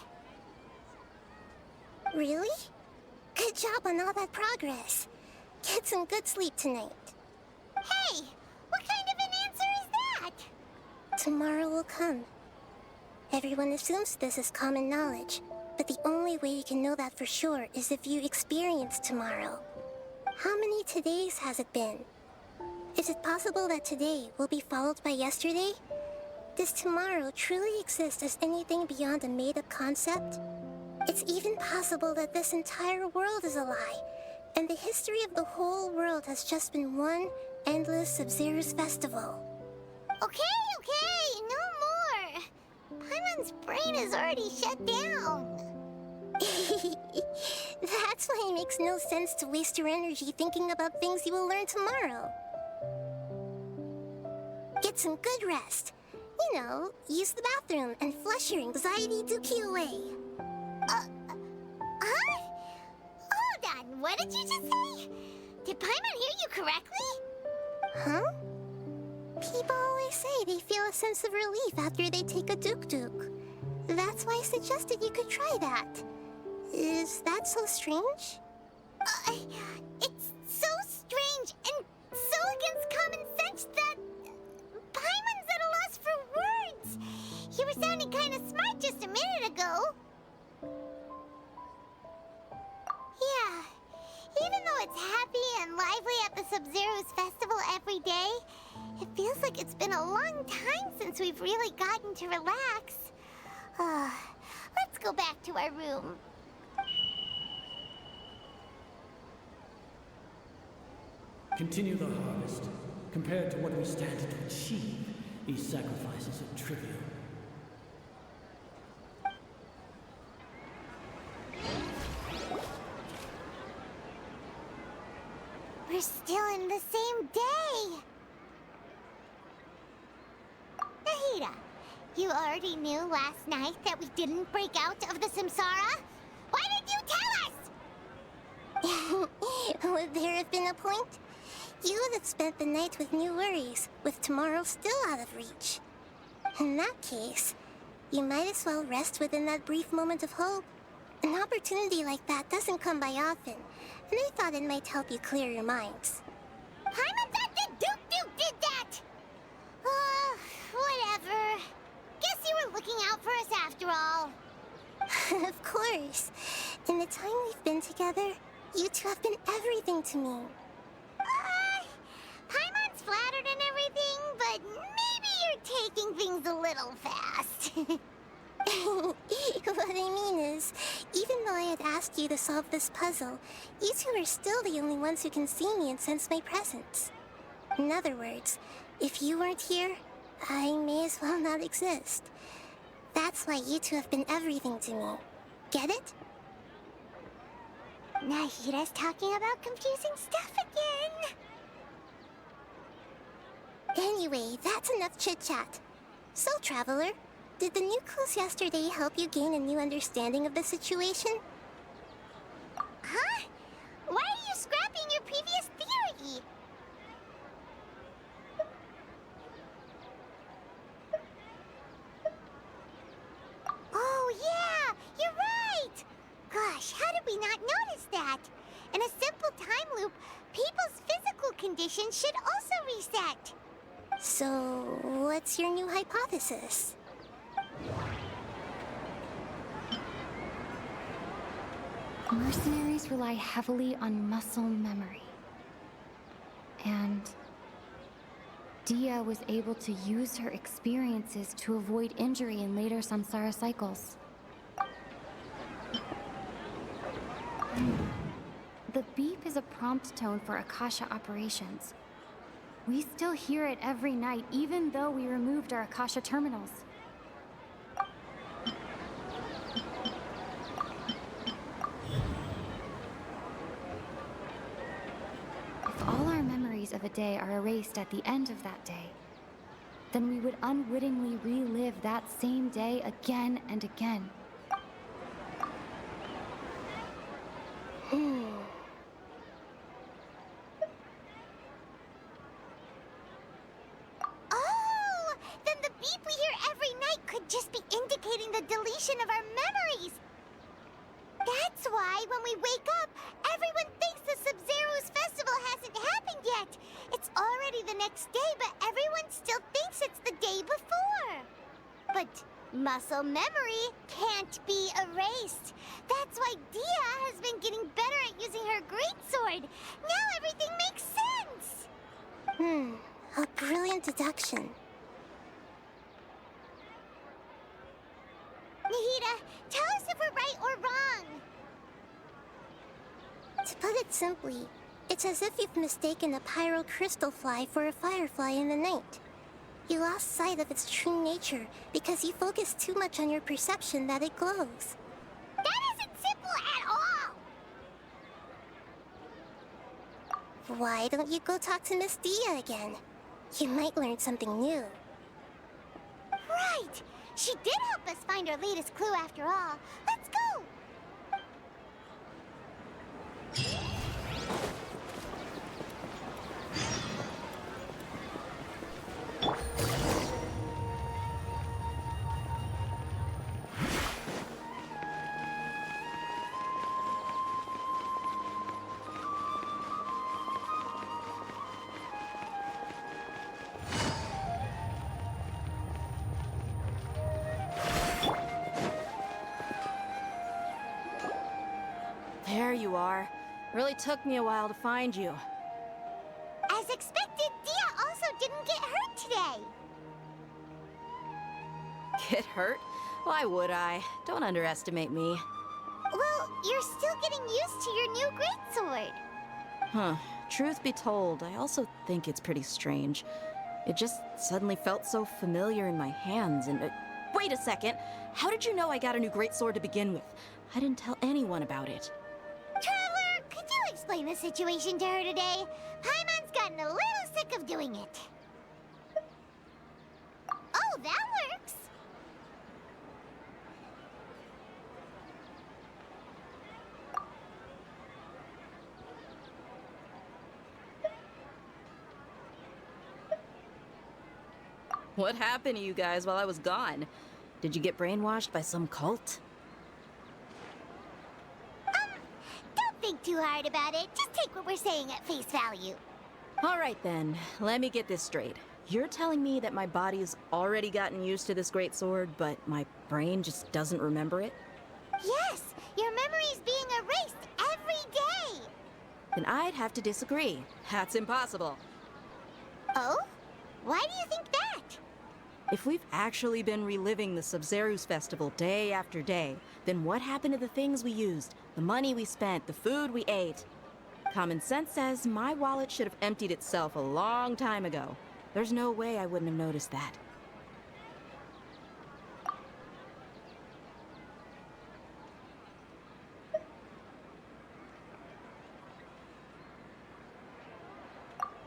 Really? Good job on all that progress. Get some good sleep tonight. Hey, what kind of an answer is that? Tomorrow will come. Everyone assumes this is common knowledge, but the only way you can know that for sure is if you experience tomorrow. How many todays has it been? Is it possible that today will be followed by yesterday? Does tomorrow truly exist as anything beyond a made-up concept? It's even possible that this entire world is a lie, and the history of the whole world has just been one endless Sub-Zero's festival. Okay, no more. Paimon's brain is already shut down. That's why it makes no sense to waste your energy thinking about things you will learn tomorrow. Get some good rest. You know, use the bathroom and flush your anxiety dookie away. Huh? Hold on, what did you just say? Did Paimon hear you correctly? Huh? People always say they feel a sense of relief after they take a duk-duk. That's why I suggested you could try that. Is that so strange? It's so strange and so against common sense that Paimon's at a loss for words. You were sounding kind of smart just a minute ago. Yeah, even though it's happy and lively at the Sub-Zero's festival every day, it feels like it's been a long time since we've really gotten to relax. Let's go back to our room. Continue the harvest. Compared to what we stand to achieve, these sacrifices are trivial. We're still in the same day. Nahida, you already knew last night that we didn't break out of the Samsara? Why did you tell us? Would there have been a point? You would have spent the night with new worries, with tomorrow still out of reach. In that case, you might as well rest within that brief moment of hope. An opportunity like that doesn't come by often, and I thought it might help you clear your minds. Paimon thought that Duke did that! Whatever. Guess you were looking out for us after all. Of course. In the time we've been together, you two have been everything to me. Paimon's flattered and everything, but maybe you're taking things a little fast. What I mean is, even though I had asked you to solve this puzzle, you two are still the only ones who can see me and sense my presence. In other words, if you weren't here, I may as well not exist. That's why you two have been everything to me. Get it? Nahida's talking about confusing stuff again. Anyway, that's enough chit-chat. So, Traveler, did the new clues yesterday help you gain a new understanding of the situation? Huh? Why are you scrapping your previous theory? Oh yeah, you're right! Gosh, how did we not notice that? In a simple time loop, people's physical conditions should also reset. So, what's your new hypothesis? Mercenaries rely heavily on muscle memory. And Dia was able to use her experiences to avoid injury in later samsara cycles. The beep is a prompt tone for Akasha operations. We still hear it every night, even though we removed our Akasha terminals. If all our memories of a day are erased at the end of that day, then we would unwittingly relive that same day again and again. Oh! Then the beep we hear every night could just be indicating the deletion of our memories! That's why when we wake up, everyone thinks the Sub-Zero's festival hasn't happened yet! It's already the next day, but everyone still thinks it's the day before! But muscle memory can't be erased. That's why Dia has been getting better at using her greatsword. Now everything makes sense! A brilliant deduction. Nahida, tell us if we're right or wrong. To put it simply, it's as if you've mistaken a pyro crystal fly for a firefly in the night. You lost sight of its true nature because you focused too much on your perception that it glows. That isn't simple at all! Why don't you go talk to Miss Dia again? You might learn something new. Right! She did help us find our latest clue after all. Let's go! There you are. Really took me a while to find you. As expected, Dia also didn't get hurt today. Get hurt? Why would I? Don't underestimate me. Well, you're still getting used to your new greatsword. Huh. Truth be told, I also think it's pretty strange. It just suddenly felt so familiar in my hands and... wait a second! How did you know I got a new greatsword to begin with? I didn't tell anyone about it. Traveler, could you explain the situation to her today? Paimon's gotten a little sick of doing it. Oh, that works! What happened to you guys while I was gone? Did you get brainwashed by some cult? Don't think too hard about it. Just take what we're saying at face value. Alright then, let me get this straight. You're telling me that my body's already gotten used to this great sword, but my brain just doesn't remember it? Yes, your memory's being erased every day. Then I'd have to disagree. That's impossible. Oh? Why do you think that? If we've actually been reliving the Sub-Zeru's festival day after day, then what happened to the things we used, the money we spent, the food we ate? Common sense says my wallet should have emptied itself a long time ago. There's no way I wouldn't have noticed that.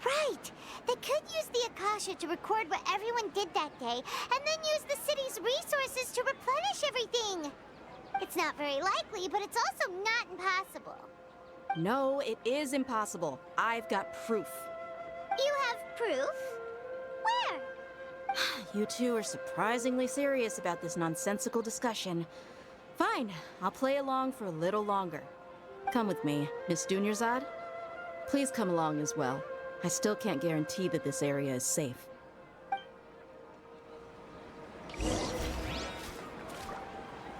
Right! They could use the Akasha to record what everyone did that day, and then use the city's resources to replenish everything! It's not very likely, but it's also not impossible. No, it is impossible. I've got proof. You have proof? Where? You two are surprisingly serious about this nonsensical discussion. Fine, I'll play along for a little longer. Come with me, Miss Dunyarzad. Please come along as well. I still can't guarantee that this area is safe.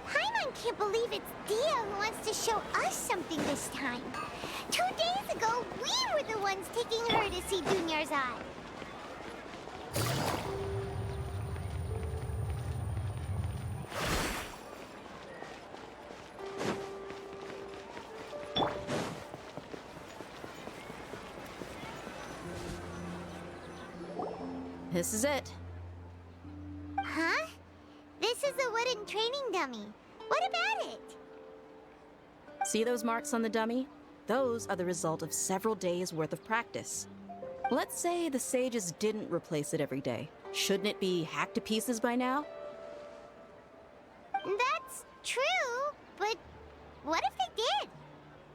Paimon can't believe it's Dia who wants to show us something this time. 2 days ago, we were the ones taking her to see Dunyarzad. This is it. Huh? This is a wooden training dummy. What about it? See those marks on the dummy? Those are the result of several days' worth of practice. Let's say the sages didn't replace it every day. Shouldn't it be hacked to pieces by now? That's true, but what if they did?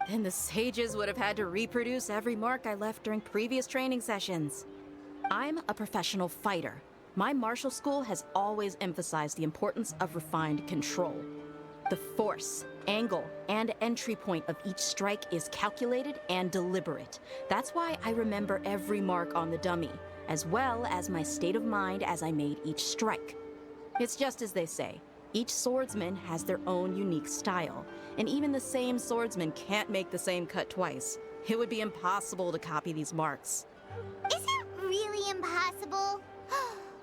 Then the sages would have had to reproduce every mark I left during previous training sessions. I'm a professional fighter. My martial school has always emphasized the importance of refined control. The force, angle, and entry point of each strike is calculated and deliberate. That's why I remember every mark on the dummy, as well as my state of mind as I made each strike. It's just as they say, each swordsman has their own unique style, and even the same swordsman can't make the same cut twice. It would be impossible to copy these marks. Is it really impossible?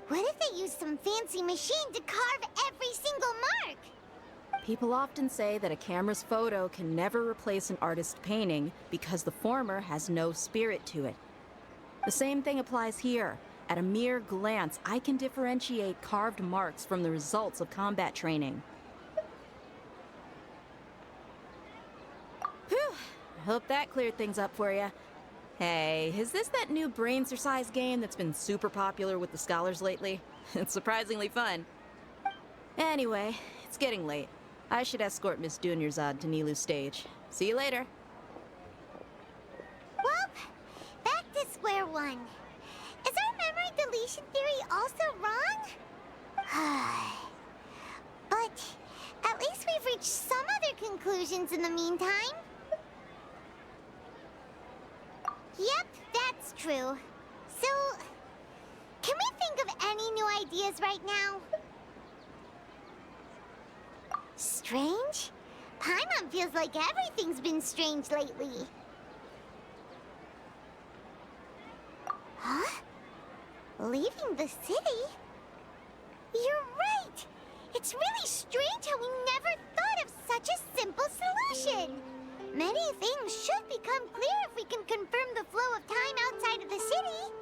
What if they used some fancy machine to carve every single mark? People often say that a camera's photo can never replace an artist's painting because the former has no spirit to it. The same thing applies here. At a mere glance, I can differentiate carved marks from the results of combat training. Whew! I hope that cleared things up for you. Hey, is this that new brain-exercise game that's been super popular with the scholars lately? It's surprisingly fun. Anyway, it's getting late. I should escort Miss Dunyarzad to Nilu's stage. See you later. Well, back to square one. Is our memory deletion theory also wrong? But at least we've reached some other conclusions in the meantime. Yep, that's true. So, can we think of any new ideas right now? Strange? Paimon feels like everything's been strange lately. Huh? Leaving the city? You're right! It's really strange how we never thought of such a simple solution! Many things should become clear if we can confirm the flow of time outside of the city.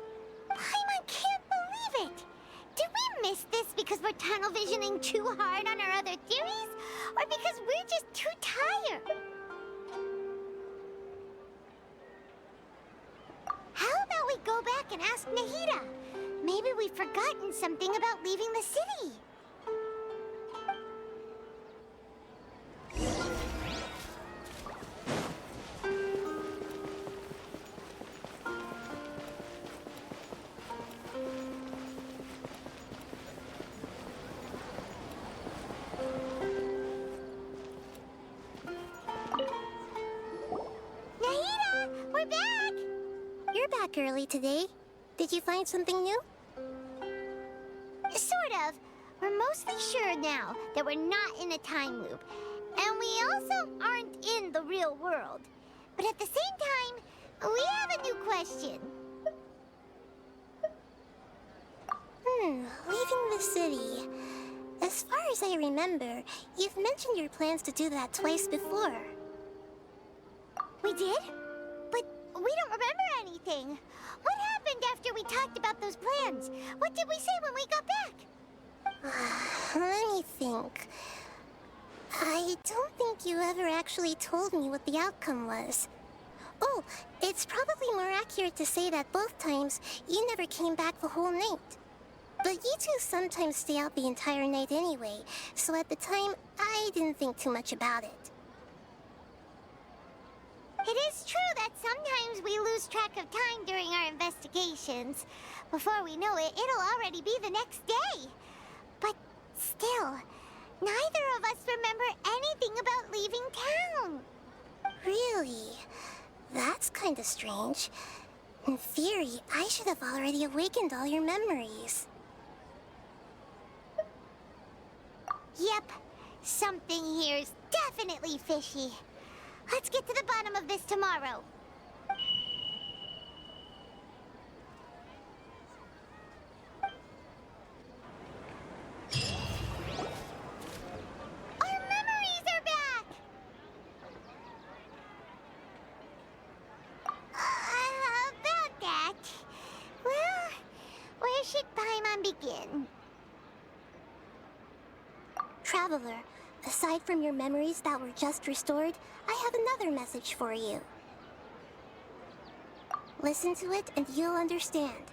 Paimon can't believe it! Did we miss this because we're tunnel visioning too hard on our other theories? Or because we're just too tired? How about we go back and ask Nahida? Maybe we've forgotten something about leaving the city. Nahida, we're back! You're back early today. Did you find something new? Sort of. We're mostly sure now that we're not in a time loop. And we also aren't in the real world. But at the same time, we have a new question. Leaving the city. As far as I remember, you've mentioned your plans to do that twice before. We did? But we don't remember anything. What happened after we talked about those plans? What did we say when we got back? Let me think. I don't think you ever actually told me what the outcome was. Oh, it's probably more accurate to say that both times you never came back the whole night. But you two sometimes stay out the entire night anyway, so at the time, I didn't think too much about it. It is true that sometimes we lose track of time during our investigations. Before we know it, it'll already be the next day. But still, neither of us remember anything about leaving town. Really? That's kinda strange. In theory, I should have already awakened all your memories. Yep, something here's definitely fishy. Let's get to the bottom of this tomorrow. Our memories are back! About that... Well, where should Paimon begin? Traveler, aside from your memories that were just restored, I have another message for you. Listen to it and you'll understand.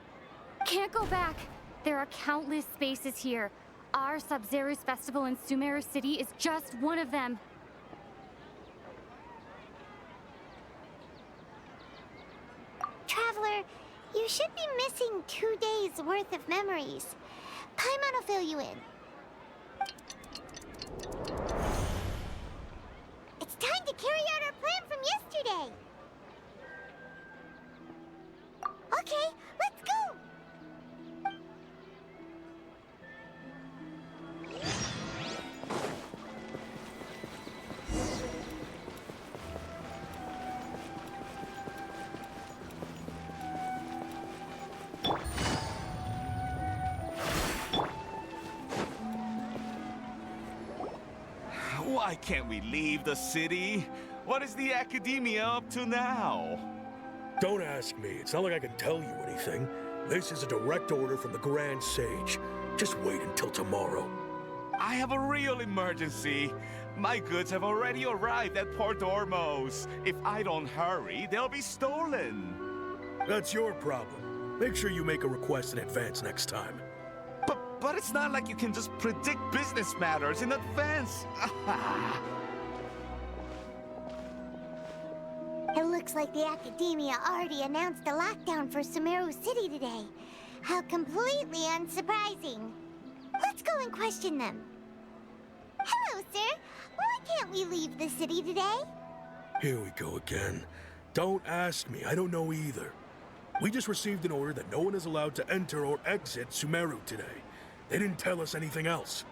Can't go back. There are countless spaces here. Our Sub-Zero's festival in Sumeru City is just one of them. Traveler, you should be missing 2 days worth of memories. Paimon will fill you in. It's time to carry out our plan from yesterday. Okay, let's go. Why can't we leave the city? What is the Academia up to now? Don't ask me. It's not like I can tell you anything. This is a direct order from the Grand Sage. Just wait until tomorrow. I have a real emergency. My goods have already arrived at Port Ormos. If I don't hurry, they'll be stolen. That's your problem. Make sure you make a request in advance next time. But it's not like you can just predict business matters in advance. It looks like the Academia already announced a lockdown for Sumeru City today. How completely unsurprising. Let's go and question them. Hello, sir. Why can't we leave the city today? Here we go again. Don't ask me. I don't know either. We just received an order that no one is allowed to enter or exit Sumeru today. They didn't tell us anything else.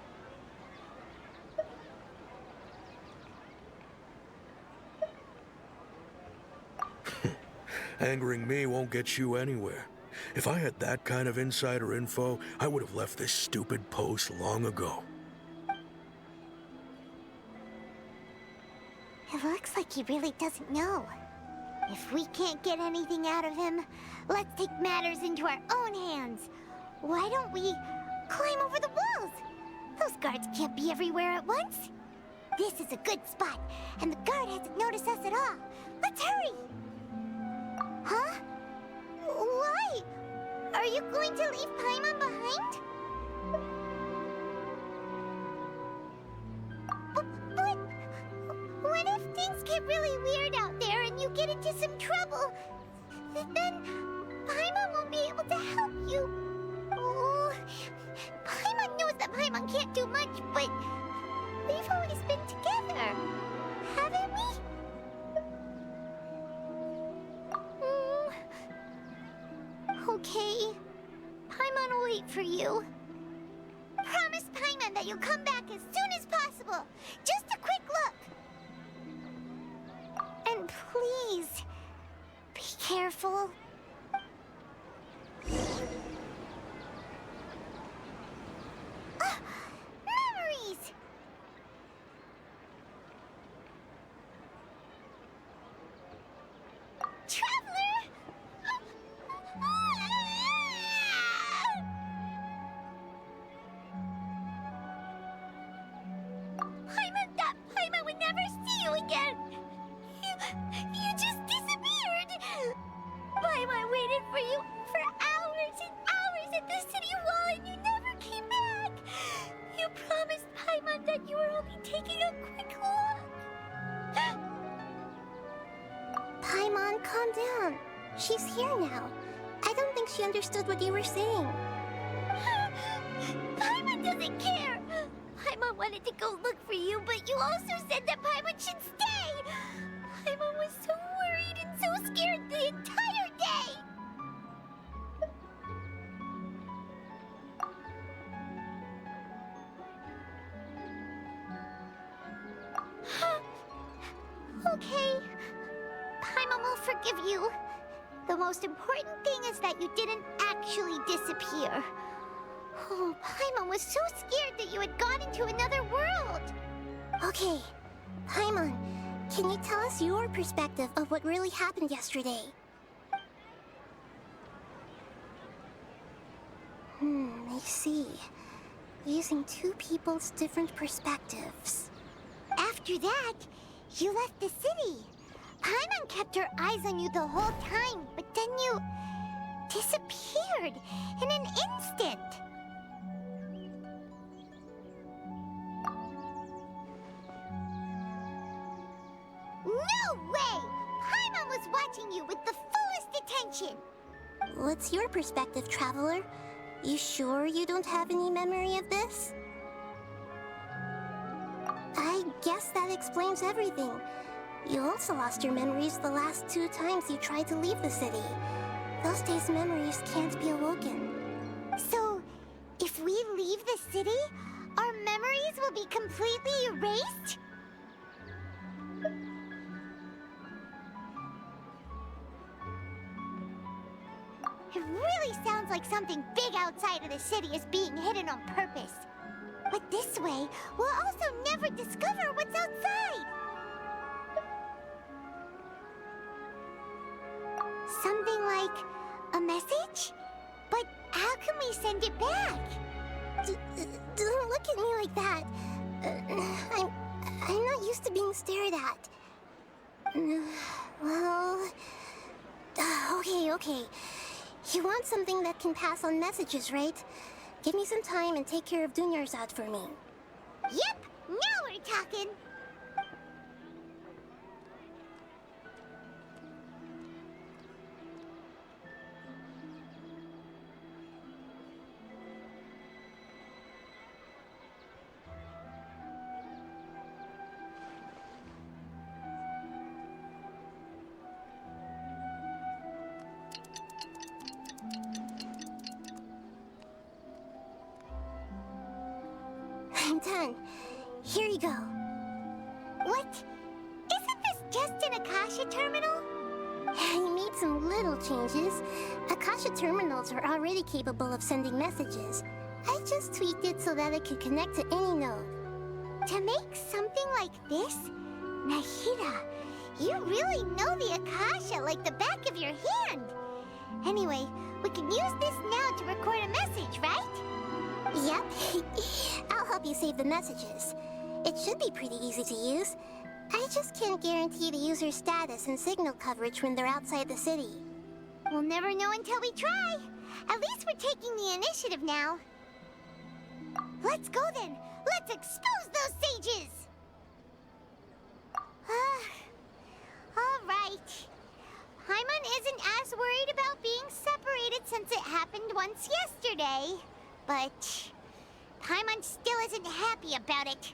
Angering me won't get you anywhere. If I had that kind of insider info, I would have left this stupid post long ago. It looks like he really doesn't know. If we can't get anything out of him, let's take matters into our own hands. Why don't we climb over the walls? Those guards can't be everywhere at once. This is a good spot, and the guard hasn't noticed us at all. Let's hurry! Huh? Why? Are you going to leave Paimon behind? But what if things get really weird out there and you get into some trouble? Then Paimon won't be able to help you. Oh, Paimon knows that Paimon can't do much, but we've always been together, haven't we? Okay. Paimon will wait for you. Promise Paimon that you'll come back as soon as possible. Just a quick look. Please, be careful. Ah, memories! Traveler! Paimon would never see you again! You just disappeared! Paimon waited for you for hours and hours at the city wall and you never came back! You promised Paimon that you were only taking a quick walk! Paimon, calm down. She's here now. I don't think she understood what you were saying. Paimon doesn't care! Paimon wanted to go look for you, but you also said that Paimon should stay! Paimon was so worried and so scared the entire day! Okay. Paimon will forgive you. The most important thing is that you didn't actually disappear. Oh, Paimon was so scared that you had gone into another world. Okay, Paimon, can you tell us your perspective of what really happened yesterday? I see. Using two people's different perspectives. After that, you left the city. Paimon kept her eyes on you the whole time, but then you disappeared in an instant. No way! Paimon was watching you with the fullest attention. What's your perspective, Traveler? You sure you don't have any memory of this? I guess that explains everything. You also lost your memories the last 2 times you tried to leave the city. Those days' memories can't be awoken. So, if we leave the city, our memories will be completely erased? It really sounds like something big outside of the city is being hidden on purpose. But this way, we'll also never discover what's outside. Something like a message? But how can we send it back? Don't look at me like that. I'm not used to being stared at. Well... Okay. You want something that can pass on messages, right? Give me some time and take care of Dunyarzad for me. Yep, now we're talking. I'm done. Here you go. What? Isn't this just an Akasha terminal? You made some little changes. Akasha terminals are already capable of sending messages. I just tweaked it so that it could connect to any node. To make something like this? Nahida, you really know the Akasha like the back of your hand. Anyway, we can use this now to record a message, right? Yep. I'll help you save the messages. It should be pretty easy to use. I just can't guarantee the user's status and signal coverage when they're outside the city. We'll never know until we try. At least we're taking the initiative now. Let's go then. Let's expose those sages. All right. Paimon isn't as worried about being separated since it happened once yesterday. But Paimon still isn't happy about it.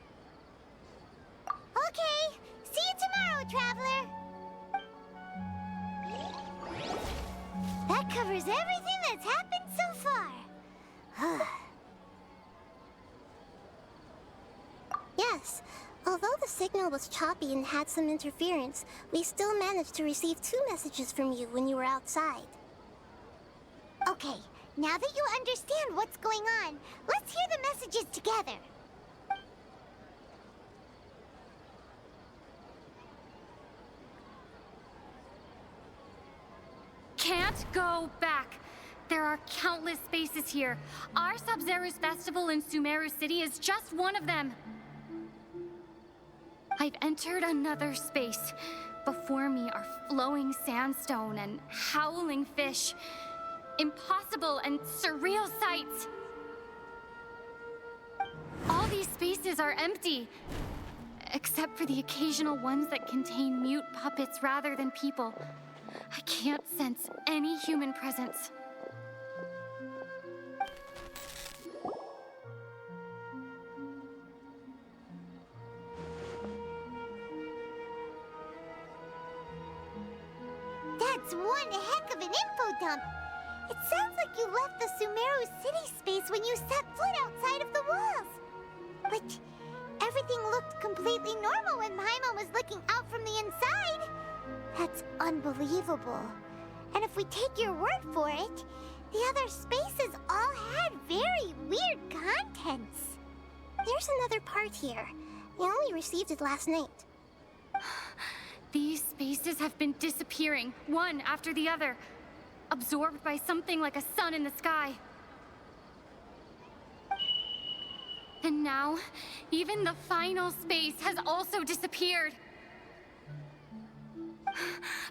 Okay, see you tomorrow, Traveler. That covers everything that's happened so far. Yes, Although the signal was choppy and had some interference, we still managed to receive 2 messages from you when you were outside. Okay, now that you understand what's going on, let's hear the messages together. Can't go back. There are countless spaces here. Our Sub-Zero's festival in Sumeru City is just one of them. I've entered another space. Before me are flowing sandstone and howling fish. Impossible and surreal sights. All these spaces are empty, except for the occasional ones that contain mute puppets rather than people. I can't sense any human presence. That's one heck of an info dump. It sounds like you left the Sumeru city space when you set foot outside of the walls. But everything looked completely normal when Paimon was looking out from the inside. That's unbelievable. And if we take your word for it, the other spaces all had very weird contents. There's another part here. We only received it last night. These spaces have been disappearing, one after the other, absorbed by something like a sun in the sky. And now, even the final space has also disappeared.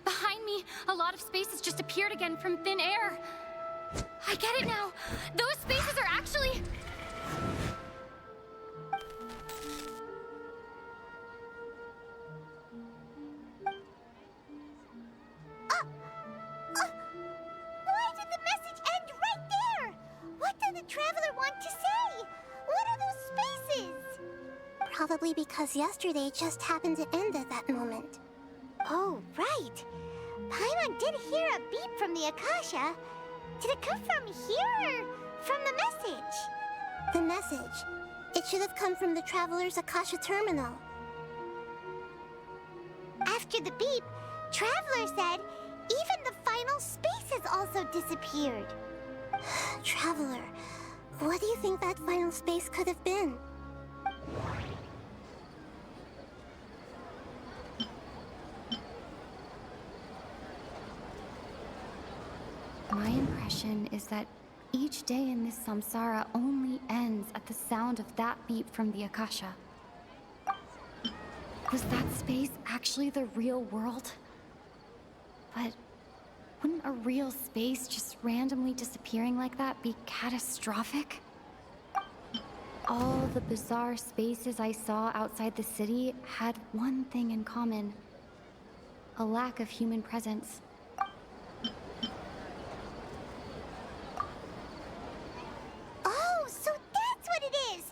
Behind me, a lot of spaces just appeared again from thin air. I get it now. Those spaces are actually... Why did the message end right there? What did the traveler want to say? What are those spaces? Probably because yesterday just happened to end at that moment. Oh, right. Paimon did hear a beep from the Akasha. Did it come from here or from the message? The message. It should have come from the Traveler's Akasha terminal. After the beep, Traveler said even the final spaces also disappeared. Traveler, what do you think that final space could have been? My impression is that each day in this samsara only ends at the sound of that beep from the Akasha. Was that space actually the real world? But wouldn't a real space just randomly disappearing like that be catastrophic? All the bizarre spaces I saw outside the city had one thing in common: a lack of human presence. Oh, so that's what it is!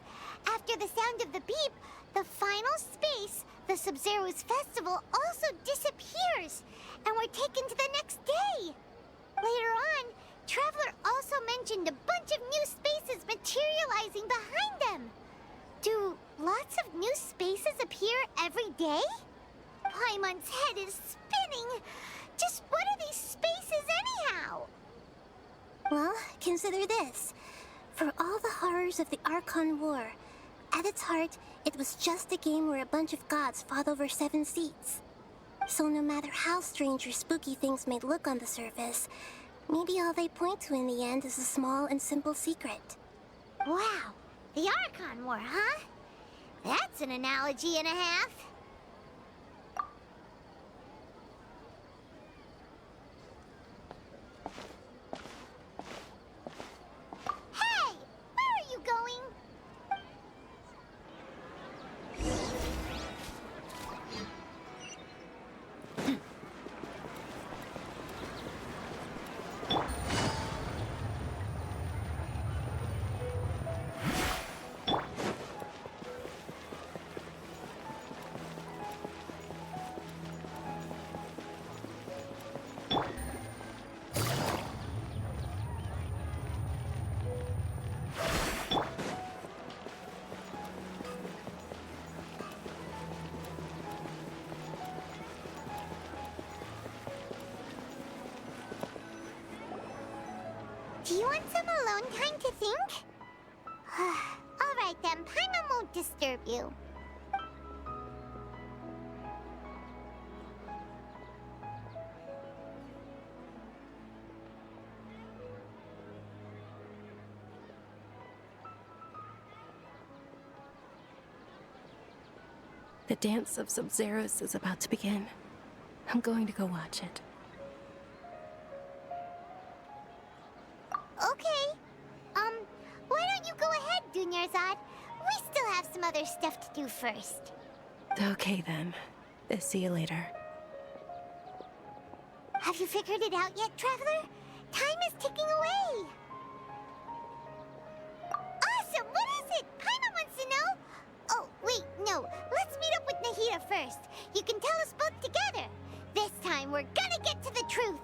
After the sound of the beep, the final space, the Sub-Zero's festival, also disappears, and we're taken to the next day. Later on, Traveler also mentioned a bunch of new spaces materializing behind them. Do lots of new spaces appear every day? Paimon's head is spinning. Just what are these spaces anyhow? Well, consider this. For all the horrors of the Archon War, at its heart, it was just a game where a bunch of gods fought over 7 seats. So no matter how strange or spooky things may look on the surface, maybe all they point to in the end is a small and simple secret. Wow, the Archon War, huh? That's an analogy and a half. Hey, where are you going? want some alone time to think? Alright then, Paimon won't disturb you. The dance of Sub-Zeros is about to begin. I'm going to go watch it. Okay. Why don't you go ahead, Dunyarzad? We still have some other stuff to do first. Okay then. See you later. Have you figured it out yet, Traveler? Time is ticking away. Awesome! What is it? Paimon wants to know. Oh, wait, no. Let's meet up with Nahida first. You can tell us both together. This time, we're gonna get to the truth.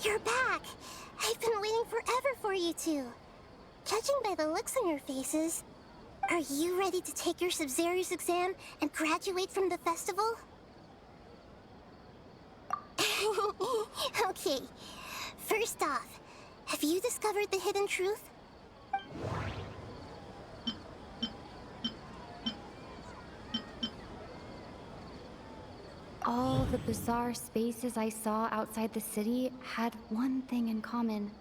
You're back! I've been waiting forever for you two. Judging by the looks on your faces, are you ready to take your Sub-Zero's exam and graduate from the festival? Okay. First off, have you discovered the hidden truth? All the bizarre spaces I saw outside the city had one thing in common: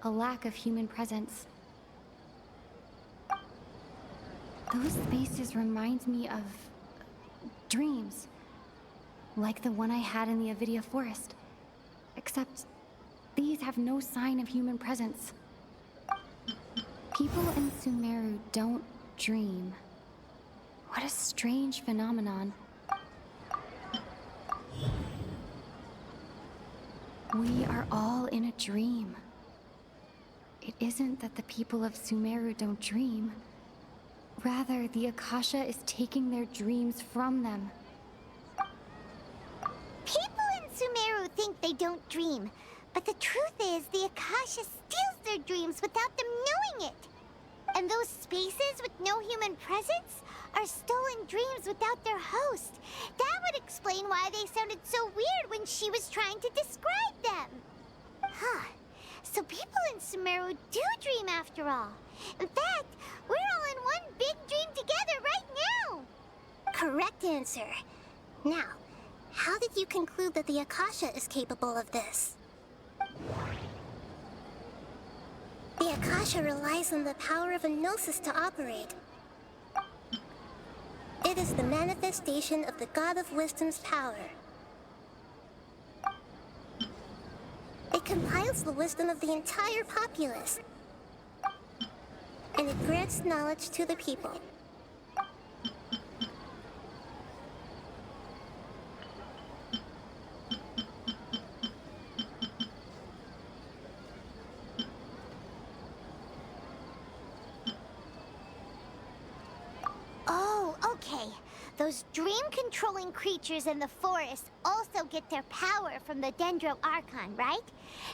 a lack of human presence. Those spaces remind me of dreams, like the one I had in the Avidia Forest, except these have no sign of human presence. People in Sumeru don't dream. What a strange phenomenon. We are all in a dream. It isn't that the people of Sumeru don't dream. Rather, the Akasha is taking their dreams from them. People in Sumeru think they don't dream, but the truth is the Akasha steals their dreams without them knowing it. And those spaces with no human presence are stolen dreams without their host. That would explain why they sounded so weird when she was trying to describe them. Huh. So people in Sumeru do dream after all. In fact, we're all in one big dream together right now. Correct answer. Now, how did you conclude that the Akasha is capable of this? The Akasha relies on the power of a gnosis to operate. It is the manifestation of the God of Wisdom's power. It compiles the wisdom of the entire populace, and it grants knowledge to the people. Oh, okay. Those dream-controlling creatures in the forest also get their power from the Dendro Archon, right?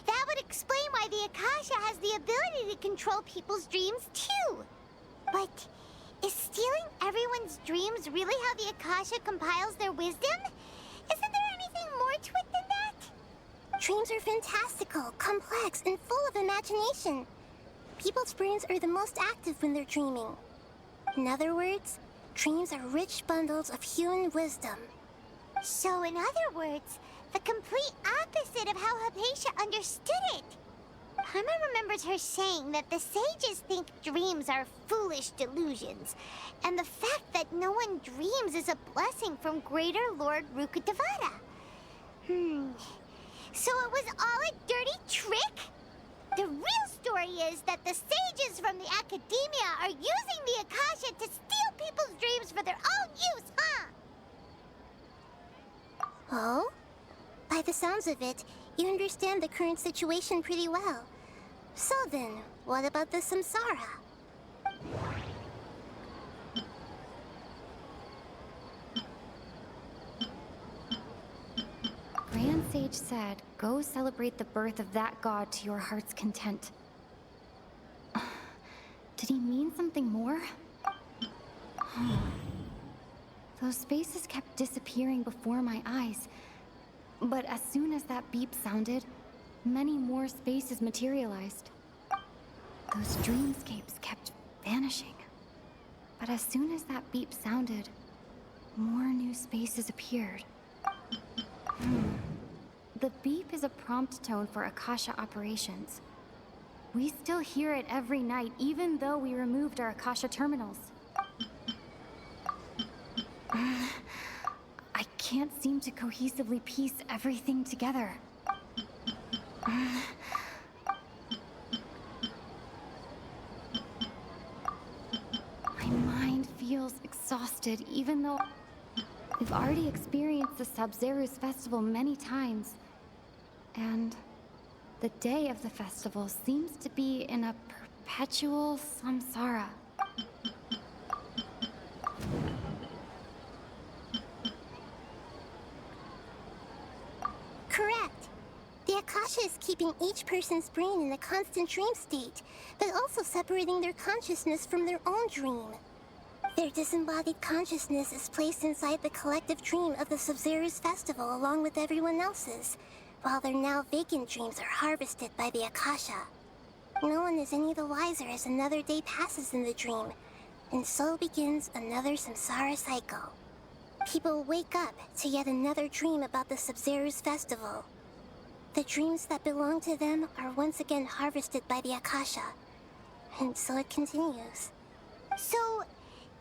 That would explain why the Akasha has the ability to control people's dreams, too. But is stealing everyone's dreams really how the Akasha compiles their wisdom? Isn't there anything more to it than that? Dreams are fantastical, complex, and full of imagination. People's brains are the most active when they're dreaming. In other words, dreams are rich bundles of human wisdom. So in other words, the complete opposite of how Hypatia understood it. Paimon remembers her saying that the sages think dreams are foolish delusions, and the fact that no one dreams is a blessing from Greater Lord Rukkhadevata. So it was all a dirty trick? The real story is that the sages from the Academia are using the Akasha to steal people's people's dreams for their own use, huh? Oh? By the sounds of it, you understand the current situation pretty well. So then, what about the samsara? Grand Sage said, go celebrate the birth of that god to your heart's content. Did he mean something more? Those spaces kept disappearing before my eyes. But as soon as that beep sounded, many more spaces materialized. Those dreamscapes kept vanishing. But as soon as that beep sounded, more new spaces appeared. The beep is a prompt tone for Akasha operations. We still hear it every night, even though we removed our Akasha terminals. I can't seem to cohesively piece everything together. My mind feels exhausted, even though we've already experienced the Sub-Zeru's festival many times. And the day of the festival seems to be in a perpetual samsara. Correct. The Akasha is keeping each person's brain in a constant dream state, but also separating their consciousness from their own dream. Their disembodied consciousness is placed inside the collective dream of the Sub-Zeru's festival along with everyone else's, while their now vacant dreams are harvested by the Akasha. No one is any the wiser as another day passes in the dream, and so begins another samsara cycle. People wake up to yet another dream about the Sub-Zeru's festival. The dreams that belong to them are once again harvested by the Akasha, and so it continues. So,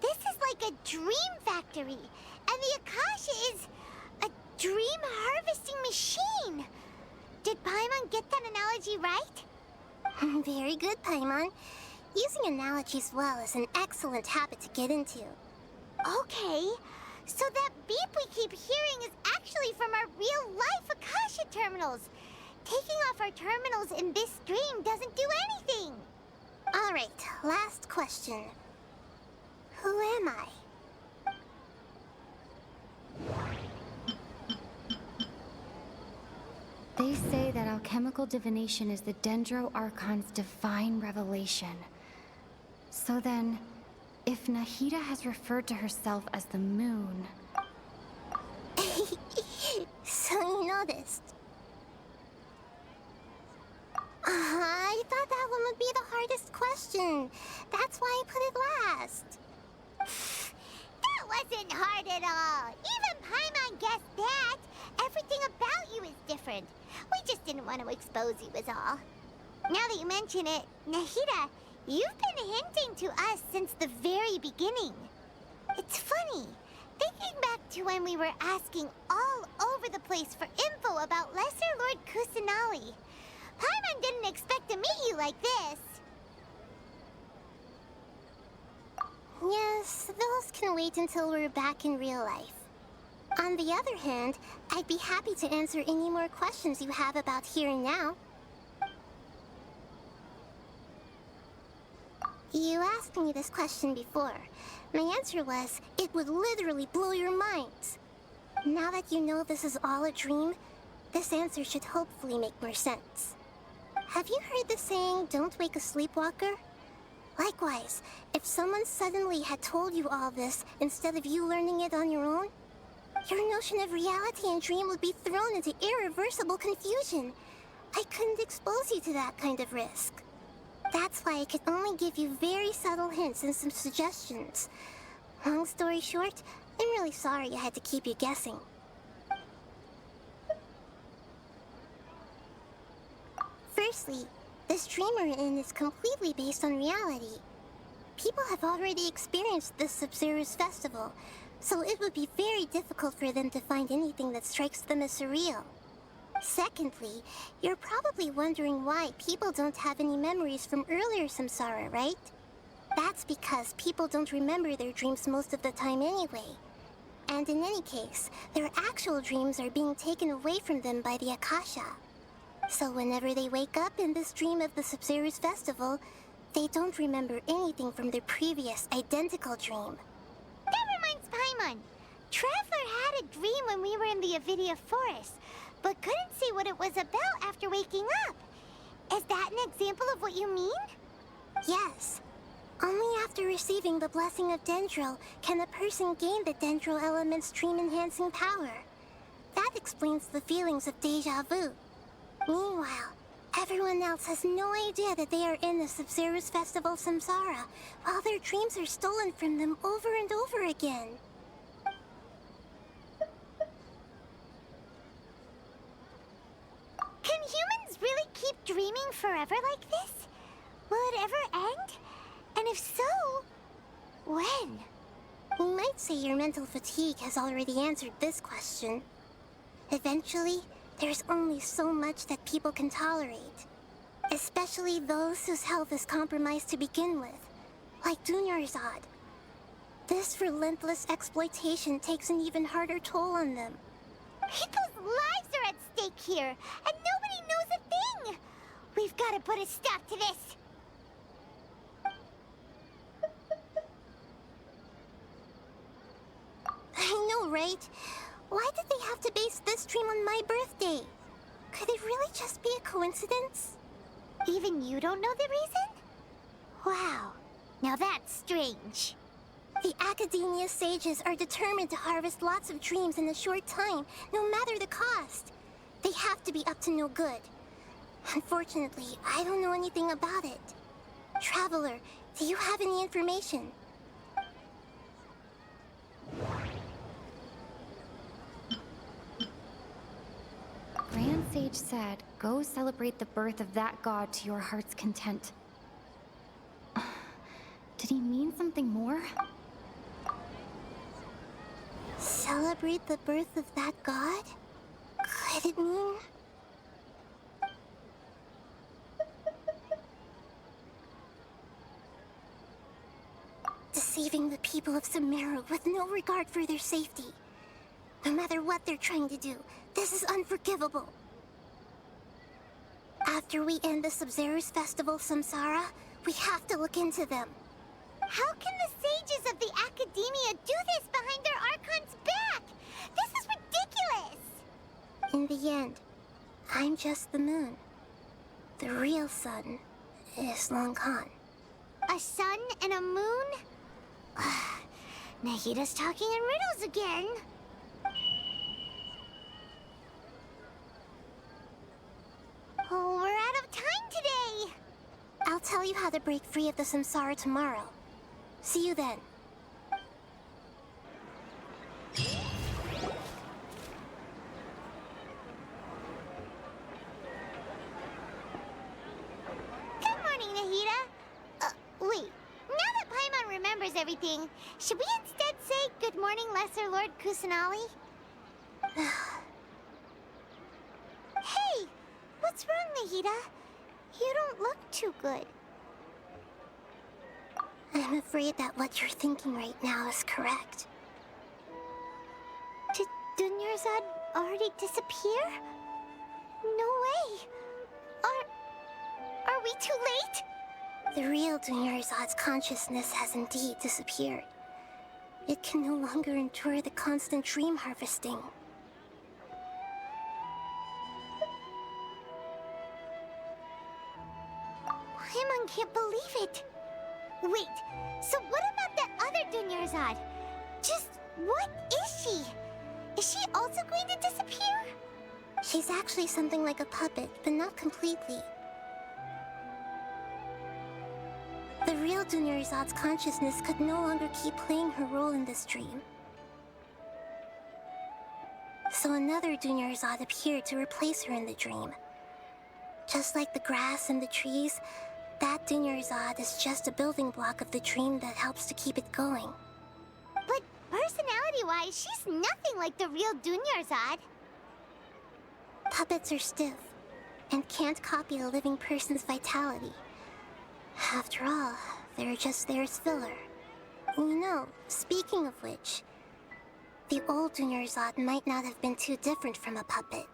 this is like a dream factory, and the Akasha is a dream harvesting machine. Did Paimon get that analogy right? Very good, Paimon. Using analogies well is an excellent habit to get into. Okay, so that beep we keep hearing is actually from our real-life Akasha terminals. Taking off our terminals in this dream doesn't do anything. All right, last question. Who am I? They say that alchemical divination is the Dendro Archon's divine revelation. So then, if Nahida has referred to herself as the moon... So you noticed. I thought that one would be the hardest question. That's why I put it last. That wasn't hard at all. Even Paimon guessed that. Everything about you is different. We just didn't want to expose you is all. Now that you mention it, Nahida, you've been hinting to us since the very beginning. It's funny, thinking back to when we were asking all over the place for info about Lesser Lord Kusanali. Paimon didn't expect to meet you like this. Yes, those can wait until we're back in real life. On the other hand, I'd be happy to answer any more questions you have about here and now. You asked me this question before. My answer was, it would literally blow your minds. Now that you know this is all a dream, this answer should hopefully make more sense. Have you heard the saying, don't wake a sleepwalker? Likewise, if someone suddenly had told you all this instead of you learning it on your own, your notion of reality and dream would be thrown into irreversible confusion. I couldn't expose you to that kind of risk. That's why I could only give you very subtle hints and some suggestions. Long story short, I'm really sorry I had to keep you guessing. Firstly, this dream we're in is completely based on reality. People have already experienced this Sub-Zeru's festival, so it would be very difficult for them to find anything that strikes them as surreal. Secondly, you're probably wondering why people don't have any memories from earlier samsara, right? That's because people don't remember their dreams most of the time anyway. And in any case, their actual dreams are being taken away from them by the Akasha. So whenever they wake up in this dream of the Sub-Zero's festival, they don't remember anything from their previous identical dream. That reminds Paimon. Traveler had a dream when we were in the Avidia forest, but couldn't see what it was about after waking up. Is that an example of what you mean? Yes. Only after receiving the blessing of Dendro can a person gain the Dendro element's dream-enhancing power. That explains the feelings of deja vu. Meanwhile, everyone else has no idea that they are in the Sub-Zero's festival Samsara, while their dreams are stolen from them over and over again. Can humans really keep dreaming forever like this? Will it ever end? And if so, when? You might say your mental fatigue has already answered this question. Eventually, there's only so much that people can tolerate. Especially those whose health is compromised to begin with, like Dunyarzad. This relentless exploitation takes an even harder toll on them. People's lives are at stake here, and nobody knows a thing! We've got to put a stop to this! I know, right? Why did they have to base this dream on my birthday? Could it really just be a coincidence? Even you don't know the reason? Wow, now that's strange. The Academia sages are determined to harvest lots of dreams in a short time, no matter the cost. They have to be up to no good. Unfortunately, I don't know anything about it. Traveler, do you have any information? Grand Sage said, go celebrate the birth of that god to your heart's content. Did he mean something more? Celebrate the birth of that god? Could it mean... deceiving the people of Sumeru with no regard for their safety? No matter what they're trying to do, this is unforgivable. After we end the Sub-Zero's festival Samsara, we have to look into them. How can the sages of the Academia do this behind their Archon's back? This is ridiculous! In the end, I'm just the moon. The real sun is long gone. A sun and a moon? Nahida's talking in riddles again. Oh, we're out of time today! I'll tell you how to break free of the Samsara tomorrow. See you then. Good morning, Nahida. Wait. Now that Paimon remembers everything, should we instead say good morning, Lesser Lord Kusanali? Hey! What's wrong, Nahida? You don't look too good. I'm afraid that what you're thinking right now is correct. Did Dunyarzad already disappear? No way! Are we too late? The real Dunyarzad's consciousness has indeed disappeared. It can no longer endure the constant dream harvesting. Paimon can't believe it. Wait, so what about that other Dunyarzad? Just what is she? Is she also going to disappear? She's actually something like a puppet, but not completely. The real Dunyarzad's consciousness could no longer keep playing her role in this dream. So another Dunyarzad appeared to replace her in the dream. Just like the grass and the trees, that Dunyarzad is just a building block of the dream that helps to keep it going. But personality-wise, she's nothing like the real Dunyarzad. Puppets are stiff, and can't copy a living person's vitality. After all, they're just there as filler. You know, speaking of which, the old Dunyarzad might not have been too different from a puppet.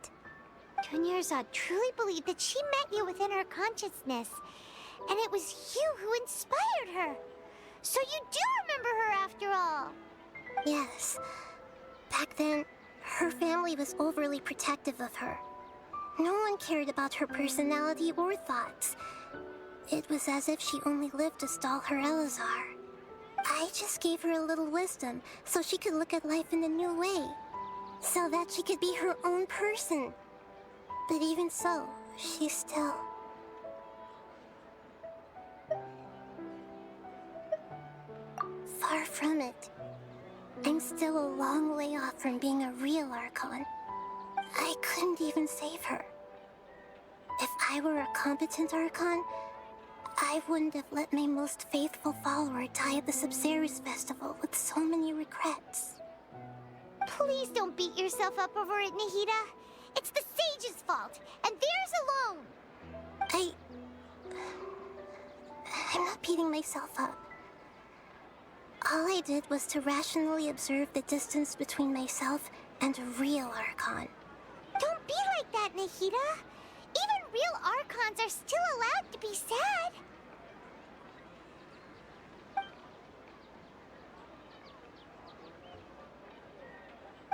Dunyarzad truly believed that she met you within her consciousness, and it was you who inspired her. So you do remember her after all. Yes. Back then, her family was overly protective of her. No one cared about her personality or thoughts. It was as if she only lived to stall her Elazar. I just gave her a little wisdom so she could look at life in a new way. So that she could be her own person. But even so, she's still... far from it. I'm still a long way off from being a real Archon. I couldn't even save her. If I were a competent Archon, I wouldn't have let my most faithful follower die at the Sub-Zerus Festival with so many regrets. Please don't beat yourself up over it, Nahida. It's the Sage's fault, and theirs alone. I'm not beating myself up. All I did was to rationally observe the distance between myself and a real Archon. Don't be like that, Nahida. Even real Archons are still allowed to be sad.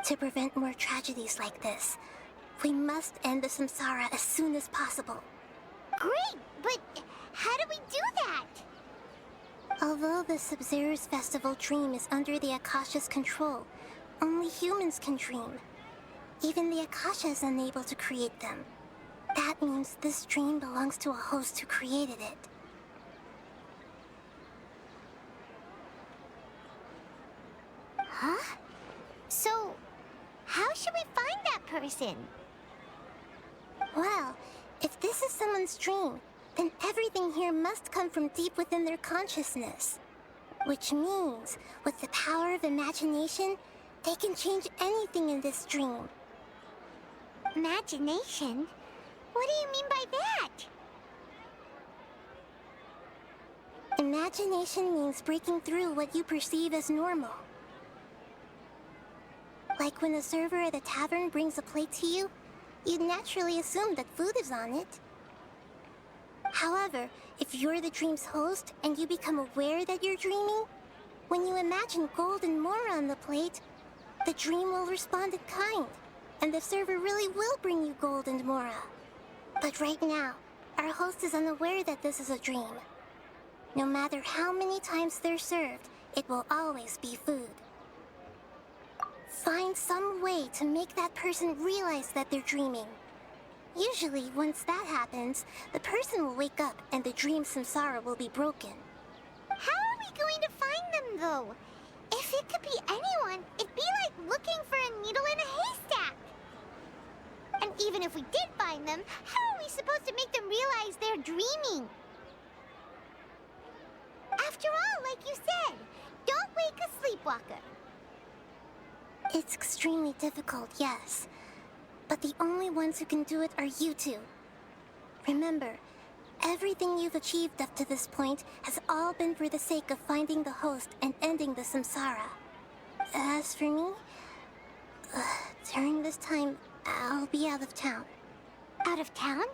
To prevent more tragedies like this, we must end the samsara as soon as possible. Great, but how do we do that? Although the Sub-Zerus Festival dream is under the Akasha's control, only humans can dream. Even the Akasha is unable to create them. That means this dream belongs to a host who created it. Huh? So, how should we find that person? Well, if this is someone's dream, then everything here must come from deep within their consciousness. Which means, with the power of imagination, they can change anything in this dream. Imagination? What do you mean by that? Imagination means breaking through what you perceive as normal. Like when a server at a tavern brings a plate to you, you'd naturally assume that food is on it. However, if you're the dream's host and you become aware that you're dreaming, when you imagine gold and more on the plate, the dream will respond in kind, and the server really will bring you gold and mora. But right now, our host is unaware that this is a dream. No matter how many times they're served, it will always be food. Find some way to make that person realize that they're dreaming. Usually, once that happens, the person will wake up and the dream samsara will be broken. How are we going to find them, though? If it could be anyone, it'd be like looking for a needle in a haystack. And even if we did find them, how are we supposed to make them realize they're dreaming? After all, like you said, don't wake a sleepwalker. It's extremely difficult, yes. But the only ones who can do it are you two. Remember, everything you've achieved up to this point has all been for the sake of finding the host and ending the samsara. As for me, during this time, I'll be out of town. Out of town?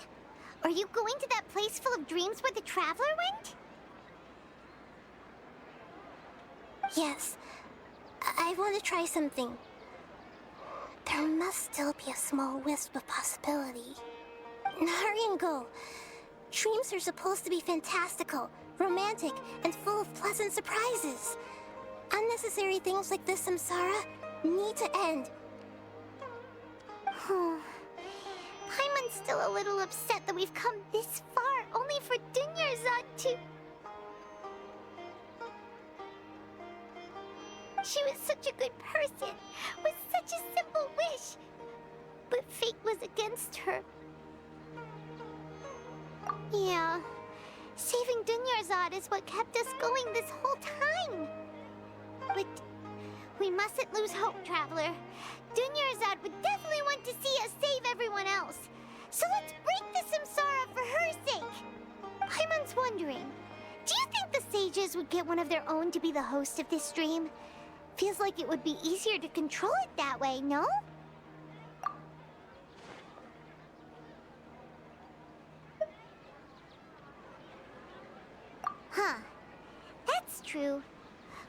Are you going to that place full of dreams where the Traveler went? Yes. I want to try something. There must still be a small wisp of possibility. Hurry and go. Dreams are supposed to be fantastical, romantic, and full of pleasant surprises. Unnecessary things like this samsara need to end. Paimon's still a little upset that we've come this far only for Dunyarzad to... She was such a good person, with such a simple wish. But fate was against her. Yeah, saving Dunyarzad is what kept us going this whole time. But we mustn't lose hope, Traveler. Dunyarzad would definitely want to see us save everyone else. So let's break the samsara for her sake. Paimon's wondering, do you think the sages would get one of their own to be the host of this dream? Feels like it would be easier to control it that way, no? Huh. That's true.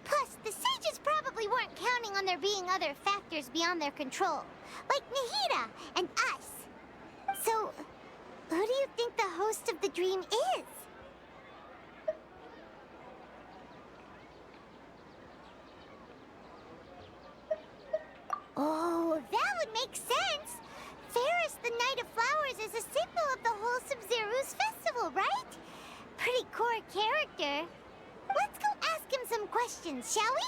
Plus, the sages probably weren't counting on there being other factors beyond their control, like Nahida and us. So, who do you think the host of the dream is? Oh, that would make sense. Ferris, the Knight of Flowers, is a symbol of the whole Sumeru's festival, right? Pretty core character. Let's go ask him some questions, shall we?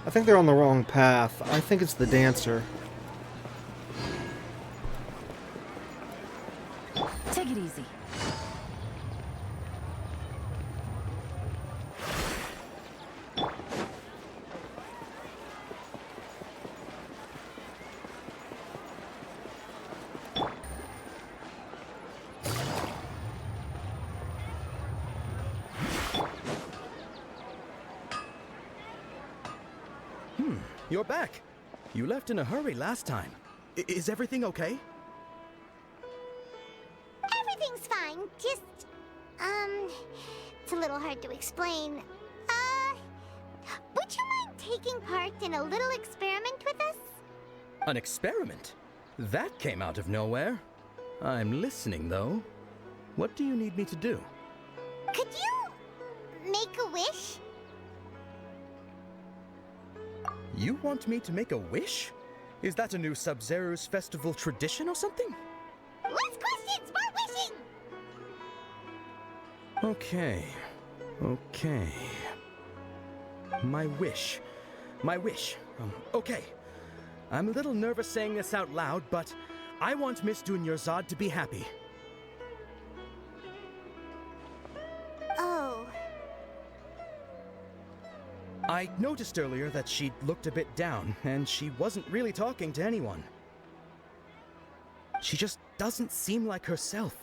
I think they're on the wrong path. I think it's the dancer. Take it easy. You're back. You left in a hurry last time. Is everything okay? Everything's fine. Just, it's a little hard to explain. Would you mind taking part in a little experiment with us? An experiment? That came out of nowhere. I'm listening, though. What do you need me to do? Could you make a wish? You want me to make a wish? Is that a new Sub-Zero's festival tradition or something? Less questions, more wishing! Okay. Okay. My wish. Okay. I'm a little nervous saying this out loud, but I want Miss Dunyarzad to be happy. Oh. I noticed earlier that she looked a bit down, and she wasn't really talking to anyone. She just doesn't seem like herself.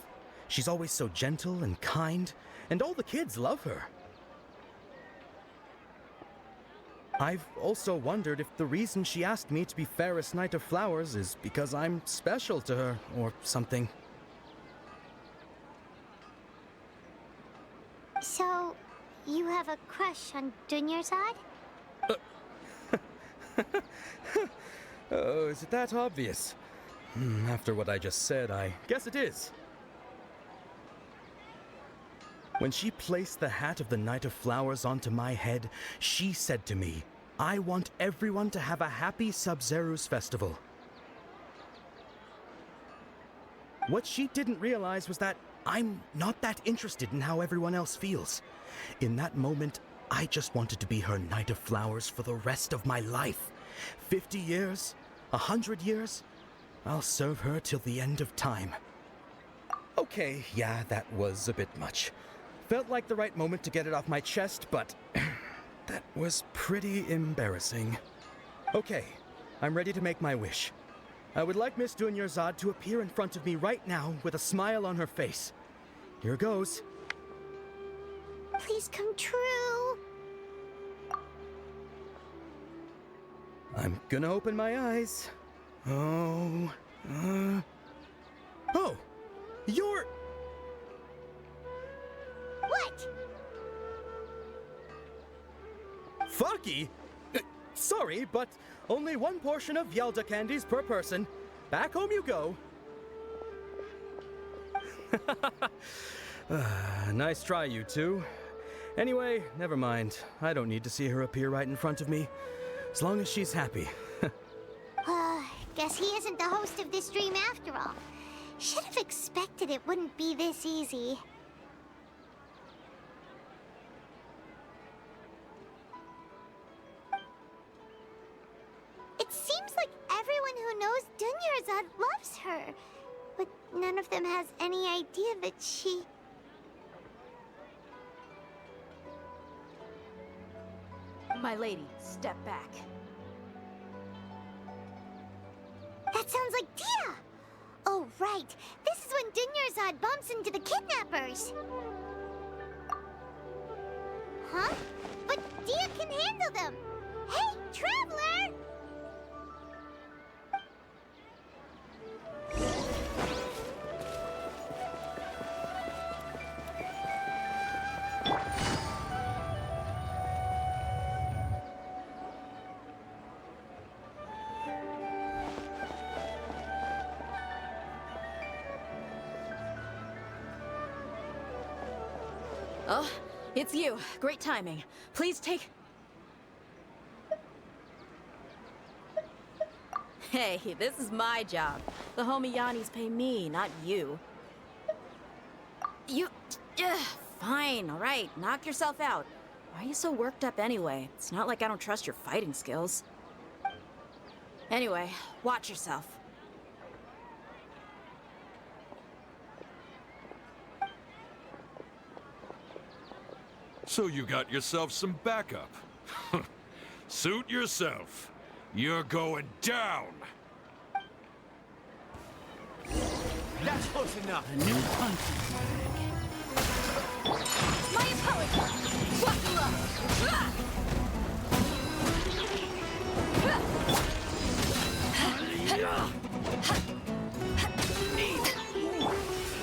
She's always so gentle and kind, and all the kids love her. I've also wondered if the reason she asked me to be Fairest Knight of Flowers is because I'm special to her, or something. So, you have a crush on Dunyarzad? Oh, is it that obvious? After what I just said, I guess it is. When she placed the hat of the Knight of Flowers onto my head, she said to me, "I want everyone to have a happy Sub-Zero's festival." What she didn't realize was that I'm not that interested in how everyone else feels. In that moment, I just wanted to be her Knight of Flowers for the rest of my life. 50 years, 100 years, I'll serve her till the end of time. Okay, yeah, that was a bit much. Felt like the right moment to get it off my chest, but that was pretty embarrassing. Okay, I'm ready to make my wish. I would like Miss Dunyarzad to appear in front of me right now with a smile on her face. Here goes. Please come true. I'm gonna open my eyes. Oh, you're... What? Fucky? Sorry, but only one portion of Yalda candies per person. Back home you go. Nice try, you two. Anyway, never mind. I don't need to see her appear right in front of me. As long as she's happy. Guess he isn't the host of this dream after all. Should have expected it wouldn't be this easy. It seems like everyone who knows Dunyarzad loves her, but none of them has any idea that she... My lady, step back. That sounds like Dia! Oh, Oh, right. This is when Dunyarzad bumps into the kidnappers. Huh? But Dia can handle them. Hey, Traveler! Oh, it's you. Great timing. Please take... Hey, this is my job. The homie Yannis pay me, not you. You... fine, alright. Knock yourself out. Why are you so worked up anyway? It's not like I don't trust your fighting skills. Anyway, watch yourself. So you got yourself some backup. Suit yourself. You're going down. That's close enough. A new punching My power!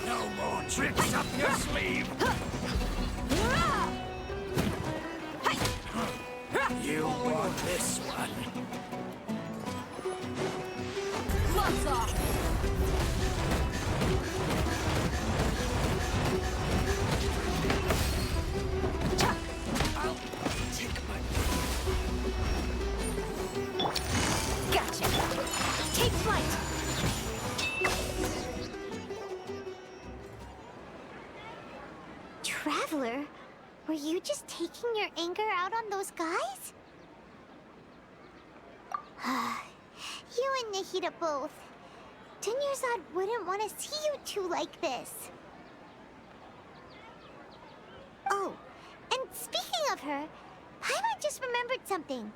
No more tricks up your sleeve. You want this one. Gloves off! I'll take my... Gotcha! Take flight! Traveler, were you just taking your anger out on those guys? You and Nahida both. Dunyarzad wouldn't want to see you two like this. Oh, and speaking of her, Paimon just remembered something.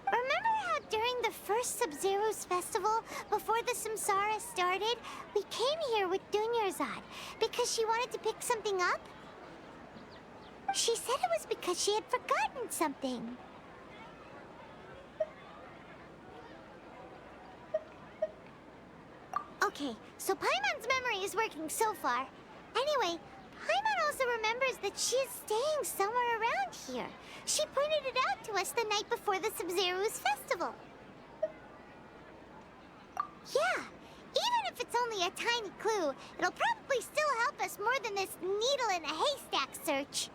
Remember how during the first Sub-Zero's festival, before the Samsara started, we came here with Dunyarzad because she wanted to pick something up? She said it was because she had forgotten something. Okay, so Paimon's memory is working so far. Anyway, Paimon also remembers that she is staying somewhere around here. She pointed it out to us the night before the Sub-Zero's festival. Yeah, even if it's only a tiny clue, it'll probably still help us more than this needle in a haystack search.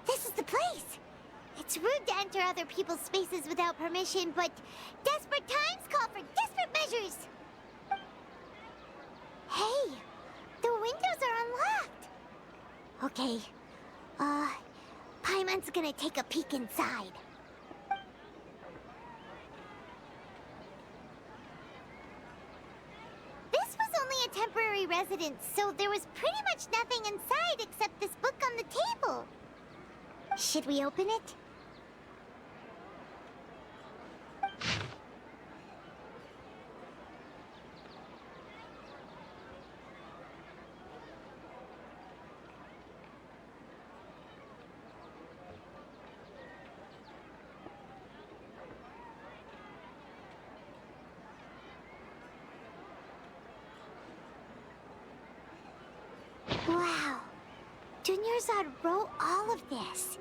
This is the place. It's rude to enter other people's spaces without permission, but desperate times call for desperate measures. Hey, the windows are unlocked. Okay, Paimon's gonna take a peek inside. This was only a temporary residence, so there was pretty much nothing inside except this book on the table. Should we open it? Wow. Dunyarzad wrote all of this.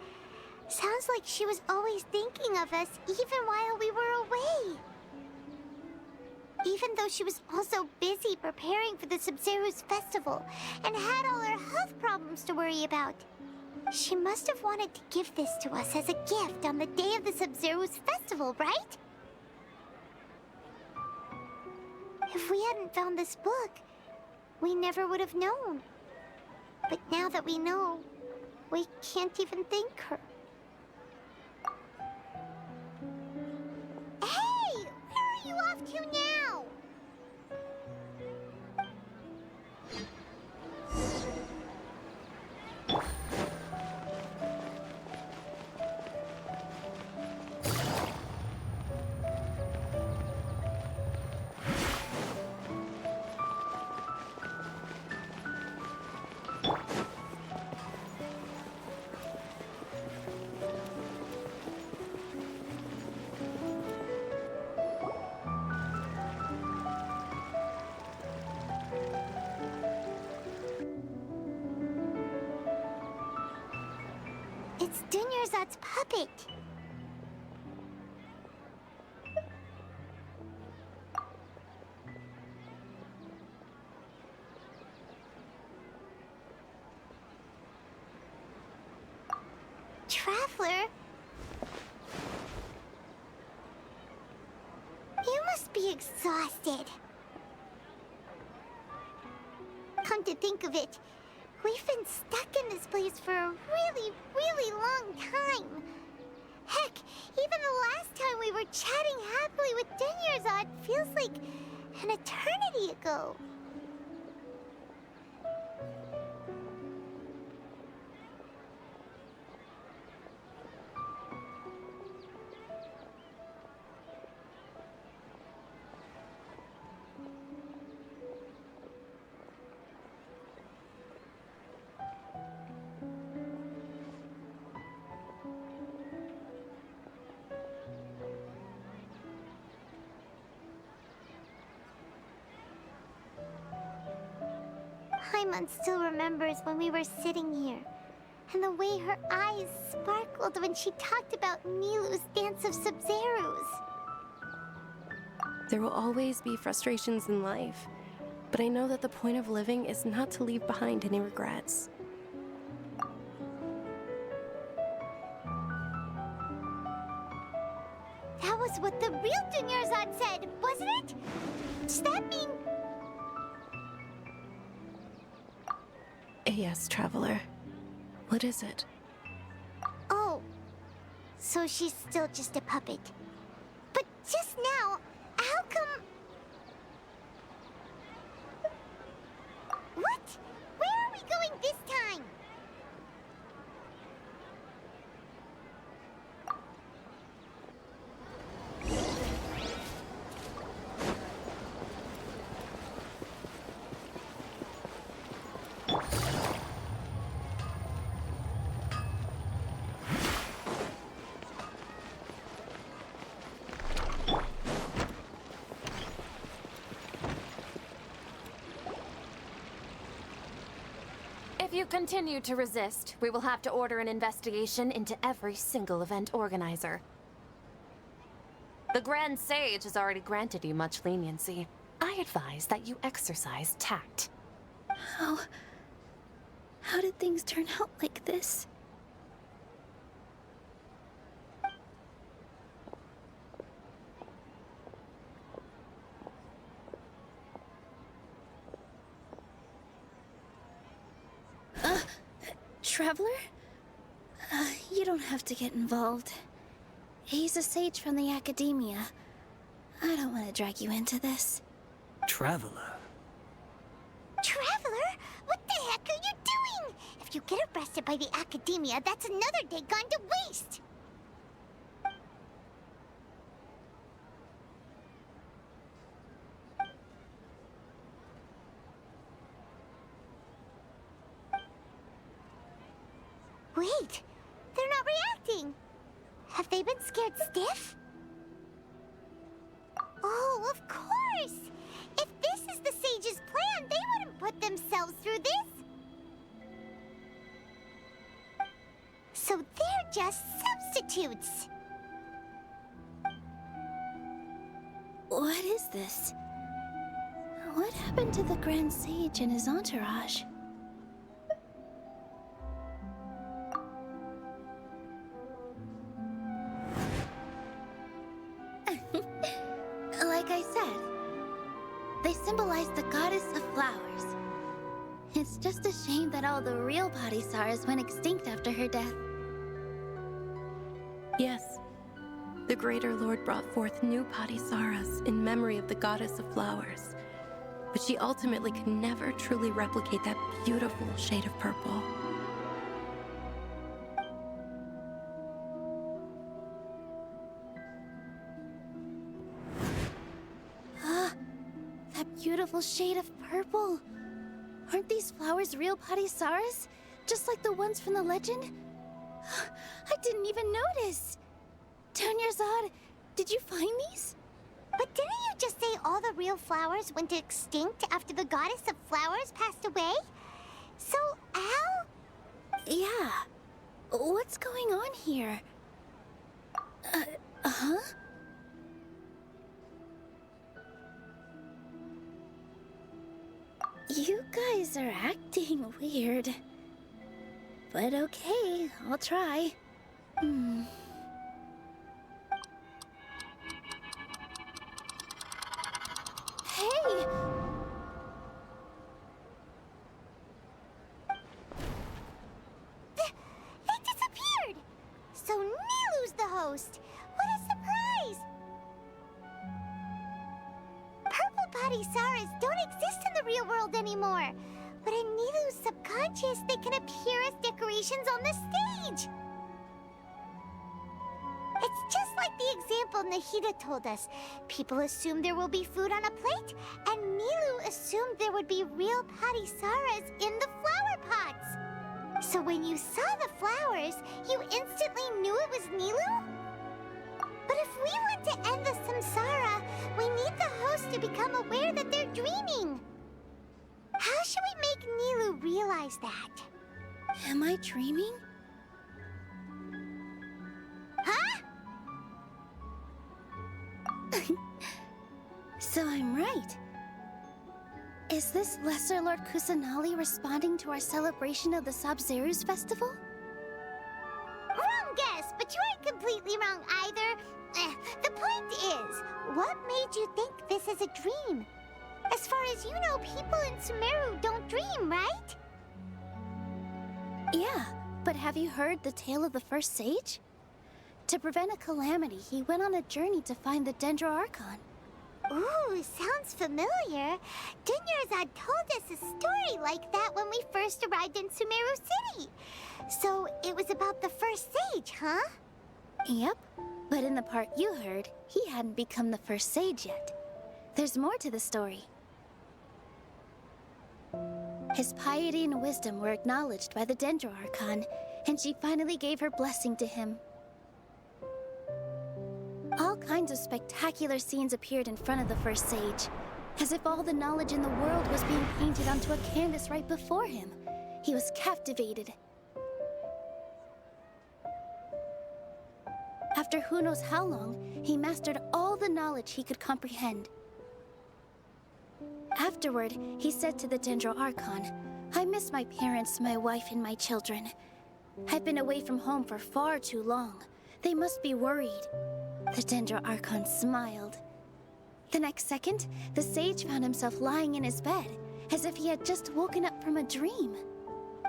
Sounds like she was always thinking of us even while we were away. Even though she was also busy preparing for the Sub-Zero's festival and had all her health problems to worry about. She must have wanted to give this to us as a gift on the day of the Sub-Zero's festival, right? If we hadn't found this book, we never would have known. But now that we know, we can't even thank her. Hey! Where are you off to now? It's Dunyarzad's puppet. Traveler? You must be exhausted. Come to think of it, we've been stuck in this place for a really, really long time. Heck, even the last time we were chatting happily with Dunyarzad feels like an eternity ago. Paimon still remembers when we were sitting here, and the way her eyes sparkled when she talked about Nilou's dance of Sub-Zerus. There will always be frustrations in life, but I know that the point of living is not to leave behind any regrets. That was what the real Dunyarzad said, wasn't it? Does that mean... Yes, Traveler. What is it? Oh, so she's still just a puppet. But just now, how come... What? Where are we going this time? If you continue to resist, we will have to order an investigation into every single event organizer. The Grand Sage has already granted you much leniency. I advise that you exercise tact. How did things turn out like this? Traveler? You don't have to get involved. He's a sage from the Academia. I don't want to drag you into this. Traveler? Traveler? What the heck are you doing? If you get arrested by the Academia, that's another day gone to waste. Wait, they're not reacting. Have they been scared stiff? Oh, of course! If this is the Sage's plan, they wouldn't put themselves through this. So they're just substitutes. What is this? What happened to the Grand Sage and his entourage? Like I said, they symbolize the goddess of flowers. It's just a shame that all the real Padisaras went extinct after her death. Yes. The Greater Lord brought forth new Padisaras in memory of the goddess of flowers. But she ultimately could never truly replicate that beautiful shade of purple. That beautiful shade of purple. Aren't these flowers real Padisaras? Just like the ones from the legend? I didn't even notice. Dunyarzad, did you find these? But didn't you just say all the real flowers went extinct after the goddess of flowers passed away? So, how? Yeah. What's going on here? Huh? You guys are acting weird. But okay, I'll try. Hey! It disappeared! So Nilu's the host! What a surprise! Purple body Saras don't exist in the real world anymore. But in Nilu's subconscious, they can appear as decorations on the stage. It's just like the example Nahida told us. People assumed there will be food on a plate, and Nilu assumed there would be real Patisaras in the flower pots. So when you saw the flowers, you instantly knew it was Nilu? But if we want to end the samsara, we need the host to become aware that they're dreaming. How should we make Nilu realize that? Am I dreaming? Huh? So I'm right. Is this Lesser Lord Kusanali responding to our celebration of the Sub-Zeru's festival? Wrong guess, but you aren't completely wrong either. The point is, what made you think this is a dream? As far as you know, people in Sumeru don't dream, right? Yeah, but have you heard the tale of the first sage? To prevent a calamity, he went on a journey to find the Dendro Archon. Ooh, sounds familiar. Dunyarzad told us a story like that when we first arrived in Sumeru City. So it was about the first sage, huh? Yep, but in the part you heard, he hadn't become the first sage yet. There's more to the story. His piety and wisdom were acknowledged by the Dendro Archon, and she finally gave her blessing to him. All kinds of spectacular scenes appeared in front of the first sage, as if all the knowledge in the world was being painted onto a canvas right before him. He was captivated. After who knows how long, he mastered all the knowledge he could comprehend. Afterward, he said to the Dendro Archon, "I miss my parents, my wife, and my children. I've been away from home for far too long. They must be worried." The Dendro Archon smiled. The next second, the sage found himself lying in his bed, as if he had just woken up from a dream.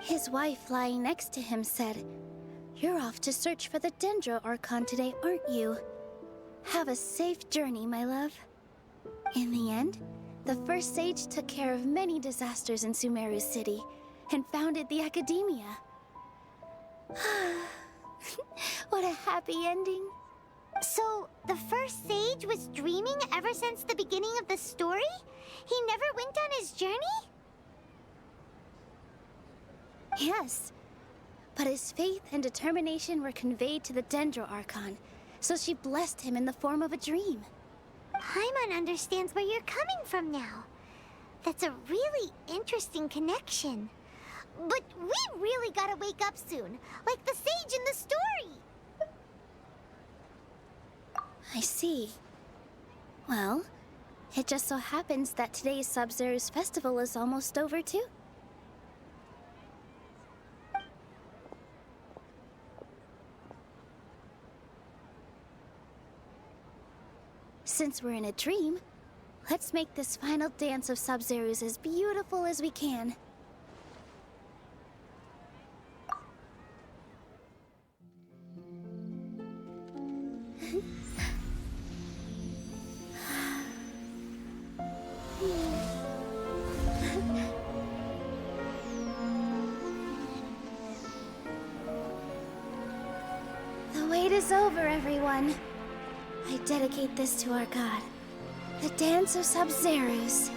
His wife, lying next to him, said, "You're off to search for the Dendro Archon today, aren't you? Have a safe journey, my love." In the end, the first sage took care of many disasters in Sumeru City, and founded the Academia. What a happy ending. So, the first sage was dreaming ever since the beginning of the story? He never went on his journey? Yes, but his faith and determination were conveyed to the Dendro Archon, so she blessed him in the form of a dream. Paimon understands where you're coming from now. That's a really interesting connection. But we really gotta wake up soon, like the sage in the story. I see. Well, it just so happens that today's Sub-Zeru's festival is almost over too. Since we're in a dream, let's make this final dance of Sub-Zeru's as beautiful as we can. The wait is over, everyone. I dedicate this to our god, the Dance of Sub-Zeru's.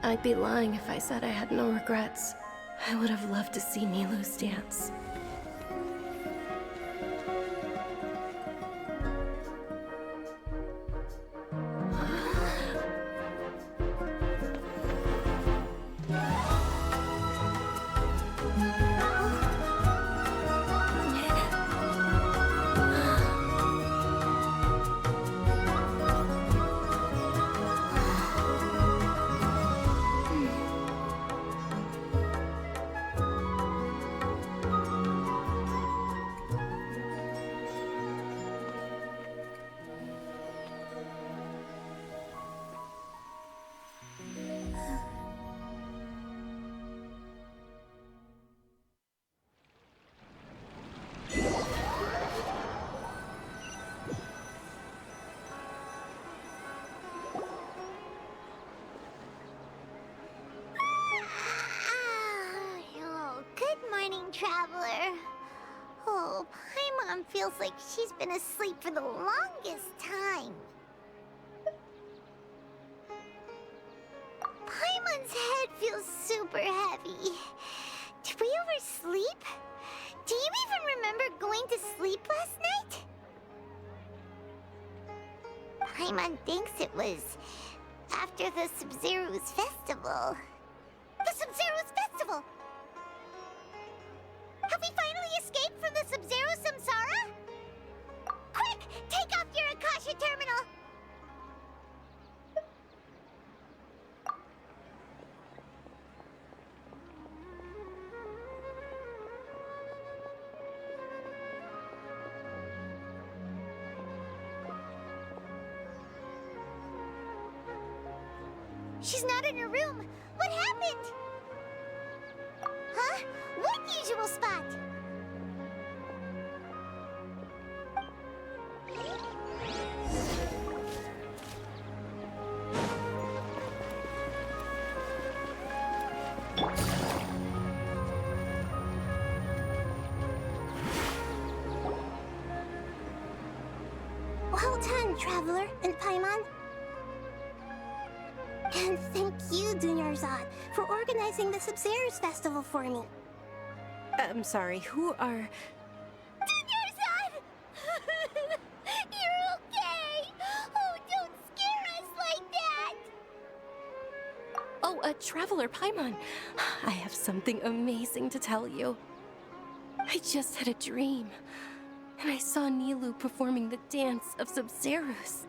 I'd be lying if I said I had no regrets. I would have loved to see Nilou's dance. Oh, good morning, traveler. Oh, Paimon feels like she's been asleep for the longest time. Paimon's head feels super heavy. Did we oversleep? Do you even remember going to sleep last night? Paimon thinks it was after the Sumeru's festival. The Sumeru's festival! Have we finally escaped from the Sumeru Samsara? Quick! Take off your Akasha terminal! She's not in her room. What happened? Huh? What usual spot? Well done, Traveler and Paimon. And thank you, Dunyarzad, for organizing the Sumeru's festival for me. I'm sorry, who are... Dunyarzad! You're okay! Oh, don't scare us like that! Oh, Traveler Paimon. I have something amazing to tell you. I just had a dream, and I saw Nilou performing the dance of Sumeru's.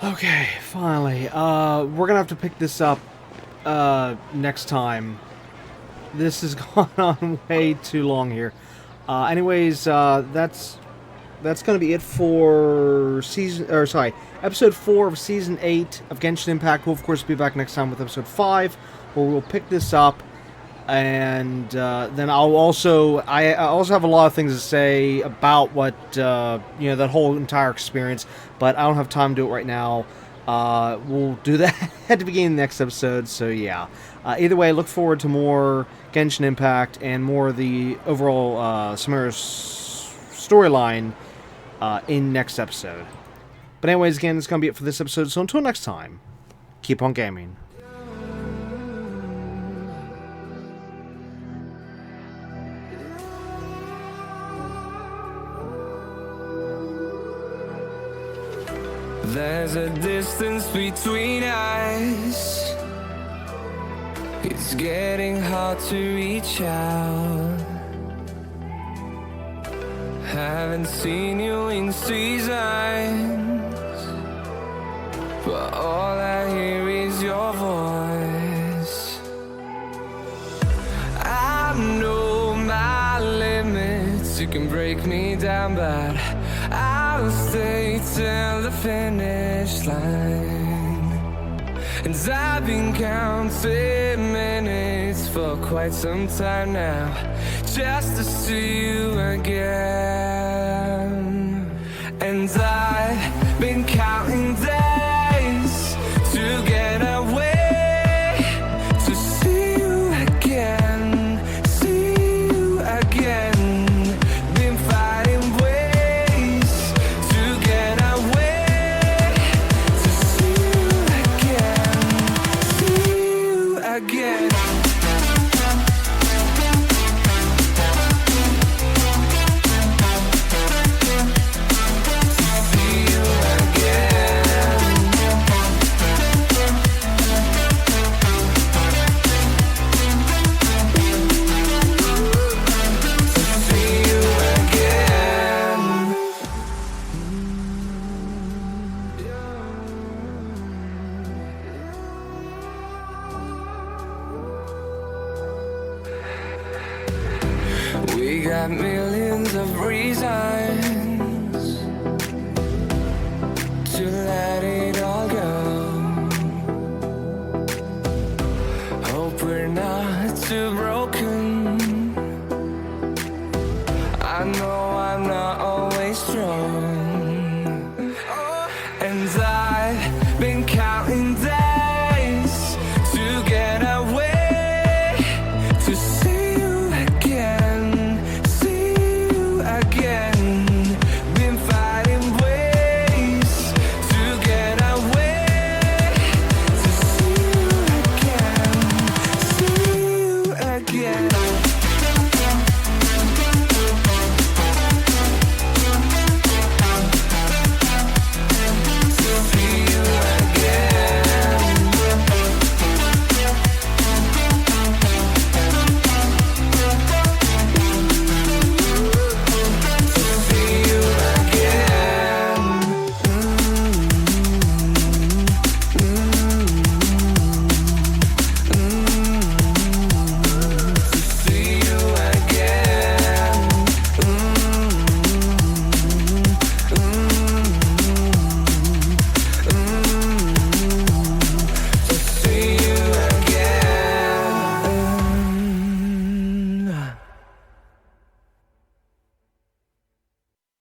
Okay, finally. We're gonna have to pick this up next time. This has gone on way too long here. Anyways, that's gonna be it for episode 4 of season 8 of Genshin Impact. We'll of course be back next time with episode 5, where we'll pick this up. And then I also have a lot of things to say about what that whole entire experience, but I don't have time to do it right now. We'll do that at the beginning of the next episode. So yeah, either way, look forward to more Genshin Impact and more of the overall Sumeru storyline in next episode. But anyways, again, that's gonna be it for this episode. So until next time, keep on gaming. There's a distance between us. It's getting hard to reach out. Haven't seen you in seasons, but all I hear is your voice. I know my limits. You can break me down, but I'll stay till the finish line. And I've been counting minutes for quite some time now, just to see you again. And I've been counting days to get away, to see you again. again. We got millions of reasons to let it all go. Hope we're not too broken. I know